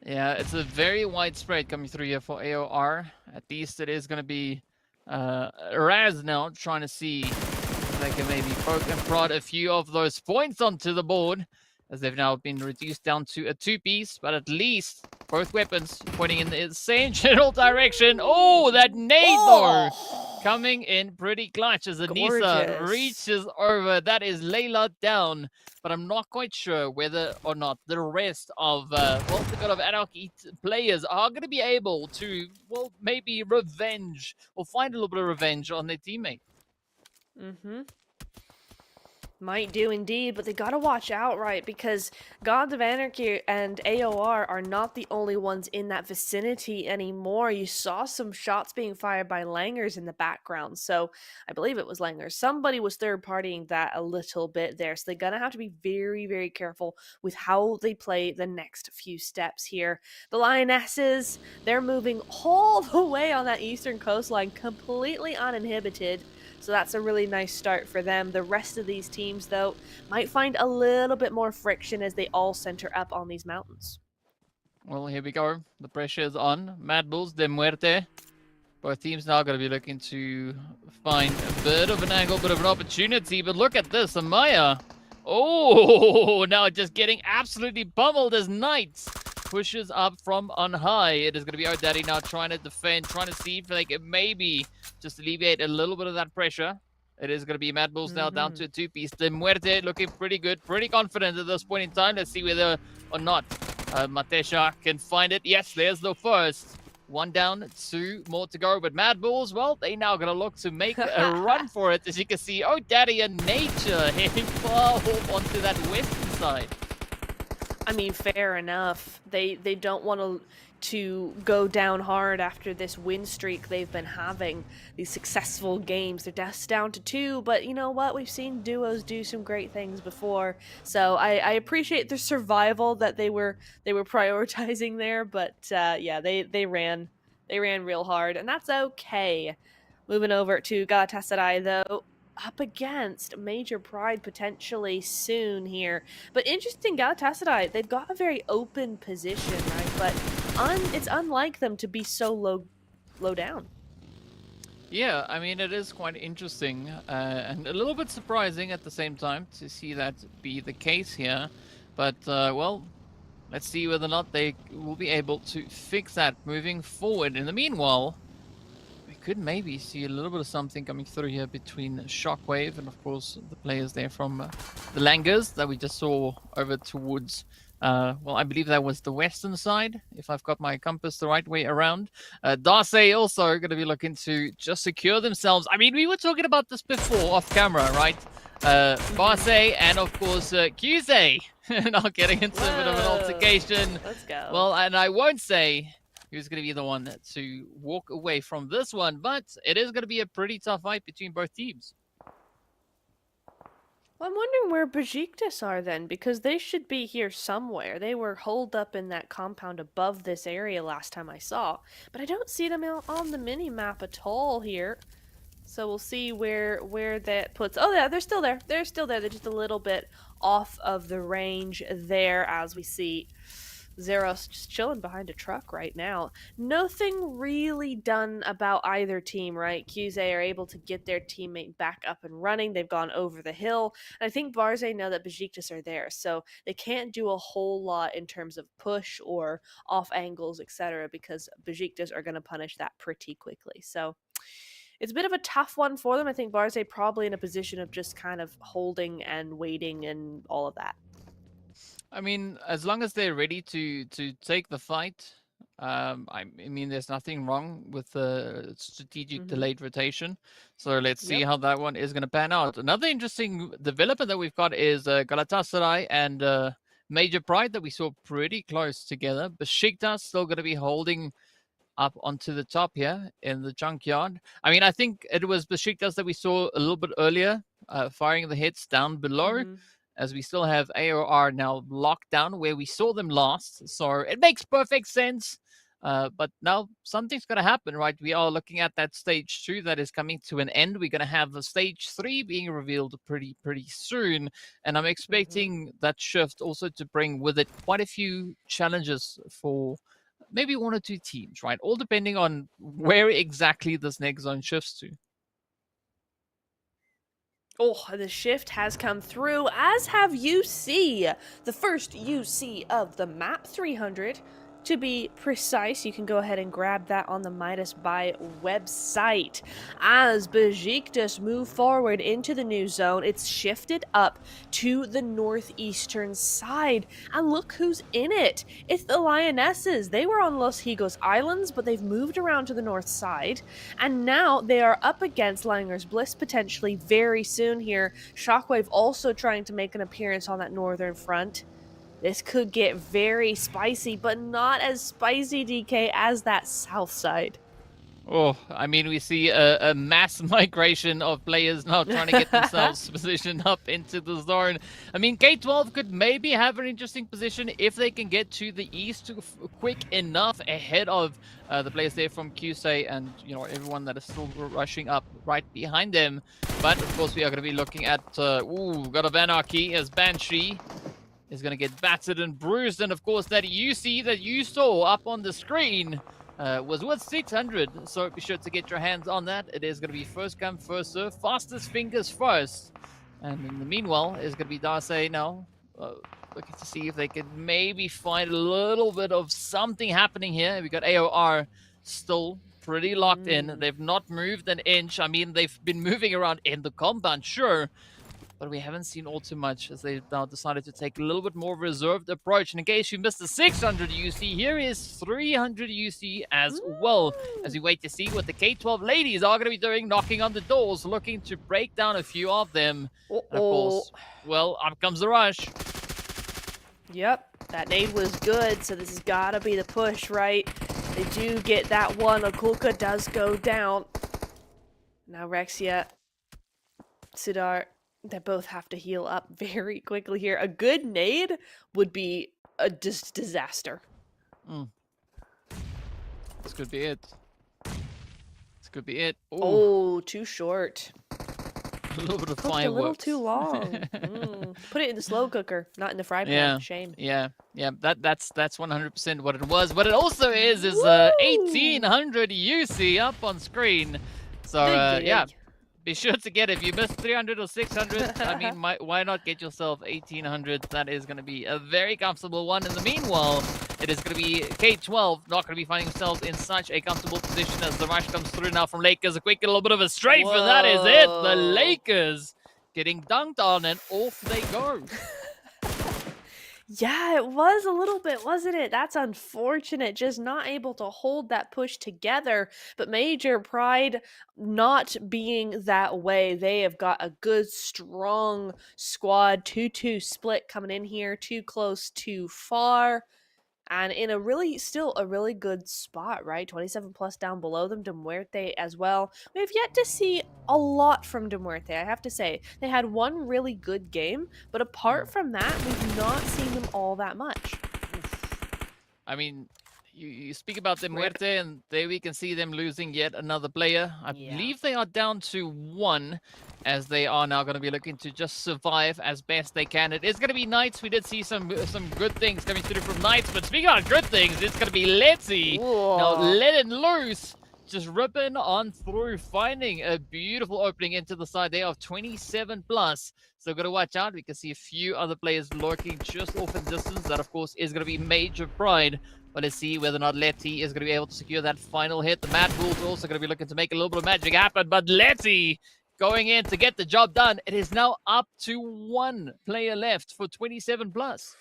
Yeah, it's a very widespread coming through here for AOR. At least it is going to be Raz now trying to see if they can maybe poke and prod a few of those points onto the board. as they've now been reduced down to a 2-piece, but at least both weapons pointing in the same general direction. Oh, that nade though! Coming in pretty clutch as Anissa Gorgeous. reaches over. That is Layla down, but I'm not quite sure whether or not the rest of, well, the God of Anarchy players are going to be able to, well, maybe revenge or find a little bit of revenge on their teammate. Mm-hmm. Might do indeed, but they gotta watch out, right? Because Gods of Anarchy and AOR are not the only ones in that vicinity anymore. You saw some shots being fired by Langers in the background, so I believe it was Langers. Somebody was third partying that a little bit there, so they're gonna have to be very, very careful with how they play the next few steps here. The Lionesses, they're moving all the way on that eastern coastline, completely uninhibited. So that's a really nice start for them. The rest of these teams, though, might find a little bit more friction as they all center up on these mountains. Well, here we go. The pressure is on. Mad Bulls de Muerte. Both teams now going to be looking to find a bit of an angle, bit of an opportunity. But look at this, Amaya. Oh, now just getting absolutely pummeled as Knights pushes up from on high. It is going to be O'Daddy now trying to defend, trying to see if they can maybe just alleviate a little bit of that pressure. It is going to be Mad Bulls now down to a 2-piece. De Muerte looking pretty good, pretty confident at this point in time. Let's see whether or not Matesha can find it. Yes, there's the first. One down, 2 more to go. But Mad Bulls, well, they now going to look to make a run for it. As you can see, O'Daddy and Nature heading far off onto that western side. I mean, fair enough. They don't want to go down hard after this win streak they've been having, these successful games. They're just down to 2, but you know what? We've seen duos do some great things before. So I appreciate the survival that they were prioritizing there, but yeah, they ran real hard, and that's okay. Moving over to Galatasaray, though, up against Major Pride potentially soon here. But interesting, Galatasaray, they've got a very open position, right? But it's unlike them to be so low down. Yeah, I mean, it is quite interesting and a little bit surprising at the same time to see that be the case here. But, well, let's see whether or not they will be able to fix that moving forward. In the meanwhile, we could maybe see a little bit of something coming through here between Shockwave and, of course, the players there from the Langers that we just saw over towards, well, I believe that was the western side, if I've got my compass the right way around. Darcy also going to be looking to just secure themselves. I mean, we were talking about this before off camera, right? Darcy and, of course, QZ now getting into a bit of an altercation. Let's go. Well, and I won't say who's going to be the one to walk away from this one, but it is going to be a pretty tough fight between both teams. Well, I'm wondering where Besiktas are then, because they should be here somewhere. They were holed up in that compound above this area last time I saw, but I don't see them on the mini-map at all here. So we'll see where that puts... Oh, yeah, they're still there. They're still there. They're just a little bit off of the range there, as we see Zeros just chilling behind a truck right now. Nothing really done about either team, right? QZ are able to get their teammate back up and running. They've gone over the hill. And I think Barze know that Besiktas are there, so they can't do a whole lot in terms of push or off angles, etc., because Besiktas are going to punish that pretty quickly. So it's a bit of a tough one for them. I think Barze probably in a position of just kind of holding and waiting and all of that. I mean, as long as they're ready to take the fight, I mean, there's nothing wrong with the strategic delayed rotation. So let's see how that one is going to pan out. Another interesting development that we've got is Galatasaray and Major Pride that we saw pretty close together. Besiktas still going to be holding up onto the top here in the junkyard. I mean, I think it was Besiktas that we saw a little bit earlier, firing the hits down below. As we still have AOR now locked down where we saw them last. So it makes perfect sense. But now something's going to happen, right? We are looking at that stage 2 that is coming to an end. We're going to have the stage 3 being revealed pretty soon. And I'm expecting that shift also to bring with it quite a few challenges for maybe 1 or 2 teams, right? All depending on where exactly this next zone shifts to. Oh, the shift has come through, as have UC, the first UC of the map 300. To be precise, you can go ahead and grab that on the Midas Buy website. As Besiktas move forward into the new zone, it's shifted up to the northeastern side. And look who's in it. It's the Lionesses. They were on Los Higos Islands, but they've moved around to the north side. And now they are up against Langer's Bliss potentially very soon here. Shockwave also trying to make an appearance on that northern front. This could get very spicy, but not as spicy, DK, as that south side. Oh, I mean, we see a mass migration of players now trying to get themselves positioned up into the zone. I mean, K12 could maybe have an interesting position if they can get to the east quick enough ahead of the players there from QSA and, you know, everyone that is still rushing up right behind them. But, of course, we are going to be looking at, God of Anarchy as Banshee is going to get battered and bruised. And, of course, that UC that you saw up on the screen was worth 600, so be sure to get your hands on that. It is going to be first come, first serve, fastest fingers first. And in the meanwhile, it's going to be Darce now looking to see if they can maybe find a little bit of something happening here. We got AOR still pretty locked in. They've not moved an inch. I mean, they've been moving around in the compound, sure, but we haven't seen all too much as they've now decided to take a little bit more reserved approach. And in case you missed the 600 UC, here is 300 UC as well, as we wait to see what the K12 ladies are going to be doing, knocking on the doors, looking to break down a few of them. And of course, well, up comes the rush. Yep, that nade was good, so this has got to be the push, right? They do get that one. Akulka does go down. Now Rexia, Sidar, they both have to heal up very quickly here. A good nade would be a disaster. This could be it. This could be it. Ooh. Oh, too short. A little bit of Cooked fireworks. a little too long. Put it in the slow cooker, not in the fry pan. Yeah. Shame. Yeah. That's 100% what it was. What it also is 1800 UC up on screen. So yeah. Be sure to get it. If you missed 300 or 600, I mean, why not get yourself 1800? That is going to be a very comfortable one. In the meanwhile, it is going to be K12 not going to be finding themselves in such a comfortable position as the rush comes through now from Lakers. A quick little bit of a strafe, and that is it. The Lakers getting dunked on, and off they go. Yeah, it was a little bit, wasn't it? That's unfortunate. Just not able to hold that push together. But Major Pride not being that way. They have got a good, strong squad. 2-2 split coming in here. Too close, too far. And in a really, still a really good spot, right? 27 plus down below them. De Muerte as well. We've yet to see a lot from De Muerte, I have to say. They had one really good game, but apart from that, we've not seen them all that much. I mean, you speak about De Muerte, and there we can see them losing yet another player. I believe they are down to 1, as they are now going to be looking to just survive as best they can. It is going to be Knights. We did see some good things coming through from Knights, but speaking about good things, it's going to be Letty. Now letting loose, just ripping on through, finding a beautiful opening into the side there of 27 plus. So got to watch out. We can see a few other players lurking just off in distance. That, of course, is going to be Major Pride. But let's see whether or not Letty is going to be able to secure that final hit. The Mad Bulls are also going to be looking to make a little bit of magic happen. But Letty going in to get the job done. It is now up to 1 player left for 27 plus.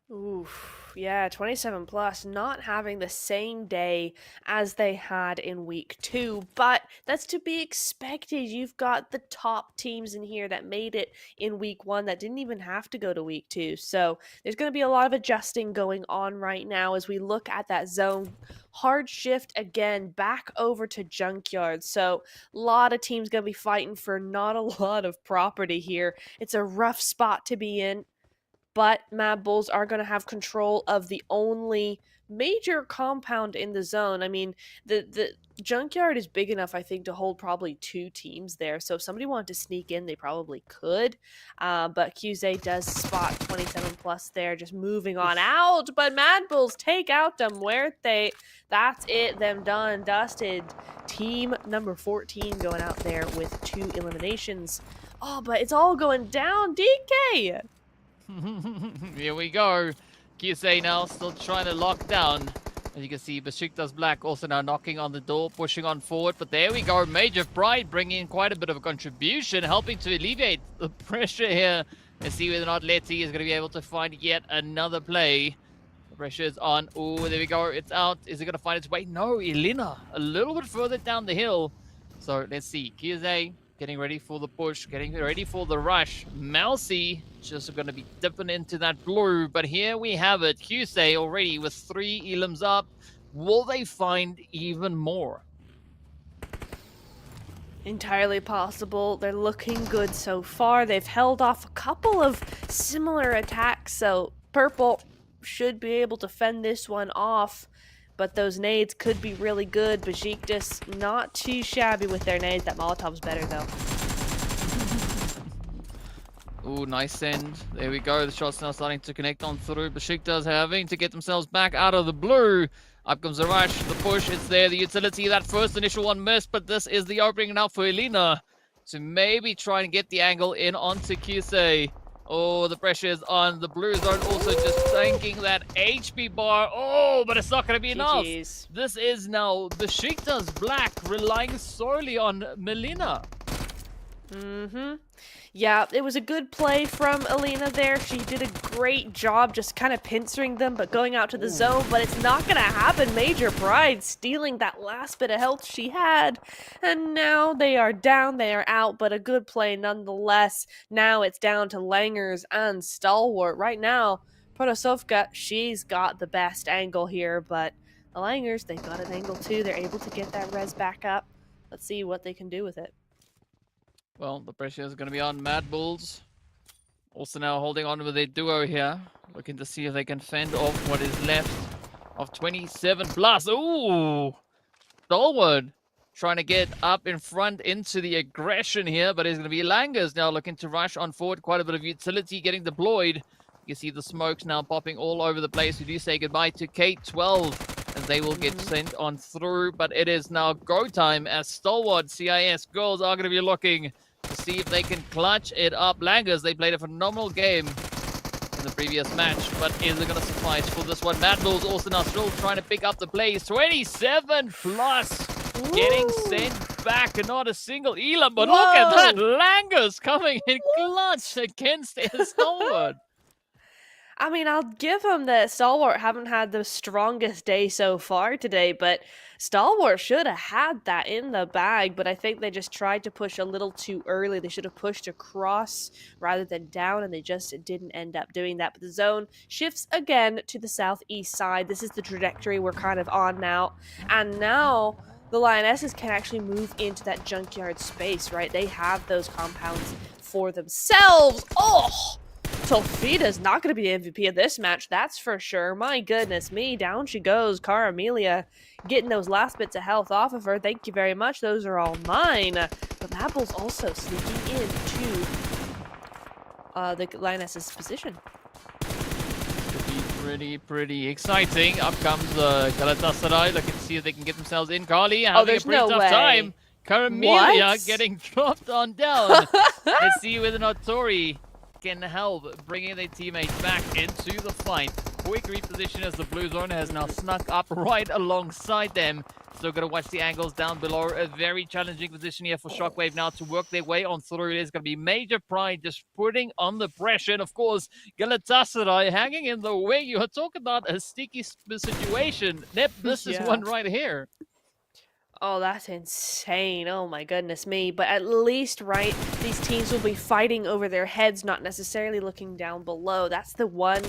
Oof, yeah, 27 plus, not having the same day as they had in week 2, but that's to be expected. You've got the top teams in here that made it in week 1 that didn't even have to go to week 2. So there's going to be a lot of adjusting going on right now as we look at that zone. Hard shift again back over to Junkyard. So a lot of teams going to be fighting for not a lot of property here. It's a rough spot to be in. But Mad Bulls are going to have control of the only major compound in the zone. I mean, the Junkyard is big enough, I think, to hold probably 2 teams there. So if somebody wanted to sneak in, they probably could. But QZ does spot 27 plus there, just moving on out. But Mad Bulls take out De Muerte. That's it. Them done, dusted. Team number 14 going out there with 2 eliminations. Oh, but it's all going down, DK! Here we go. QSA now still trying to lock down. As you can see, Besiktas Black also now knocking on the door, pushing on forward. But there we go. Major Pride bringing in quite a bit of a contribution, helping to alleviate the pressure here. And see whether or not Letty is going to be able to find yet another play. The pressure is on. Oh, there we go. It's out. Is it going to find its way? No, Elena a little bit further down the hill. So let's see. QSA getting ready for the push, getting ready for the rush. Mousy just going to be dipping into that blue. But here we have it. QSA already with 3 elims up. Will they find even more? Entirely possible. They're looking good so far. They've held off a couple of similar attacks, so Purple should be able to fend this one off. But those nades could be really good. Besiktas not too shabby with their nades. That Molotov's better, though. Ooh, nice send. There we go. The shot's now starting to connect on through. Besiktas having to get themselves back out of the blue. Up comes the rush, the push, it's there, the utility. That first initial one missed, but this is the opening now for Elena to maybe try and get the angle in onto QSA. Oh, the pressure is on. The blue zone also just tanking that HP bar. Oh, but it's not going to be enough. GG's. This is now Besiktas Black relying solely on Melina. Yeah, it was a good play from Alina there. She did a great job just kind of pincering them, but going out to the zone. But it's not going to happen. Major Pride stealing that last bit of health she had. And now they are down, they are out, but a good play nonetheless. Now it's down to Langers and Stalwart. Right now, Protosovka, she's got the best angle here, but the Langers, they've got an angle too. They're able to get that res back up. Let's see what they can do with it. Well, the pressure is going to be on Mad Bulls. Also now holding on with their duo here. Looking to see if they can fend off what is left of 27 plus. Ooh! Stalwart trying to get up in front into the aggression here, but it's going to be Langers now looking to rush on forward. Quite a bit of utility getting deployed. You see the smokes now popping all over the place. We do say goodbye to K12 as they will get sent on through, but it is now go time as Stalwart CIS girls are going to be looking to see if they can clutch it up. Langers, they played a phenomenal game in the previous match, but is it going to suffice for this one? Mad Bulls also now still trying to pick up the plays. 27 plus getting sent back, and not a single Elam, but look at that. Langers coming in clutch against Stalwart. I mean, I'll give them that Stalwart haven't had the strongest day so far today, but Stalwart should have had that in the bag, but I think they just tried to push a little too early. They should have pushed across rather than down, and they just didn't end up doing that. But the zone shifts again to the southeast side. This is the trajectory we're kind of on now, and now the Lionesses can actually move into that junkyard space, right? They have those compounds for themselves. Oh! Tolfida's not going to be the MVP of this match, that's for sure. My goodness me, down she goes. Cara Amelia getting those last bits of health off of her. Thank you very much, those are all mine. But Apple's also sneaking into the Lioness's position. Could be pretty exciting. Up comes Galatasaray, looking to see if they can get themselves in. Carly having there's a pretty no tough way. time. Cara Amelia What? getting dropped on down. Let's see whether or not Tori can help bringing their teammates back into the fight. Quick reposition as the blue zone has now snuck up right alongside them. Still got to watch the angles down below. A very challenging position here for Shockwave now to work their way on through. It is going to be Major Pride just putting on the pressure. And of course, Galatasaray hanging in the way. You are talking about a sticky situation. This is one right here. Oh, that's insane. Oh my goodness me. But at least, right, these teams will be fighting over their heads, not necessarily looking down below. That's the one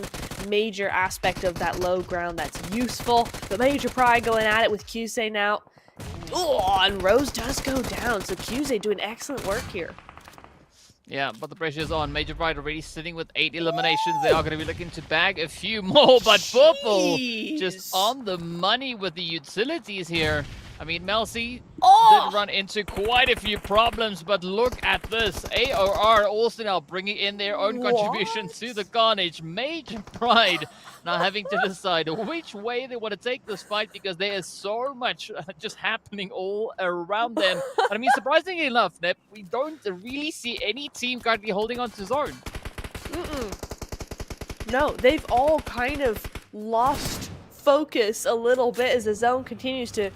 major aspect of that low ground that's useful. But Major Pride going at it with QSA now. Oh, and Rose does go down. So QSA doing excellent work here. Yeah, but the pressure is on. Major Pride already sitting with 8 eliminations. They are going to be looking to bag a few more, but Purple just on the money with the utilities here. I mean, Melcy Oh! did run into quite a few problems, but look at this. AOR also now bringing in their own contribution to the carnage. Major Pride now having to decide which way they want to take this fight because there is so much just happening all around them. But I mean, surprisingly enough, Nep, we don't really see any team currently holding on to zone. No, they've all kind of lost focus a little bit as the zone continues to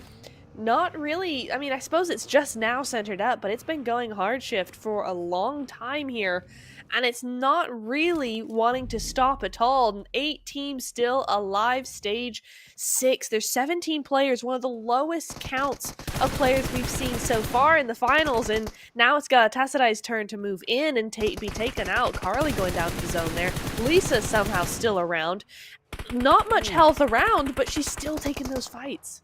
not really, I mean, I suppose it's just now centered up, but it's been going hard shift for a long time here, and it's not really wanting to stop at all. 8 teams still alive, stage 6. There's 17 players, one of the lowest counts of players we've seen so far in the finals, and now it's got Tassadai's turn to move in and be taken out. Carly going down to the zone there. Lisa somehow still around. Not much health around, but she's still taking those fights.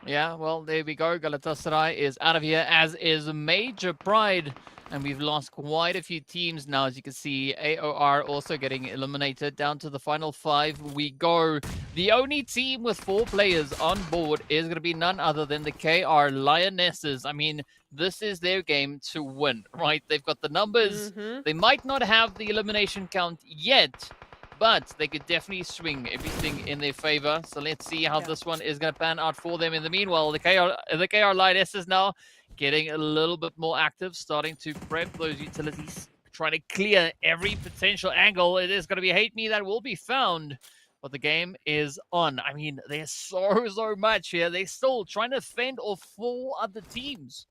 Yeah, well, there we go. Galatasaray is out of here, as is Major Pride. And we've lost quite a few teams now, as you can see. AOR also getting eliminated. Down to the final 5 we go. The only team with 4 players on board is going to be none other than the KR Lionesses. I mean, this is their game to win, right? They've got the numbers. They might not have the elimination count yet, but they could definitely swing everything in their favor. So let's see how this one is going to pan out for them. In the meanwhile, the KR Lionesses now getting a little bit more active, starting to prep those utilities, trying to clear every potential angle. It is going to be Hate Me that will be found, but the game is on. I mean, there's so much here. They're still trying to fend off 4 other teams.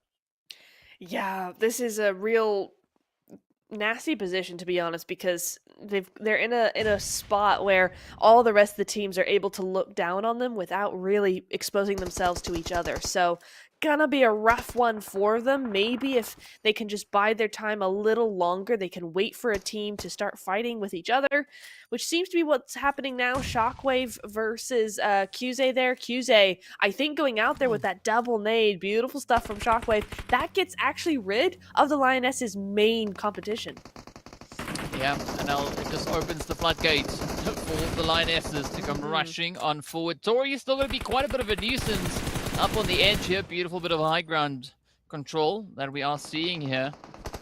Yeah, this is a real nasty position, to be honest, because they're in a spot where all the rest of the teams are able to look down on them without really exposing themselves to each other. So gonna be a rough one for them. Maybe if they can just bide their time a little longer, they can wait for a team to start fighting with each other, which seems to be what's happening now. Shockwave versus QZ there. QZ, I think, going out there with that double nade. Beautiful stuff from Shockwave. That gets actually rid of the Lioness's main competition. Yeah, and now it just opens the floodgates for the Lionesses to come rushing on forward. Tori is still going to be quite a bit of a nuisance up on the edge here. Beautiful bit of high ground control that we are seeing here.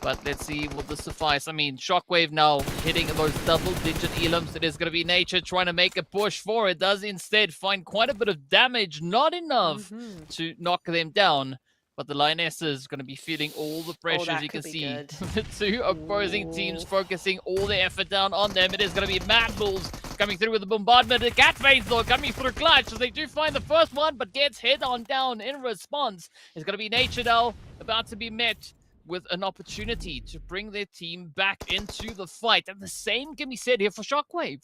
But let's see, will this suffice? I mean, Shockwave now hitting those double-digit elims. It is going to be Nature trying to make a push for it. Does instead find quite a bit of damage. Not enough to knock them down. But the Lionesses going to be feeling all the pressures. You can see the 2 opposing teams focusing all their effort down on them. It is going to be Mad Bulls coming through with the bombardment. The Catface, though, coming through clutch as they do find the first one, but gets hit on down in response. It's going to be Nature now about to be met with an opportunity to bring their team back into the fight. And the same can be said here for Shockwave.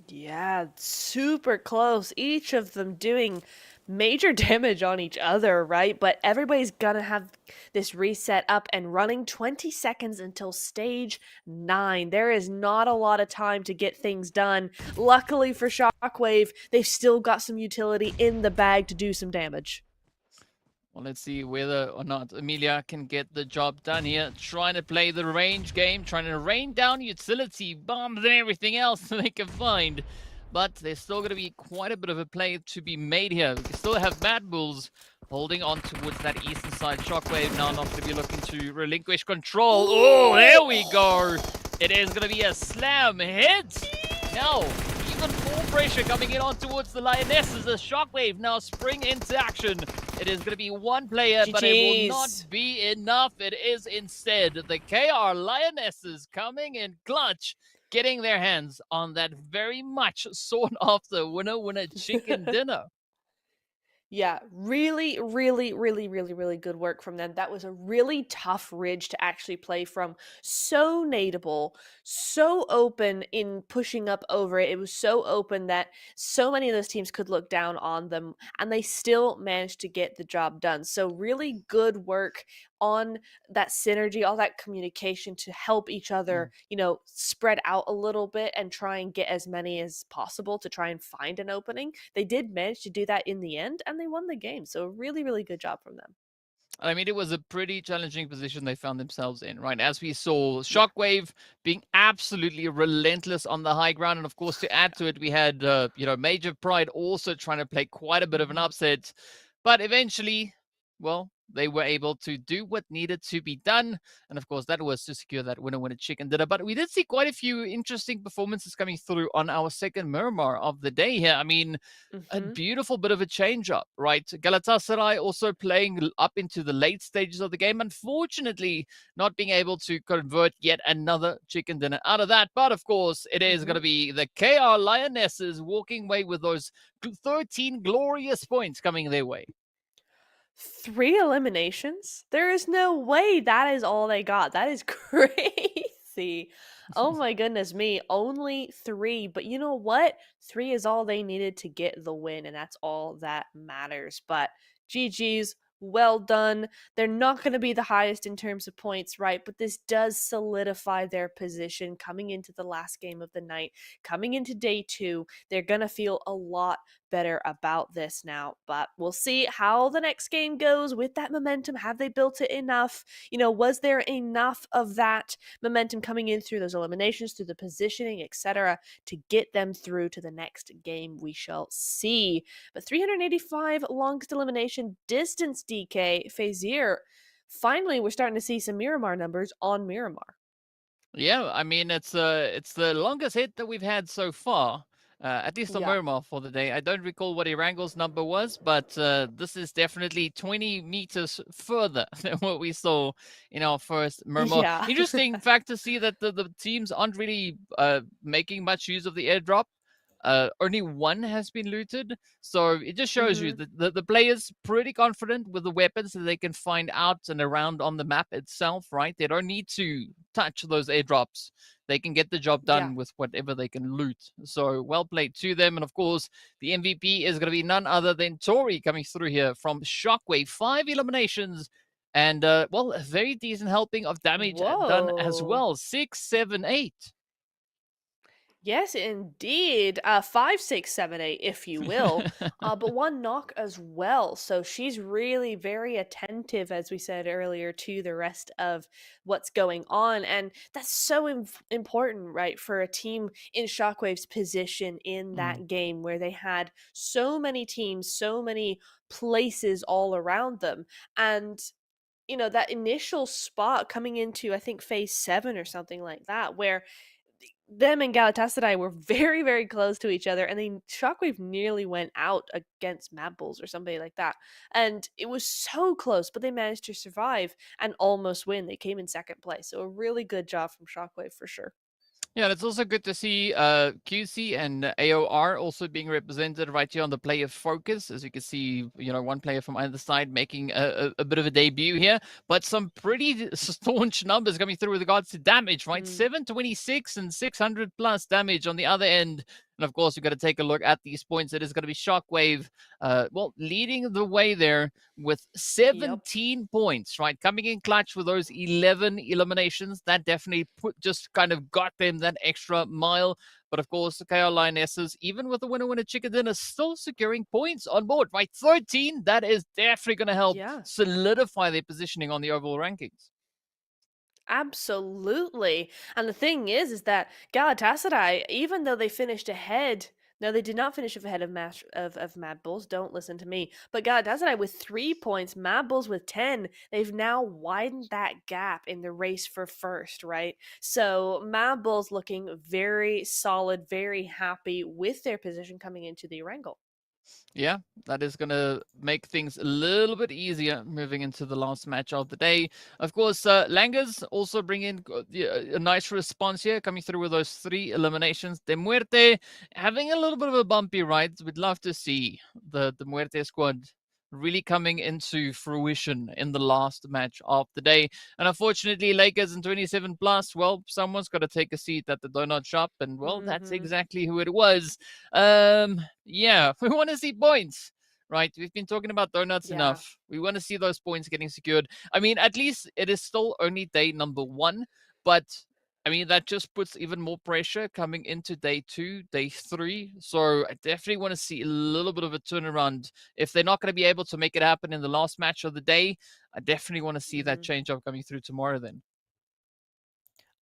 Yeah, super close. Each of them doing major damage on each other, right? But everybody's gonna have this reset up and running. 20 seconds until stage 9. There is not a lot of time to get things done. Luckily for Shockwave, they've still got some utility in the bag to do some damage. Well, let's see whether or not Amelia can get the job done here. Trying to play the range game, trying to rain down utility bombs and everything else they can find. But there's still going to be quite a bit of a play to be made here. We still have Mad Bulls holding on towards that eastern side. Shockwave now not going to be looking to relinquish control. Oh, there we go. It is going to be a slam hit. Now, even more pressure coming in on towards the Lionesses as Shockwave now spring into action. It is going to be one player, but it will not be enough. It is instead the KR Lionesses coming in clutch, getting their hands on that very much sought after winner chicken dinner. Yeah, really good work from them. That was a really tough ridge to actually play from. So nadeable, so open in pushing up over it. It was so open that so many of those teams could look down on them, and they still managed to get the job done. So really good work on that synergy, all that communication to help each other, spread out a little bit and try and get as many as possible to try and find an opening. They did manage to do that in the end, and they won the game. So really good job from them. I mean, it was a pretty challenging position they found themselves in, right? As we saw, Shockwave being absolutely relentless on the high ground, and of course, to add to it, we had Major Pride also trying to play quite a bit of an upset, but eventually, well, they were able to do what needed to be done, and of course, that was to secure that winner chicken dinner. But we did see quite a few interesting performances coming through on our second Miramar of the day here. I mean, a Mm-hmm. beautiful bit of a change up, right? Galatasaray also playing up into the late stages of the game. Unfortunately, not being able to convert yet another chicken dinner out of that. But of course, it is going Mm-hmm. to be the KR Lionesses walking away with those 13 glorious points coming their way. 3 eliminations? There is no way that is all they got. That is crazy. Oh my goodness me. Only 3. But you know what? 3 is all they needed to get the win, and that's all that matters. But GG's, well done. They're not going to be the highest in terms of points, right? But this does solidify their position coming into the last game of the night. Coming into day 2, they're going to feel a lot better about this now. But we'll see how the next game goes with that momentum. Have they built it enough? Was there enough of that momentum coming in through those eliminations, through the positioning, etc., to get them through to the next game? We shall see. But 385 longest elimination distance, DK, Fazier. Finally, we're starting to see some Miramar numbers on Miramar. Yeah, I mean it's the longest hit that we've had so far, at least on Yeah. Miramar for the day. I don't recall what Irangel's number was, but this is definitely 20 meters further than what we saw in our first Miramar. Yeah. Interesting fact to see that the teams aren't really making much use of the airdrop. Only one has been looted, so it just shows you hmm that the players pretty confident with the weapons that they can find out and around on the map itself, right? They don't need to touch those airdrops. They can get the job Yeah. done with whatever they can loot. So well played to them. And of course, the MVP is going to be none other than Tori coming through here from Shockwave. 5 eliminations and, well, a very decent helping of damage done as Whoa. well. 6, 7, 8. Yes, indeed. 5, 6, 7, 8, if you will. But one knock as well. So she's really very attentive, as we said earlier, to the rest of what's going on. And that's so important, right, for a team in Shockwave's position in Mm, that game where they had so many teams, so many places all around them. And that initial spot coming into, I think, phase 7 or something like that, where them and Galatasaray were very, very close to each other, and then Shockwave nearly went out against Mad Bulls or somebody like that. And it was so close, but they managed to survive and almost win. They came in second place. So a really good job from Shockwave for sure. Yeah, it's also good to see QC and AOR also being represented right here on the player focus. As you can see, one player from either side making a bit of a debut here, but some pretty staunch numbers coming through with regards to damage, right? Mm. 726 and 600 plus damage on the other end. And of course, we've got to take a look at these points. It is going to be Shockwave, leading the way there with Yep. 17 points, right? Coming in clutch with those 11 eliminations. That definitely just kind of got them that extra mile. But of course, the KR Lionesses, even with the winner chicken dinner, still securing points on board, right? 13, that is definitely going to help Yeah. solidify their positioning on the overall rankings. Absolutely. And the thing is that Galatasaray, even though they finished ahead, no, they did not finish ahead of Mad Bulls. Don't listen to me. But Galatasaray with 3 points, Mad Bulls with 10. They've now widened that gap in the race for first, right? So Mad Bulls looking very solid, very happy with their position coming into the Erangel. Yeah, that is going to make things a little bit easier moving into the last match of the day. Of course, Langers also bring in a nice response here, coming through with those 3 eliminations. De Muerte having a little bit of a bumpy ride. We'd love to see the Muerte squad really coming into fruition in the last match of the day. And unfortunately, Lakers in 27 plus, well, someone's got to take a seat at the donut shop. And, well, that's Mm-hmm. exactly who it was. Yeah, we want to see points, right? We've been talking about donuts Yeah. enough. We want to see those points getting secured. I mean, at least it is still only day number 1, but I mean, that just puts even more pressure coming into day 2, day 3. So I definitely want to see a little bit of a turnaround. If they're not going to be able to make it happen in the last match of the day, I definitely want to see that Mhm. change up coming through tomorrow then.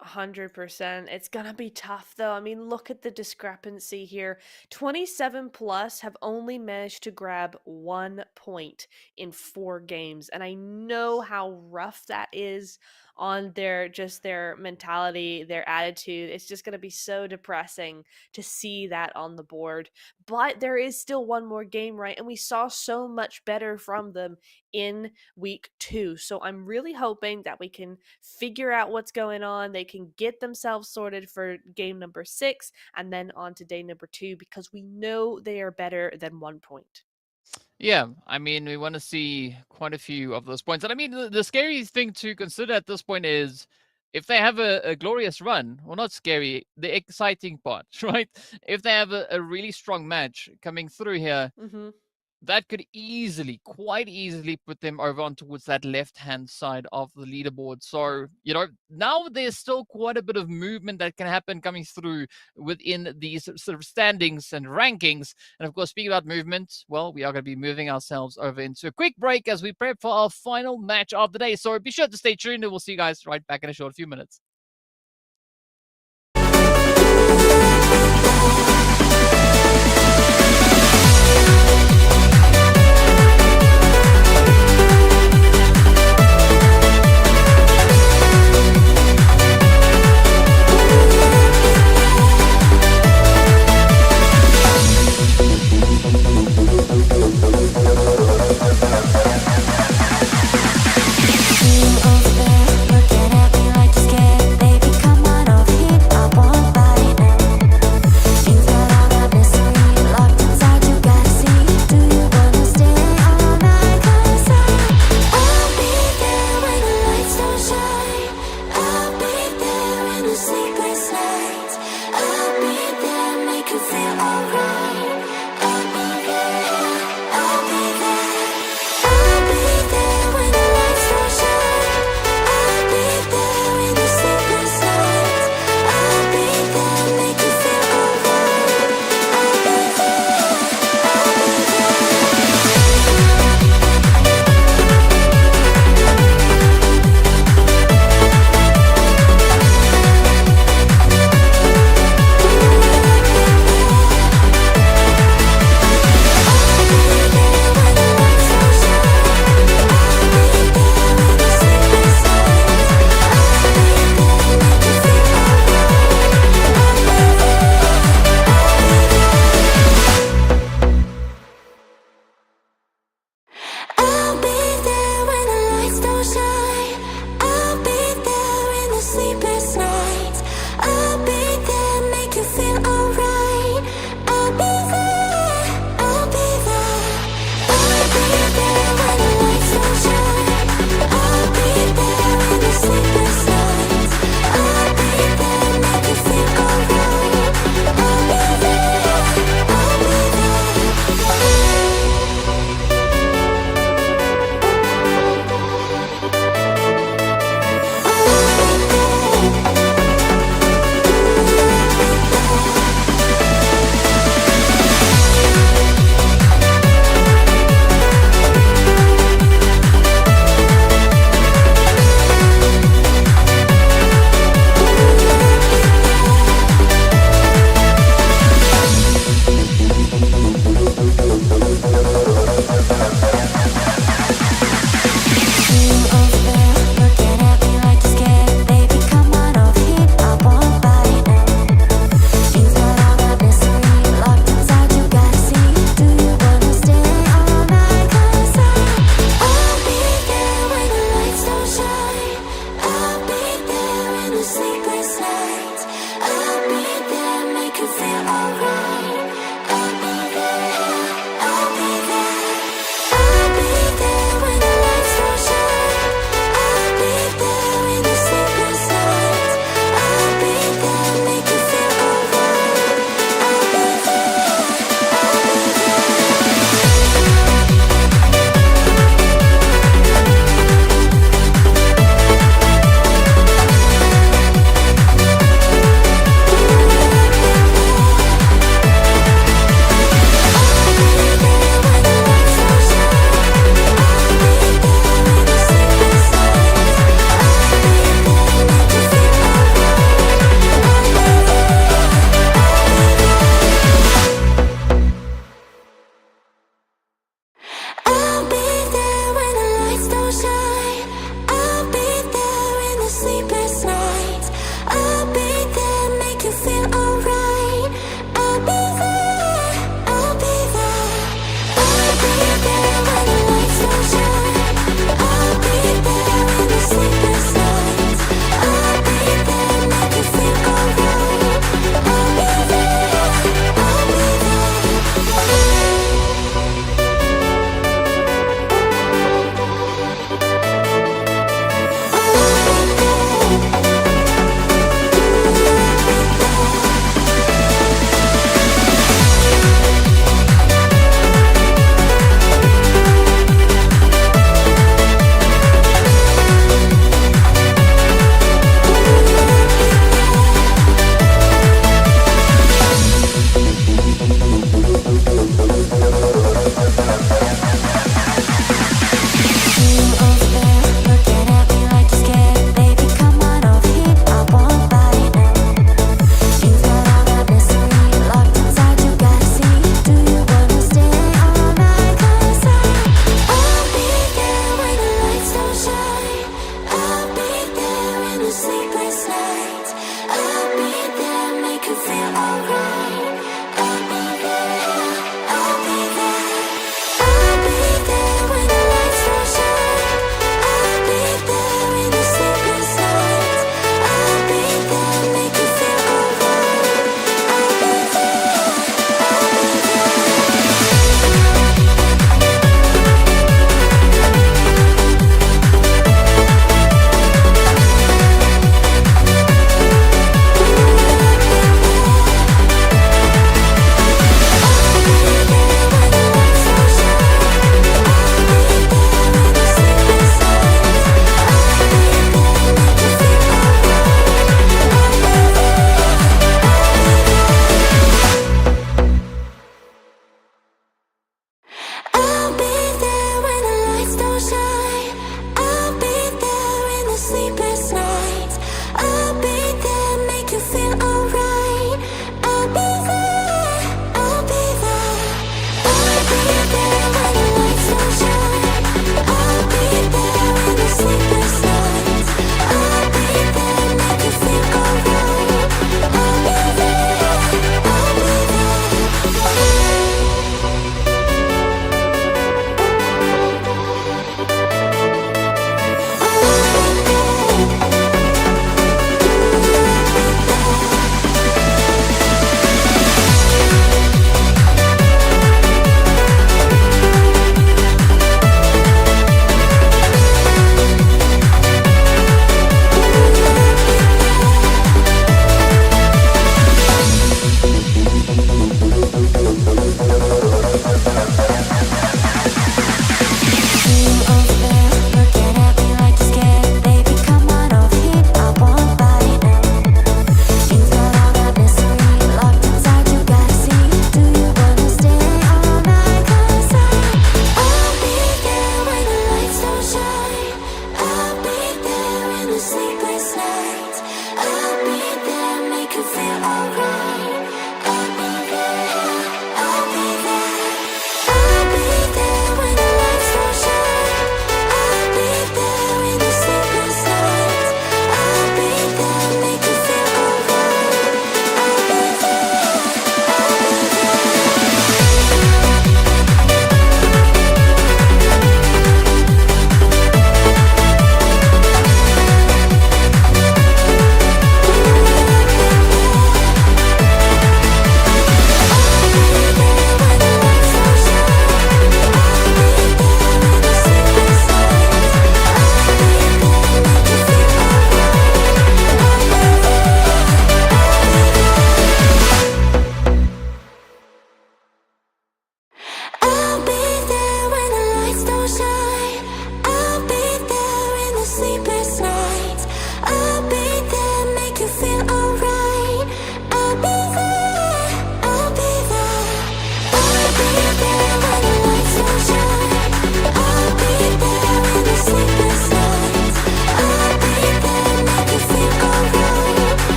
100%. It's gonna be tough though. I mean, look at the discrepancy here. 27 plus have only managed to grab 1 point in 4 games. And I know how rough that is on their mentality, their attitude. It's just gonna be so depressing to see that on the board. But there is still one more game, right? And we saw so much better from them in week 2. So I'm really hoping that we can figure out what's going on. They can get themselves sorted for game number 6 and then on to day number 2 because we know they are better than 1 point. Yeah, I mean, we want to see quite a few of those points. And I mean, the scary thing to consider at this point is if they have a glorious run, well, not scary, the exciting part, right? If they have a really strong match coming through here, Mm-hmm. that could easily, quite easily put them over on towards that left-hand side of the leaderboard. So, now there's still quite a bit of movement that can happen coming through within these sort of standings and rankings. And of course, speaking about movement, well, we are going to be moving ourselves over into a quick break as we prep for our final match of the day. So be sure to stay tuned and we'll see you guys right back in a short few minutes. Looking at me like you're scared, baby, come on over here. I wanna fight now. You've got all that mystery locked inside, you gotta see. Do you wanna stay all night? 'Cause I'll be there when the lights don't shine. I'll be there in the sleepless nights. I'll be there, make you feel alright. I'll be there, I'll be there. I'll be there when the lights don't shine. I'll be there in the sleepless nights. I'll be there, make you feel alright. I'll be there, I'll be there.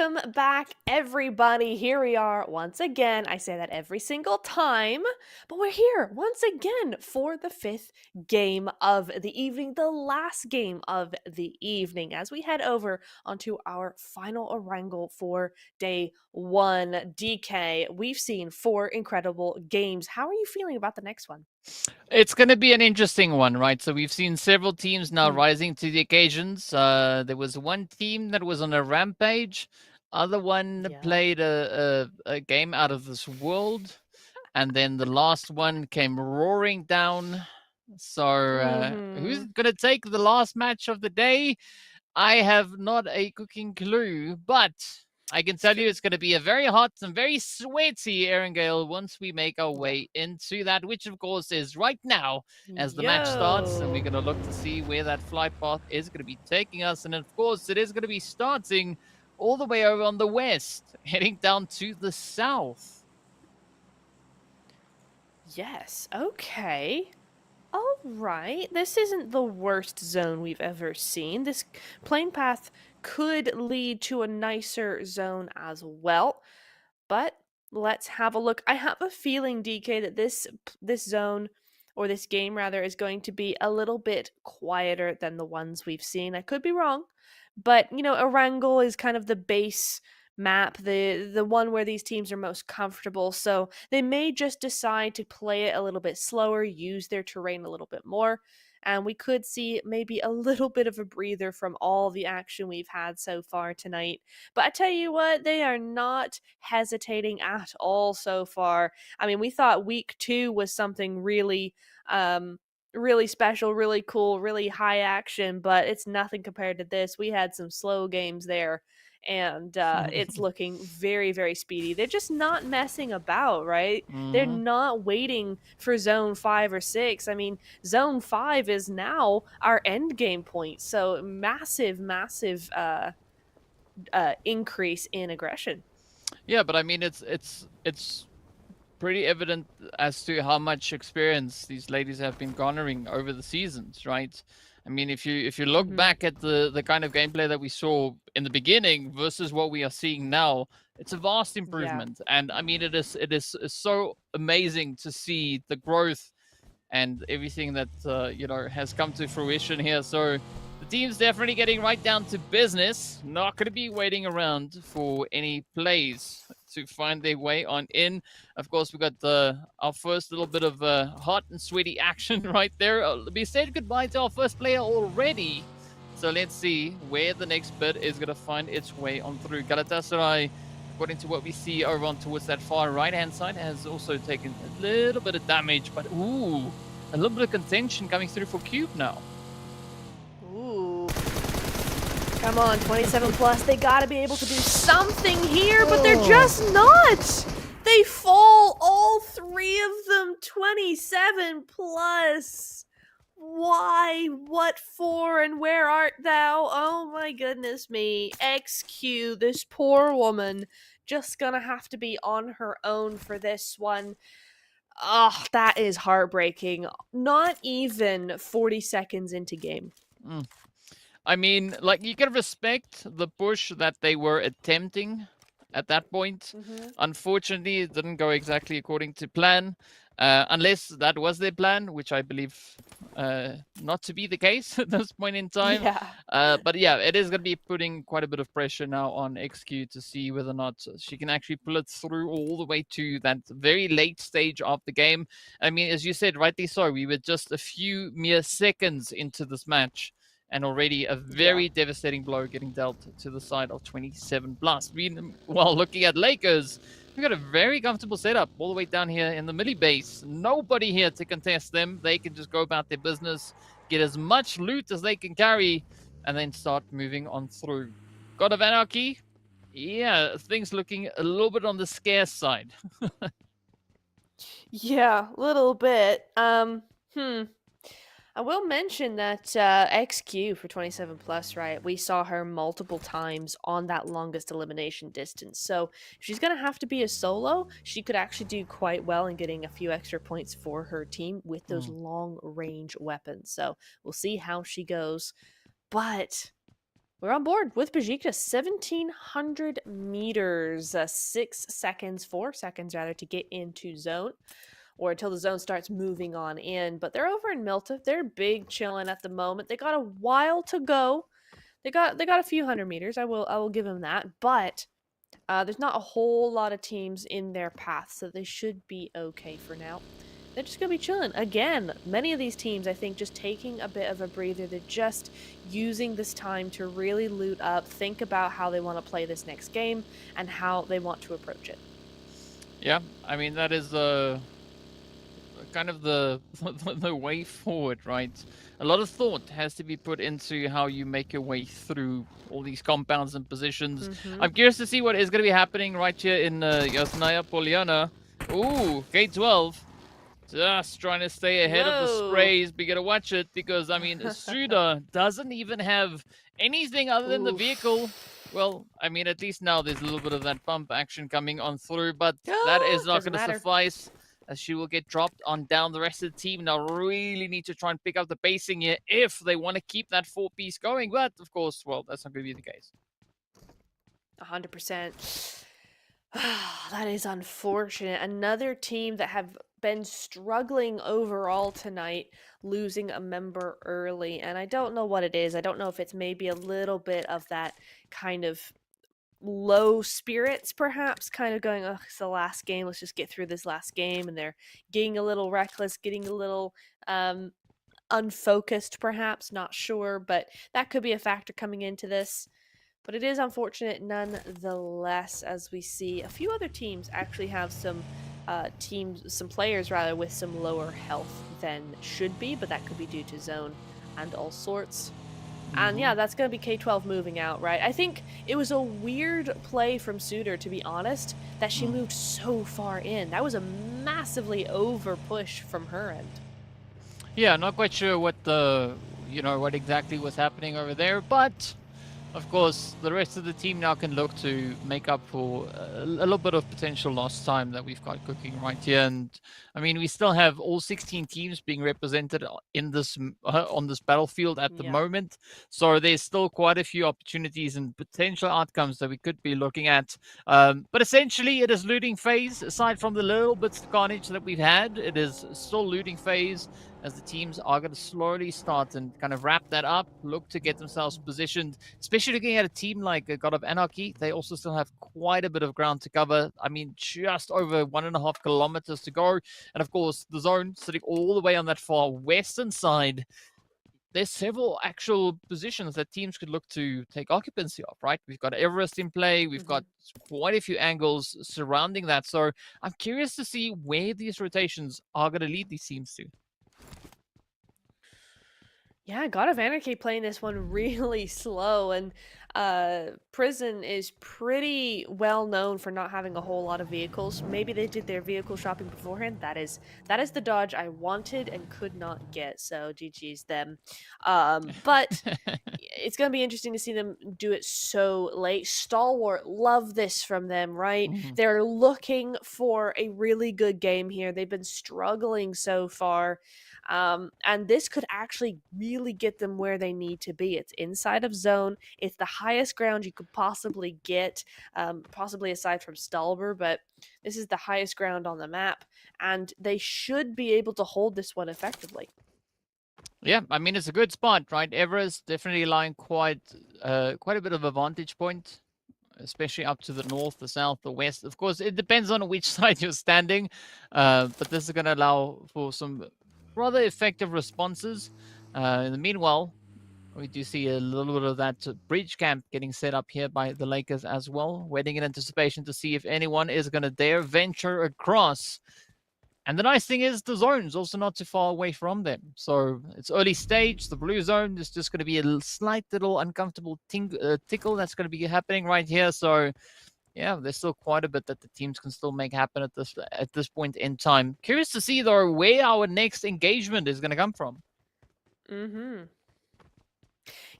Welcome back, everybody. Here we are once again. I say that every single time, but we're here once again for the 5th game of the evening, the last game of the evening, as we head over onto our final wrangle for day 1. DK, we've seen 4 incredible games. How are you feeling about the next one? It's going to be an interesting one, right? So we've seen several teams now rising to the occasions. There was one team that was on a rampage. Other one played a game out of this world. And then the last one came roaring down. So who's going to take the last match of the day? I have not a cooking clue, but I can tell you it's going to be a very hot and very sweaty Erangel once we make our way into that, which of course is right now as the match starts. And we're going to look to see where that flight path is going to be taking us. And of course, it is going to be starting all the way over on the west, heading down to the south. Yes, okay. All right, this isn't the worst zone we've ever seen. This plane path could lead to a nicer zone as well, but let's have a look. I have a feeling, DK, that this zone, or this game rather, is going to be a little bit quieter than the ones we've seen. I could be wrong, but you know, Erangel is kind of the base map, the one where these teams are most comfortable, so they may just decide to play it a little bit slower, use their terrain a little bit more, and we could see maybe a little bit of a breather from all the action we've had so far tonight. But I tell you what, they are not hesitating at all so far. I mean, we thought week 2 was something really really special, really cool, really high action, but it's nothing compared to this. We had some slow games there, and it's looking very, very speedy. They're just not messing about, right? They're not waiting for zone 5 or 6. I mean, zone 5 is now our end game point, so massive increase in aggression. Yeah, but I mean, it's pretty evident as to how much experience these ladies have been garnering over the seasons, right? I mean, if you look back at the kind of gameplay that we saw in the beginning versus what we are seeing now, it's a vast improvement. And I mean, it is so amazing to see the growth and everything that you know, has come to fruition here. So the team's definitely getting right down to business. Not going to be waiting around for any plays to find their way on in. Of course, we got our first little bit of hot and sweaty action right there. We said goodbye to our first player already. So let's see where the next bit is going to find its way on through. Galatasaray, according to what we see over on towards that far right-hand side, has also taken a little bit of damage. But ooh, a little bit of contention coming through for Cube now. Ooh. Come on, 27 plus. They gotta be able to do something here, but they're just not. They fall, all 3 of them, 27 plus. Why? What for? And where art thou? Oh my goodness me. XQ, this poor woman, just gonna have to be on her own for this one. Oh, that is heartbreaking. Not even 40 seconds into game. I mean, like, you can respect the push that they were attempting at that point. Unfortunately, it didn't go exactly according to plan, unless that was their plan, which I believe not to be the case at this point in time. But yeah, it is going to be putting quite a bit of pressure now on XQ to see whether or not she can actually pull it through all the way to that very late stage of the game. I mean, as you said, rightly so, we were just a few mere seconds into this match, and already a very devastating blow getting dealt to the side of 27 plus. While looking at Lakers, we've got a very comfortable setup all the way down here in the Millie base. Nobody here to contest them. They can just go about their business, get as much loot as they can carry, and then start moving on through. God of Anarchy? Yeah, things looking a little bit on the scarce side. Yeah, a little bit. I will mention that XQ for 27 plus, right? We saw her multiple times on that longest elimination distance. So if she's going to have to be a solo, she could actually do quite well in getting a few extra points for her team with those long range weapons. So we'll see how she goes. But We're on board with Bajikta, 1,700 meters, 4 seconds rather, to get into zone, or until the zone starts moving on in. But they're over in Milta. They're big chilling at the moment. They got a while to go. They got a few hundred meters. I will give them that. But there's not a whole lot of teams in their path, so they should be okay for now. They're just going to be chilling. Again, many of these teams, I think, just taking a bit of a breather. They're just using this time to really loot up, think about how they want to play this next game, and how they want to approach it. Yeah, I mean, that is kind of the way forward, right? A lot of thought has to be put into how you make your way through all these compounds and positions. I'm curious to see what is going to be happening right here in Yasnaya Poliana. Ooh, K12. Just trying to stay ahead of the sprays, but you gotta watch it because, I mean, Suda doesn't even have anything other than the vehicle. Well, I mean, at least now there's a little bit of that bump action coming on through, but that is not going to suffice, as she will get dropped on down. The rest of the team now really need to try and pick up the pacing here if they want to keep that 4-piece going, but of course, well, that's not going to be the case. 100%. That is unfortunate. Another team that have been struggling overall tonight, losing a member early, and I don't know what it is. I don't know if it's maybe a little bit of that kind of low spirits, perhaps, kind of going, oh, it's the last game, let's just get through this last game, and they're getting a little reckless, getting a little unfocused, perhaps, not sure, but that could be a factor coming into this. But it is unfortunate nonetheless, as we see a few other teams actually have some players rather with some lower health than should be, but that could be due to zone and all sorts. And yeah, that's going to be K12 moving out, right? I think it was a weird play from Suter, to be honest, that she moved so far in. That was a massively over push from her end. Yeah, not quite sure what what exactly was happening over there, but of course, the rest of the team now can look to make up for a little bit of potential lost time that we've got cooking right here. And I mean, we still have all 16 teams being represented in this on this battlefield at the moment. So there's still quite a few opportunities and potential outcomes that we could be looking at. But essentially, it is looting phase. Aside from the little bits of carnage that we've had, it is still looting phase, as the teams are going to slowly start and kind of wrap that up, look to get themselves positioned, especially looking at a team like God of Anarchy. They also still have quite a bit of ground to cover. I mean, just over 1.5 kilometers to go. And of course, the zone sitting all the way on that far western side. There's several actual positions that teams could look to take occupancy of, right? We've got Everest in play. We've got quite a few angles surrounding that. So I'm curious to see where these rotations are going to lead these teams to. Yeah, God of Anarchy playing this one really slow, and Prison is pretty well known for not having a whole lot of vehicles. Maybe they did their vehicle shopping beforehand. That is the dodge I wanted and could not get, so GG's them. But it's going to be interesting to see them do it so late. Stalwart, love this from them, right? They're looking for a really good game here. They've been struggling so far. And this could actually really get them where they need to be. It's inside of zone. It's the highest ground you could possibly get, possibly aside from Stalber, but this is the highest ground on the map, and they should be able to hold this one effectively. Yeah, I mean, it's a good spot, right? Everest definitely lying quite a bit of a vantage point, especially up to the north, the south, the west. Of course, it depends on which side you're standing, but this is going to allow for some rather effective responses. In the meanwhile, we do see a little bit of that bridge camp getting set up here by the Lakers as well, waiting in anticipation to see if anyone is going to dare venture across. And the nice thing is the zone's also not too far away from them. So it's early stage. The blue zone is just going to be a slight little uncomfortable tickle that's going to be happening right here. So yeah, there's still quite a bit that the teams can still make happen at this point in time. Curious to see, though, where our next engagement is going to come from.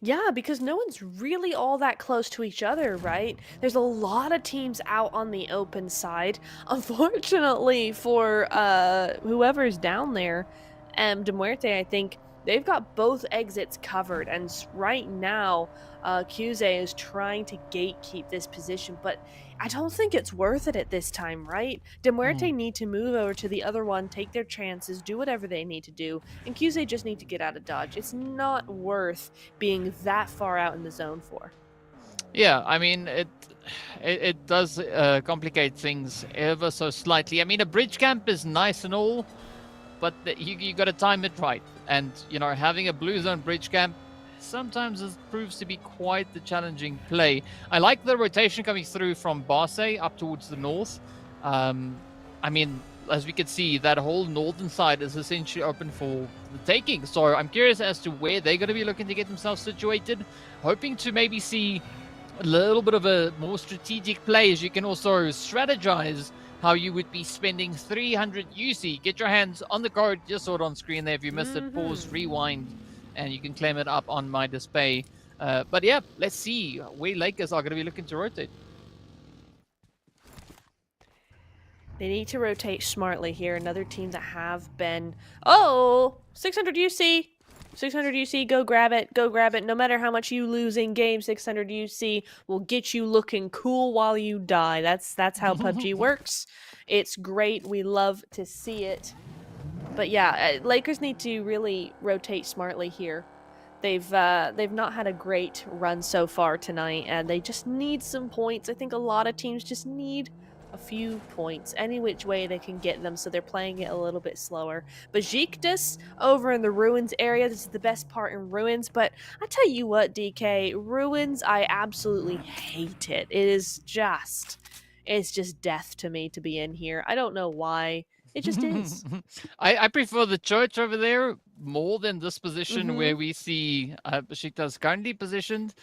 Yeah, because no one's really all that close to each other, right? There's a lot of teams out on the open side. Unfortunately for whoever's down there, De Muerte, I think they've got both exits covered, and right now, Kyuze is trying to gatekeep this position, but I don't think it's worth it at this time, right? De Muerte need to move over to the other one, take their chances, do whatever they need to do, and Kyuze just need to get out of dodge. It's not worth being that far out in the zone for. Yeah, I mean, it does complicate things ever so slightly. I mean, a bridge camp is nice and all, but you got to time it right. And, you know, having a blue zone bridge camp sometimes it proves to be quite the challenging play. I like the rotation coming through from Barse up towards the north. I mean, as we can see, that whole northern side is essentially open for the taking. So I'm curious as to where they're going to be looking to get themselves situated. Hoping to maybe see a little bit of a more strategic play, as you can also strategize how you would be spending 300 UC. Get your hands on the code, just saw it on screen there. If you missed it, pause, rewind, and you can claim it up on my display. But yeah, let's see where Lakers are going to be looking to rotate. They need to rotate smartly here. Another team that have been... Oh! 600 UC! 600 UC, go grab it, go grab it. No matter how much you lose in game, 600 UC will get you looking cool while you die. That's how PUBG works. It's great. We love to see it. But yeah, Lakers need to really rotate smartly here. They've not had a great run so far tonight, and they just need some points. I think a lot of teams just need a few points, any which way they can get them, so they're playing it a little bit slower. Besiktas over in the Ruins area, this is the best part in Ruins, but I tell you what, DK, Ruins, I absolutely hate it. It's just death to me to be in here. I don't know why. It just is. I prefer the church over there more than this position where we see Besiktas currently positioned.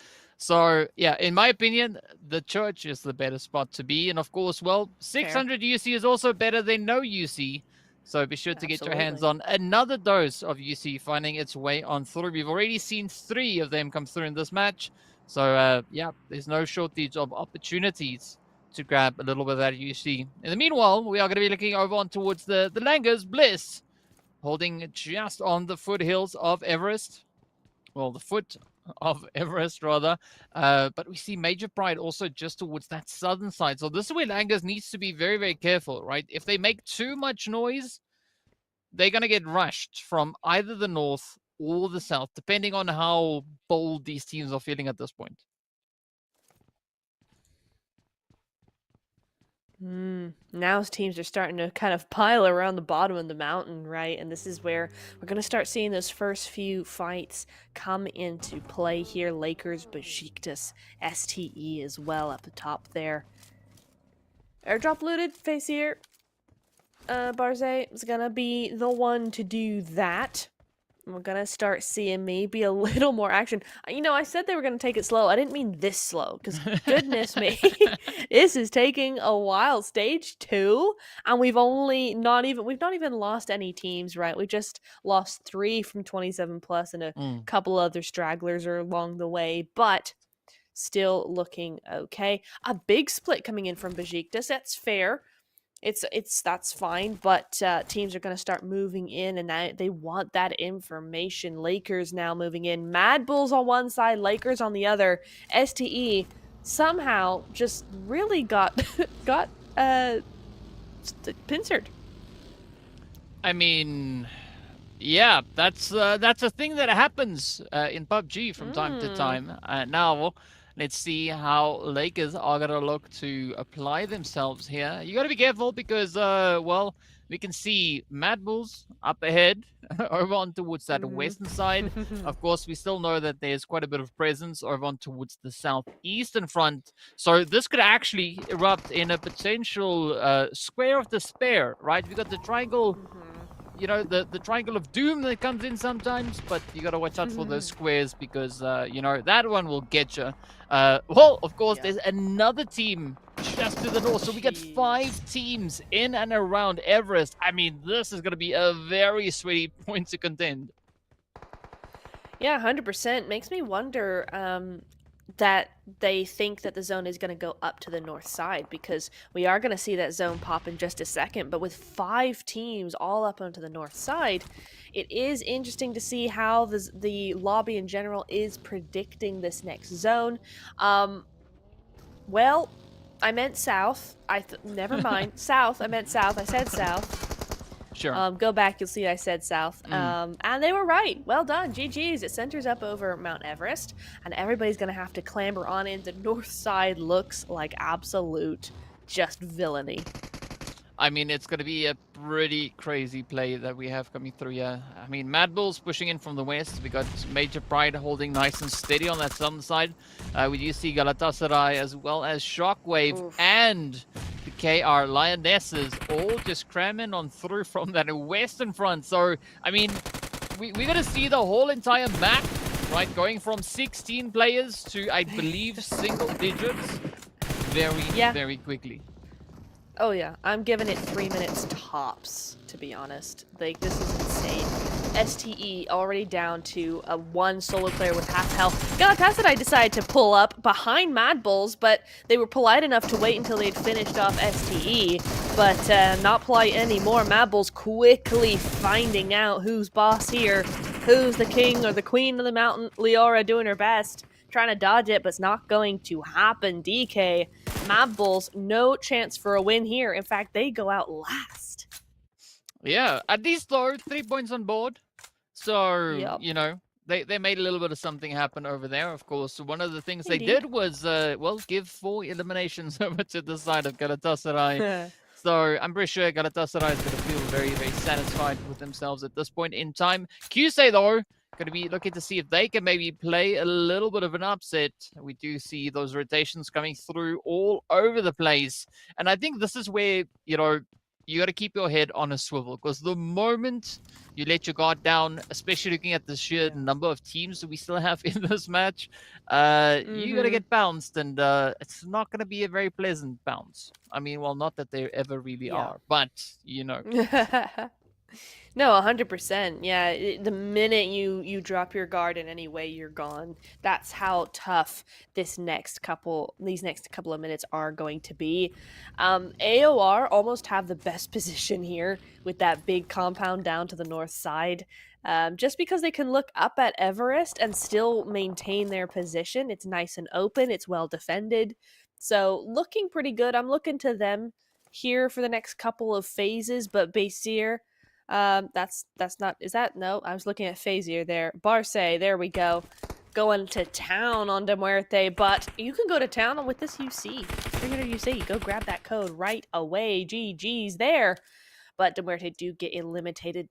So, yeah, in my opinion, the church is the better spot to be. And of course, well, 600 UC is also better than no UC. So be sure to get your hands on another dose of UC finding its way on through. We've already seen 3 of them come through in this match. So, yeah, there's no shortage of opportunities to grab a little bit of that UC. In the meanwhile, we are going to be looking over on towards the Langers. Bliss holding just on the foothills of Everest. Well, the foot of Everest, rather. But we see Major Pride also just towards that southern side. So this is where Langers needs to be very, very careful, right? If they make too much noise, they're going to get rushed from either the north or the south, depending on how bold these teams are feeling at this point. Now teams are starting to kind of pile around the bottom of the mountain, right? And this is where we're going to start seeing those first few fights come into play here. Lakers, Besiktas, STE as well up the top there. Airdrop looted, face here. Barze is going to be the one to do that. We're gonna start seeing maybe a little more action. You know, I said they were gonna take it slow. I didn't mean this slow, because goodness me, this is taking a while. Stage 2, and we've not even lost any teams, right? We just lost 3 from 27 plus, and a couple other stragglers are along the way, but still looking okay. A big split coming in from Besiktas. That's fair. That's fine, but teams are going to start moving in, and they want that information. Lakers now moving in. Mad Bulls on one side, Lakers on the other. STE somehow just really got pincered. I mean, yeah, that's a thing that happens in PUBG from time to time. Now, let's see how Lakers are going to look to apply themselves here. You got to be careful because, well, we can see Mad Bulls up ahead over on towards that western side. Of course, we still know that there's quite a bit of presence over on towards the southeastern front. So this could actually erupt in a potential square of despair, right? We got the triangle... You know, the triangle of doom that comes in sometimes, but you got to watch out for those squares because, you know, that one will get you. Well, of course, there's another team just to the north. So we got 5 teams in and around Everest. I mean, this is going to be a very sweaty point to contend. Yeah, 100%. Makes me wonder, that they think that the zone is going to go up to the north side, because we are going to see that zone pop in just a second. But with 5 teams all up onto the north side, it is interesting to see how the lobby in general is predicting this next zone. Well, I meant south. Never mind. South. I meant south. I said south. Sure. Go back, you'll see I said south. Mm. And they were right. Well done. GG's. It centers up over Mount Everest, and everybody's going to have to clamber on in. The north side looks like absolute just villainy. I mean, it's going to be a pretty crazy play that we have coming through here. I mean, Mad Bull's pushing in from the west. We got Major Pride holding nice and steady on that southern side. We do see Galatasaray as well as Shockwave Oof. and the KR Lionesses all just cramming on through from that western front. So, I mean, we're going to see the whole entire map, right, going from 16 players to, I believe, single digits very quickly. Oh yeah, I'm giving it 3 minutes tops, to be honest. Like, this is insane. STE already down to a 1 solo player with half health. Galatasaray decided to pull up behind Mad Bulls, but they were polite enough to wait until they'd finished off STE, but not polite anymore. Mad Bulls quickly finding out who's boss here, who's the king or the queen of the mountain. Leora doing her best, trying to dodge it, but it's not going to happen. DK, Mad Bulls, no chance for a win here. In fact, they go out last. Yeah, at least though, 3 points on board. So, Yep. you know, they made a little bit of something happen over there, of course. So one of the things Indeed. they did was, well, give 4 eliminations over to the side of Galatasaray. So I'm pretty sure Galatasaray is going to feel very satisfied with themselves at this point in time. QSA, though, going to be looking to see if they can maybe play a little bit of an upset. We do see those rotations coming through all over the place. And I think this is where, you know, you got to keep your head on a swivel, because the moment you let your guard down, especially looking at the sheer number of teams that we still have in this match, you're going to get bounced, and it's not going to be a very pleasant bounce. I mean, well, not that they ever really are, but, you know. No, 100%. Yeah, the minute you drop your guard in any way, you're gone. That's how tough these next couple of minutes are going to be. AOR almost have the best position here with that big compound down to the north side. Just because they can look up at Everest and still maintain their position. It's nice and open. It's well defended. So looking pretty good. I'm looking to them here for the next couple of phases, but Basir, that's not, is that, no, I was looking at Phasier there. Barce, there we go. Going to town on De Muerte, but you can go to town with this UC. 300 UC, go grab that code right away. GG's there. But De Muerte do get eliminated.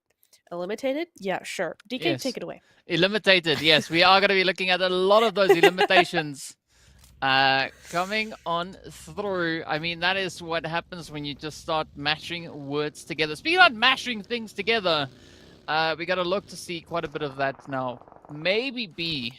Eliminated? Yeah, sure. DK, Yes. take it away. Eliminated, yes. We are going to be looking at a lot of those eliminations coming on through. I mean, that is what happens when you just start mashing words together. Speaking of mashing things together, we got to look to see quite a bit of that now. Maybe be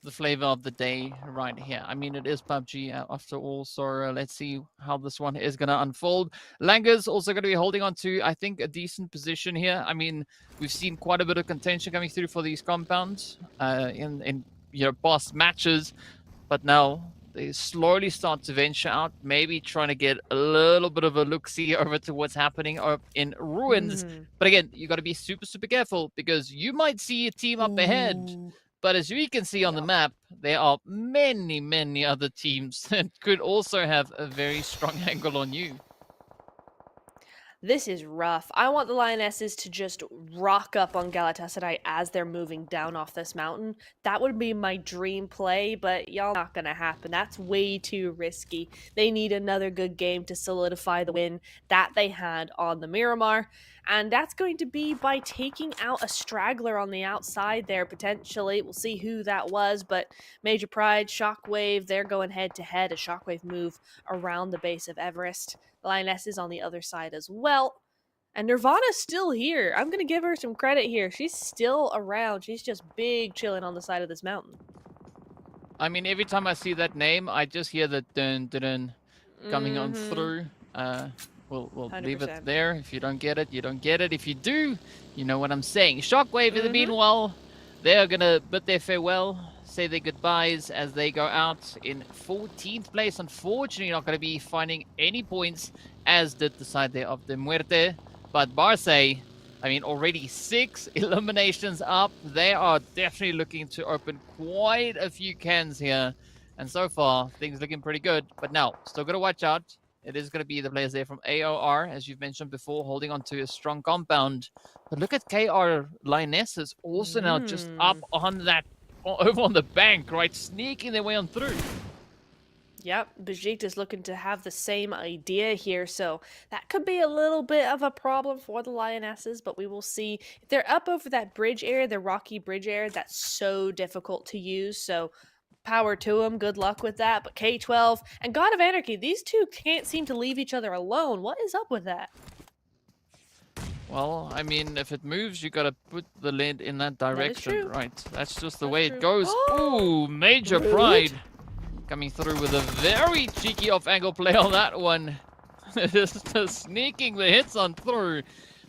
the flavor of the day right here. I mean, it is PUBG after all, so let's see how this one is going to unfold. Langer's also going to be holding on to, I think, a decent position here. I mean, we've seen quite a bit of contention coming through for these compounds in you know, past matches, but now they slowly start to venture out, maybe trying to get a little bit of a look-see over to what's happening up in Ruins. But again, you got to be super careful, because you might see a team up ahead, but as we can see on the map, there are many other teams that could also have a very strong angle on you. This is rough. I want the Lionesses to just rock up on Galatasaray as they're moving down off this mountain. That would be my dream play, but y'all not gonna happen. That's way too risky. They need another good game to solidify the win that they had on the Miramar. And that's going to be by taking out a straggler on the outside there, potentially. We'll see who that was, but Major Pride, Shockwave, they're going head-to-head. A Shockwave move around the base of Everest. Lioness is on the other side as well. And Nirvana's still here. I'm going to give her some credit here. She's still around. She's just big chilling on the side of this mountain. I mean, every time I see that name, I just hear the dun coming on through. We'll leave it there. If you don't get it, you don't get it. If you do, you know what I'm saying. Shockwave in the meanwhile, They are going to bid their farewell, say their goodbyes as they go out in 14th place. Unfortunately, not going to be finding any points, as did the side there of the Muerte. But Barce, I mean, already 6 eliminations up. They are definitely looking to open quite a few cans here. And so far, things looking pretty good. But now, still got to watch out. It is going to be the players there from AOR, as you've mentioned before, holding on to a strong compound. But look at KR Lionesses also now just up on that, over on the bank, right? Sneaking their way on through. Yep, Bajit is looking to have the same idea here, so that could be a little bit of a problem for the Lionesses, but we will see. If they're up over that bridge area, the rocky bridge area, that's so difficult to use, so power to them, good luck with that. But K12 and God of Anarchy, these two can't seem to leave each other alone. What is up with that? Well, I mean, if it moves, you gotta put the lead in that direction, true. right? That's just the That's way true. it goes. Ooh, major Rude. pride. Coming through with a very cheeky off-angle play on that one. Just sneaking the hits on through.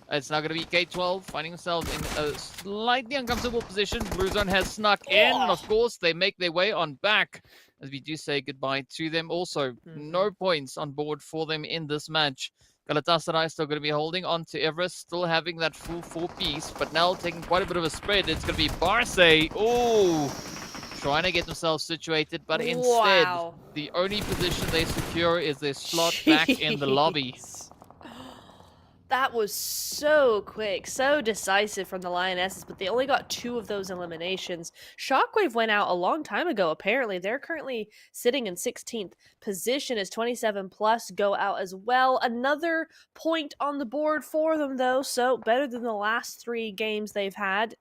It's now going to be K12 finding themselves in a slightly uncomfortable position. Blue Zone has snuck in. Of course, they make their way on back. As we do say goodbye to them. Also, no points on board for them in this match. Galatasaray still going to be holding on to Everest, still having that full 4-piece, but now taking quite a bit of a spread. It's going to be Barce. Oh, trying to get themselves situated, but instead, the only position they secure is their slot back in the lobby. That was so quick, so decisive from the Lionesses, but they only got 2 of those eliminations. Shockwave went out a long time ago, apparently. They're currently sitting in 16th position as 27 plus go out as well. Another point on the board for them, though, so better than the last 3 games they've had.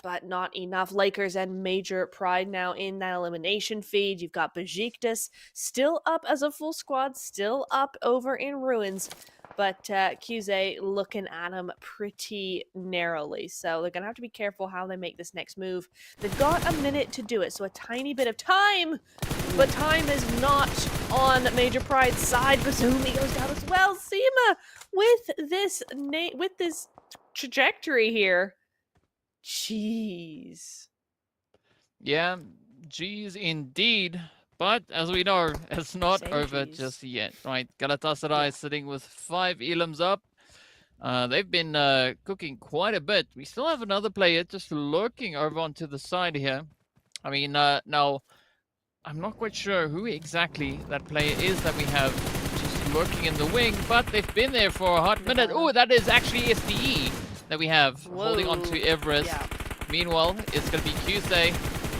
But not enough. Lakers and Major Pride now in that elimination feed. You've got Besiktas still up as a full squad, still up over in Ruins. But QZ looking at them pretty narrowly. So they're going to have to be careful how they make this next move. They've got a minute to do it, so a tiny bit of time. But time is not on Major Pride's side. Bazumi goes down as well. Seema with this trajectory here. Jeez. Yeah, geez indeed. But as we know, it's not Same over cheese. just yet, right? Galatasaray sitting with 5 elims up. They've been cooking quite a bit. We still have another player just lurking over onto the side here. I mean, now, I'm not quite sure who exactly that player is that we have just lurking in the wing, but they've been there for a hot minute. Oh, that is actually SDE that we have holding on to Everest. Yeah. Meanwhile, it's going to be QC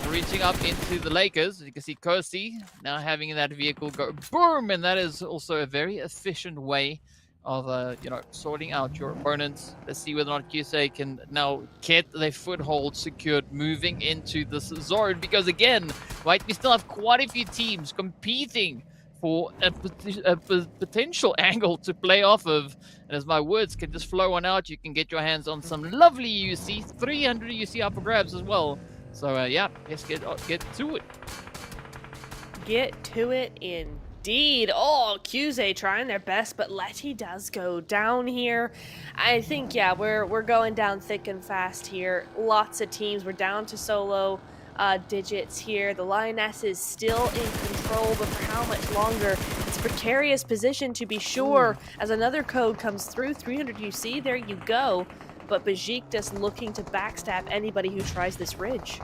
reaching up into the Lakers. You can see Kosi now having that vehicle go boom, and that is also a very efficient way of sorting out your opponents. Let's see whether or not QC can now get their foothold secured moving into this zone, because again, right, we still have quite a few teams competing for a potential angle to play off of. And as my words can just flow on out, you can get your hands on some lovely UC, 300 UC up for grabs as well. So yeah, let's get to it. Get to it indeed. Oh, QZ trying their best, but Letty does go down here. I think, yeah, we're going down thick and fast here. Lots of teams. We're down to solo digits here. The Lioness is still in control, but for how much longer? It's a precarious position to be sure. As another code comes through, 300 UC, there you go. But Besiktas looking to backstab anybody who tries this ridge.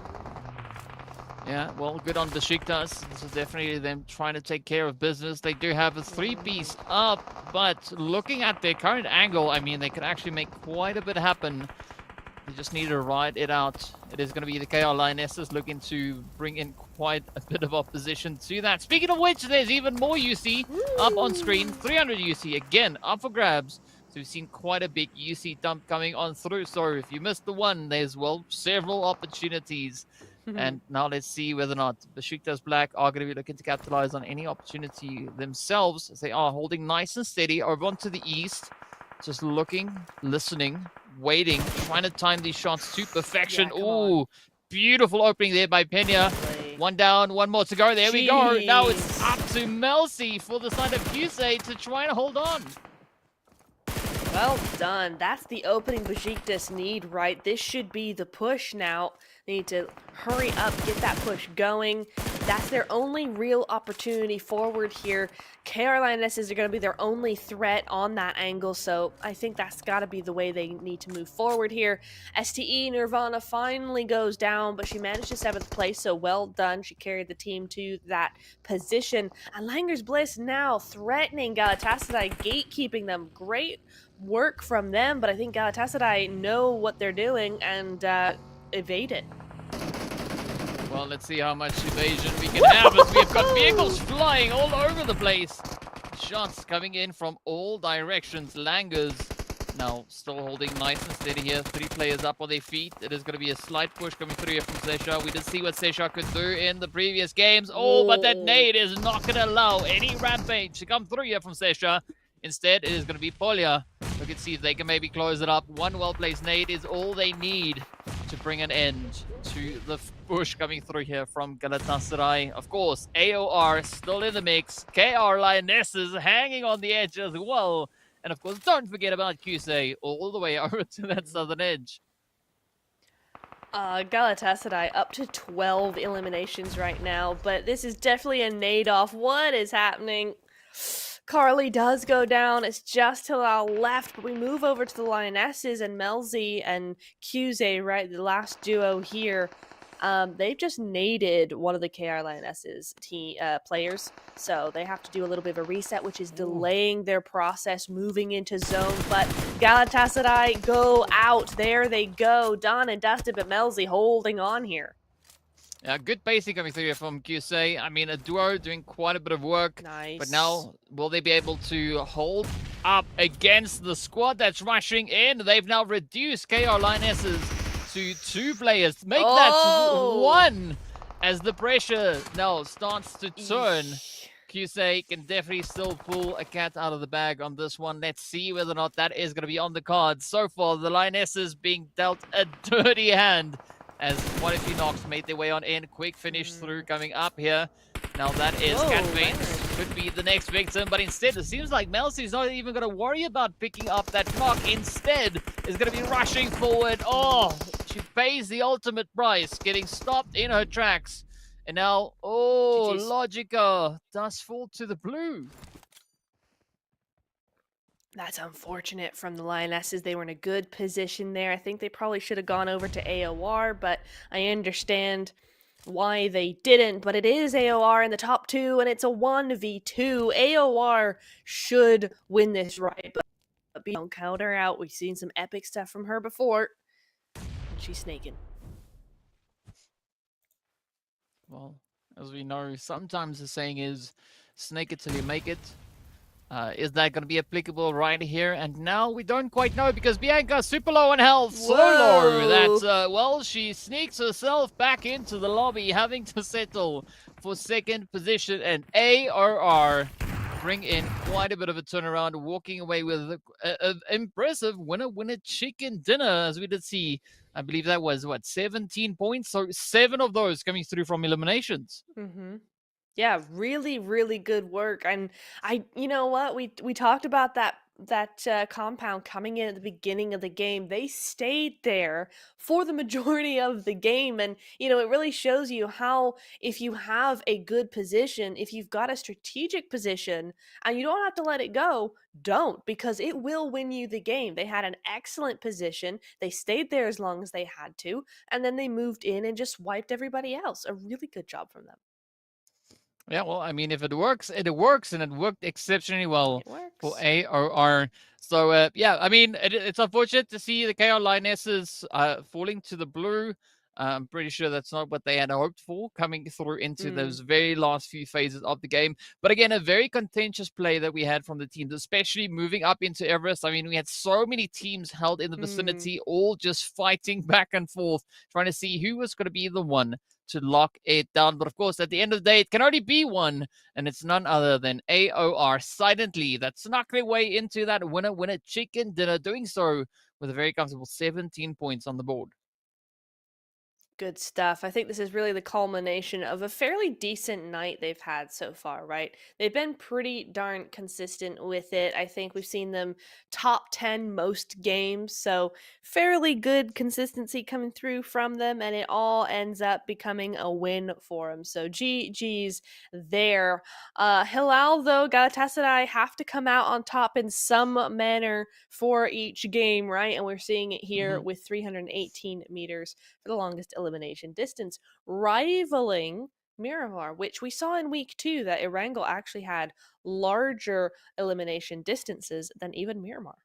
Yeah, well, good on Besiktas. This is definitely them trying to take care of business. They do have a 3-piece up, but looking at their current angle, I mean, they could actually make quite a bit happen. They just need to ride it out. It is going to be the KR Lionesses looking to bring in quite a bit of opposition to that. Speaking of which, there's even more UC up on screen. 300 UC, again, up for grabs. So we've seen quite a big UC dump coming on through. So if you missed the one, there's, well, several opportunities. And now let's see whether or not Besiktas Black are going to be looking to capitalize on any opportunity themselves, as they are holding nice and steady over onto the east. Just looking, listening, waiting, trying to time these shots to perfection. Yeah, Ooh, beautiful opening there by Pena. One down, one more to go. There we go. Now it's up to Melcy for the side of QC to try and hold on. Well done. That's the opening Besiktas need, right? This should be the push now. They need to hurry up, get that push going. That's their only real opportunity forward here. Lionesses are going to be their only threat on that angle, so I think that's got to be the way they need to move forward here. STE Nirvana finally goes down, but she managed to 7th place, so well done. She carried the team to that position. And Langer's Bliss now threatening Galatasaray, gatekeeping them. Great work from them, but I think Galatasaray know what they're doing and evade it. Well, let's see how much evasion we can have as we've got vehicles flying all over the place. Shots coming in from all directions. Langers now still holding nice and steady here. 3 players up on their feet. It is going to be a slight push coming through here from Sesha. We did see what Sesha could do in the previous games. Oh, but that nade is not going to allow any rampage to come through here from Sesha. Instead, it is going to be Polya. We can see if they can maybe close it up. One well-placed nade is all they need to bring an end to the push coming through here from Galatasaray. Of course, AOR still in the mix. KR Lionesses hanging on the edge as well. And of course, don't forget about Kusei all the way over to that southern edge. Galatasaray up to 12 eliminations right now, but this is definitely a nade off. What is happening? Carly does go down. It's just to our left, but we move over to the Lionesses and Melzi and Cuse, right? The last duo here. They've just naded one of the KR Lionesses players, so they have to do a little bit of a reset, which is delaying their process moving into zone. But Galatasaray go out. There they go. Done and dusted, but Melzi holding on here. Yeah, good pacing coming through here from Kusei. I mean, a duo doing quite a bit of work. Nice. But now, will they be able to hold up against the squad that's rushing in? They've now reduced KR Lionesses to 2 players. Make that 1 as the pressure now starts to turn. Kusei can definitely still pull a cat out of the bag on this one. Let's see whether or not that is going to be on the cards. So far, the Lionesses being dealt a dirty hand as quite a few knocks made their way on in. Quick finish through coming up here. Now that is Catvein. Could be the next victim, but instead it seems like Melzi's not even going to worry about picking up that knock. Instead, is going to be rushing forward. Oh, she pays the ultimate price, getting stopped in her tracks. And now, Logica does fall to the blue. That's unfortunate from the Lionesses. They were in a good position there. I think they probably should have gone over to AOR, but I understand why they didn't. But it is AOR in the top 2, and it's a 1v2. AOR should win this, right? But don't count her out. We've seen some epic stuff from her before. And she's snaking. Well, as we know, sometimes the saying is, snake it till you make it. Is that going to be applicable right here? And now we don't quite know because Bianca super low on health. So low that, well, she sneaks herself back into the lobby, having to settle for 2nd position. And ARR bring in quite a bit of a turnaround, walking away with an impressive winner chicken dinner, as we did see. I believe that was, 17 points? So 7 of those coming through from eliminations. Mm-hmm. Yeah, really, really good work. And you know what? We talked about that compound coming in at the beginning of the game. They stayed there for the majority of the game, and it really shows you how, if you have a good position, if you've got a strategic position, and you don't have to let it go, don't, because it will win you the game. They had an excellent position. They stayed there as long as they had to, and then they moved in and just wiped everybody else. A really good job from them. Yeah, well, I mean, if it works, it works, and it worked exceptionally well for ARR. So, yeah, I mean, it's unfortunate to see the KR Lionesses falling to the blue. I'm pretty sure that's not what they had hoped for, coming through into those very last few phases of the game. But again, a very contentious play that we had from the teams, especially moving up into Everest. I mean, we had so many teams held in the vicinity, all just fighting back and forth, trying to see who was going to be the one to lock it down. But of course, at the end of the day, it can only be one, and it's none other than AOR silently that snuck their way into that winner chicken dinner, doing so with a very comfortable 17 points on the board. Good stuff. I think this is really the culmination of a fairly decent night they've had so far, right? They've been pretty darn consistent with it. I think we've seen them top 10 most games, so fairly good consistency coming through from them, and it all ends up becoming a win for them. So GG's there. Hilal, though, Galatasaray have to come out on top in some manner for each game, right? And we're seeing it here Mhm. with 318 meters for the longest elimination distance, rivaling Miramar, which we saw in week 2 that Erangel actually had larger elimination distances than even Miramar.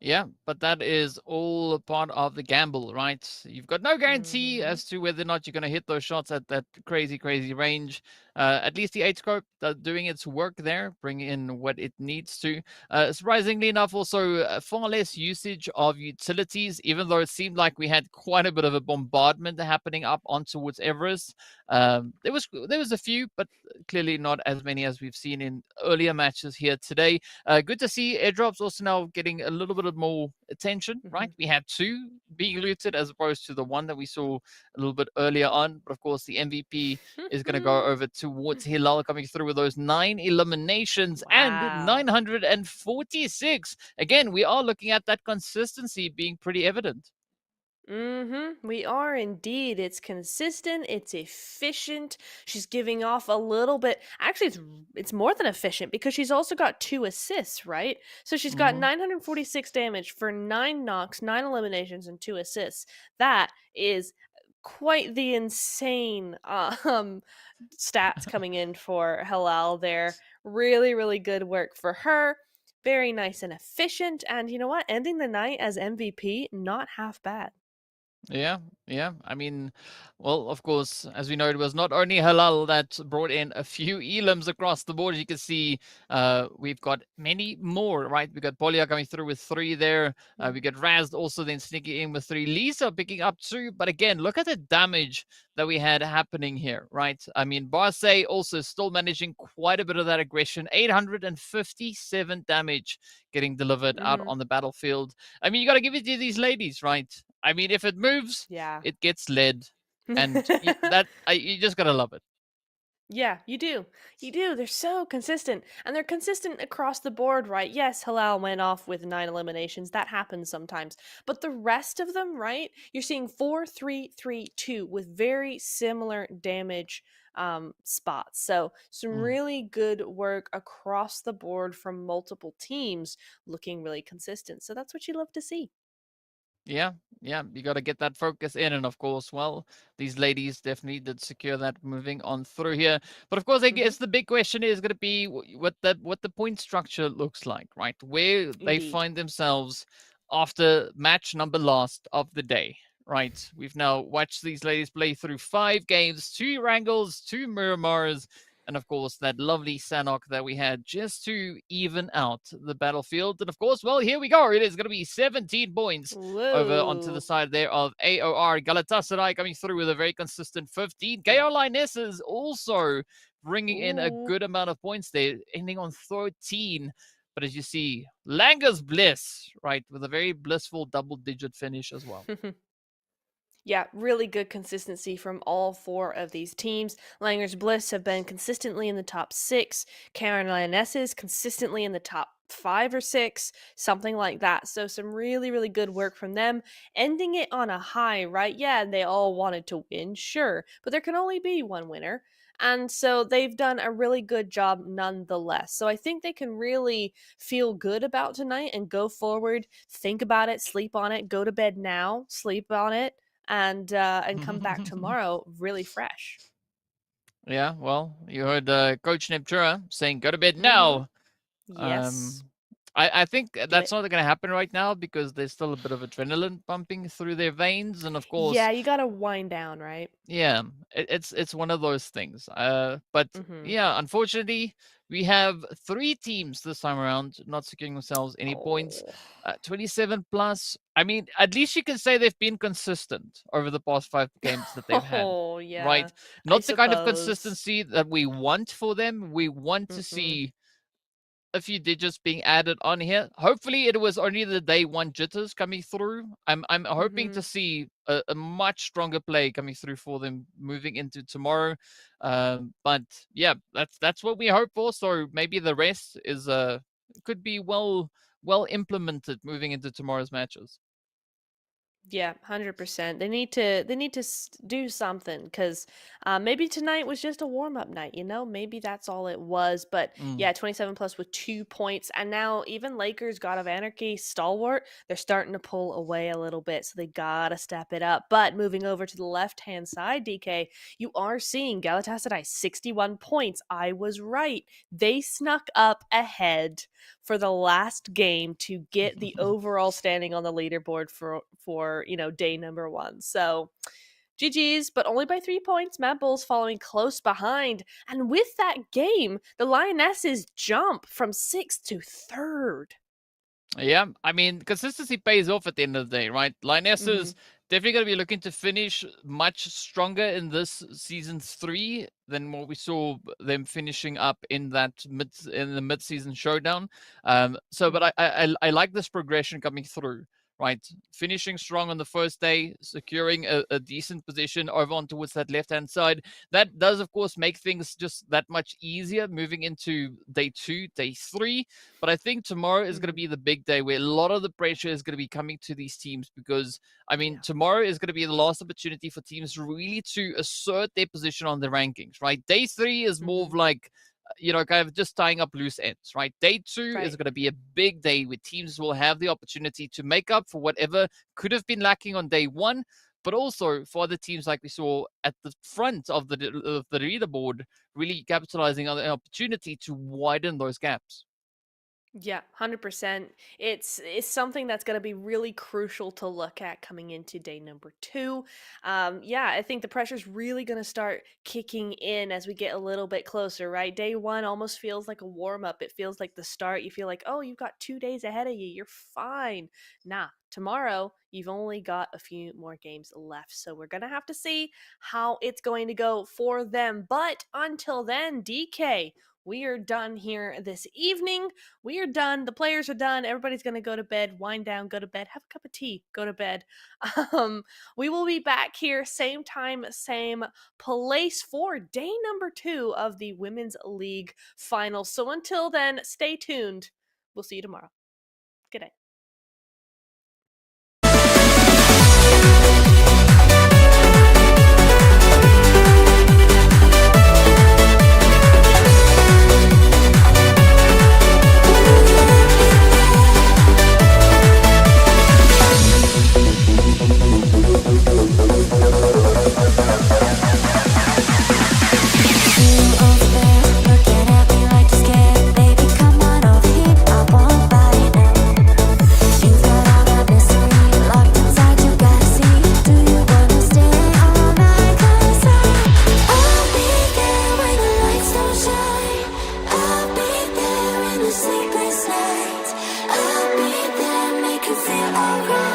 Yeah, but that is all a part of the gamble, right? You've got no guarantee Mm-hmm. as to whether or not you're going to hit those shots at that crazy, crazy range. At least the 8 scope doing its work there, bringing in what it needs to. Surprisingly enough, also far less usage of utilities, even though it seemed like we had quite a bit of a bombardment happening up on towards Everest. There was a few, but clearly not as many as we've seen in earlier matches here today. Good to see airdrops also now getting a little bit of more attention, Mm-hmm. right? We had 2 being looted as opposed to the one that we saw a little bit earlier on. But of course, the MVP is going to go over towards Hilal, coming through with those 9 eliminations and Wow. 946. Again, we are looking at that consistency being pretty evident. We are indeed. It's consistent, it's efficient. She's giving off a little bit. Actually, it's more than efficient because she's also got 2 assists, right? So she's got Hmm. 946 damage for 9 knocks, 9 eliminations and 2 assists. That is quite the insane stats coming in for Halal there. Really, really good work for her. Very nice and efficient. And you know what? Ending the night as MVP, not half bad. Yeah, yeah. I mean, well, of course, as we know, it was not only Halal that brought in a few elims across the board. As you can see, we've got many more, right? We got Polia coming through with 3 there. We got Raz also then sneaking in with 3. Lisa picking up 2. But again, look at the damage that we had happening here, right? I mean, Barce also still managing quite a bit of that aggression. 857 damage getting delivered out Mm-hmm. on the battlefield. I mean, you got to give it to these ladies, right? I mean, if it moves, Yeah. it gets led, and you just gotta love it. Yeah, you do. You do. They're so consistent. And they're consistent across the board, right? Yes, Halal went off with 9 eliminations. That happens sometimes. But the rest of them, right? You're seeing 4-3-3-2 with very similar damage spots. So, some Mm. really good work across the board from multiple teams looking really consistent. So, that's what you love to see. Yeah, yeah, you got to get that focus in, and of course, well, these ladies definitely did secure that moving on through here. But of course, I Hmm. guess the big question is going to be what the point structure looks like, right? Where they Indeed. find themselves after match number last of the day, right? We've now watched these ladies play through 5 games, 2 Wrangles, 2 Miramars, and of course that lovely Sanhok that we had just to even out the battlefield. And of course, well, here we go. It is going to be 17 points over onto the Whoa. side there of AOR. Galatasaray coming through with a very consistent 15. KO Lionesses also bringing in a Ooh. good amount of points there, ending on 13. But as you see, Langer's Bliss, right, with a very blissful double-digit finish as well. Yeah, really good consistency from all 4 of these teams. Langer's Bliss have been consistently in the top 6. Karen Lionesses consistently in the top 5 or 6, something like that. So some really, really good work from them. Ending it on a high, right? Yeah, they all wanted to win, sure, but there can only be one winner. And so they've done a really good job nonetheless. So I think they can really feel good about tonight and go forward, think about it, sleep on it, go to bed now, sleep on it, and come back tomorrow really fresh. Yeah, well, you heard Coach Neptura saying, "Go to bed Mhm. now." Yes. Um, I think Do that's it. not going to happen right now because there's still a bit of adrenaline pumping through their veins, and of course, Yeah, you gotta wind down, right? yeah, it's one of those things. But Mhm. yeah, unfortunately, we have 3 teams this time around not securing themselves any points. Oh. 27 plus. I mean, at least you can say they've been consistent over the past 5 games that they've had. Oh, yeah. Right? I Not the kind of suppose. consistency that we want for them. We want to Mm-mm. see a few digits being added on here. Hopefully, it was only the day one jitters coming through. I'm hoping to see a much stronger play coming through for them moving into tomorrow. But yeah, that's what we hope for. So maybe the rest is could be well implemented moving into tomorrow's matches. Yeah, 100%. They need to do something because maybe tonight was just a warm up night. Maybe that's all it was. But Mm. yeah, 27 plus with 2 points, and now even Lakers, God of Anarchy, stalwart, they're starting to pull away a little bit, so they gotta step it up. But moving over to the left hand side, DK, you are seeing Galatasaray 61 points. I was right. They snuck up ahead for the last game to get the overall standing on the leaderboard for day number 1. So GG's, but only by 3 points. Mad Bulls following close behind. And with that game, the Lionesses jump from 6th to 3rd. Yeah, I mean, consistency pays off at the end of the day, right? Lionesses definitely going to be looking to finish much stronger in this season's 3 than what we saw them finishing up in the mid-season showdown. But I like this progression coming through, right? Finishing strong on the first day, securing a decent position over on towards that left-hand side. That does, of course, make things just that much easier moving into day 2, day 3. But I think tomorrow is going to be the big day where a lot of the pressure is going to be coming to these teams because, I mean, tomorrow is going to be the last opportunity for teams really to assert their position on the rankings, right? Day 3 is more of like, kind of just tying up loose ends, right? Day 2 is going to be a big day where teams will have the opportunity to make up for whatever could have been lacking on day 1, but also for the teams like we saw at the front of the leaderboard, really capitalizing on the opportunity to widen those gaps. Yeah, 100%. It's something that's going to be really crucial to look at coming into day number 2. Yeah, I think the pressure's really going to start kicking in as we get a little bit closer, right? Day 1 almost feels like a warm up. It feels like the start. You feel like, oh, you've got 2 days ahead of you. You're fine. Nah, tomorrow you've only got a few more games left. So we're going to have to see how it's going to go for them. But until then, DK, we are done here this evening. We are done. The players are done. Everybody's going to go to bed, wind down, go to bed, have a cup of tea, go to bed. We will be back here same time, same place for day number 2 of the Women's League Finals. So until then, stay tuned. We'll see you tomorrow. Good night. Sleepless nights, I'll be there, make you feel alright.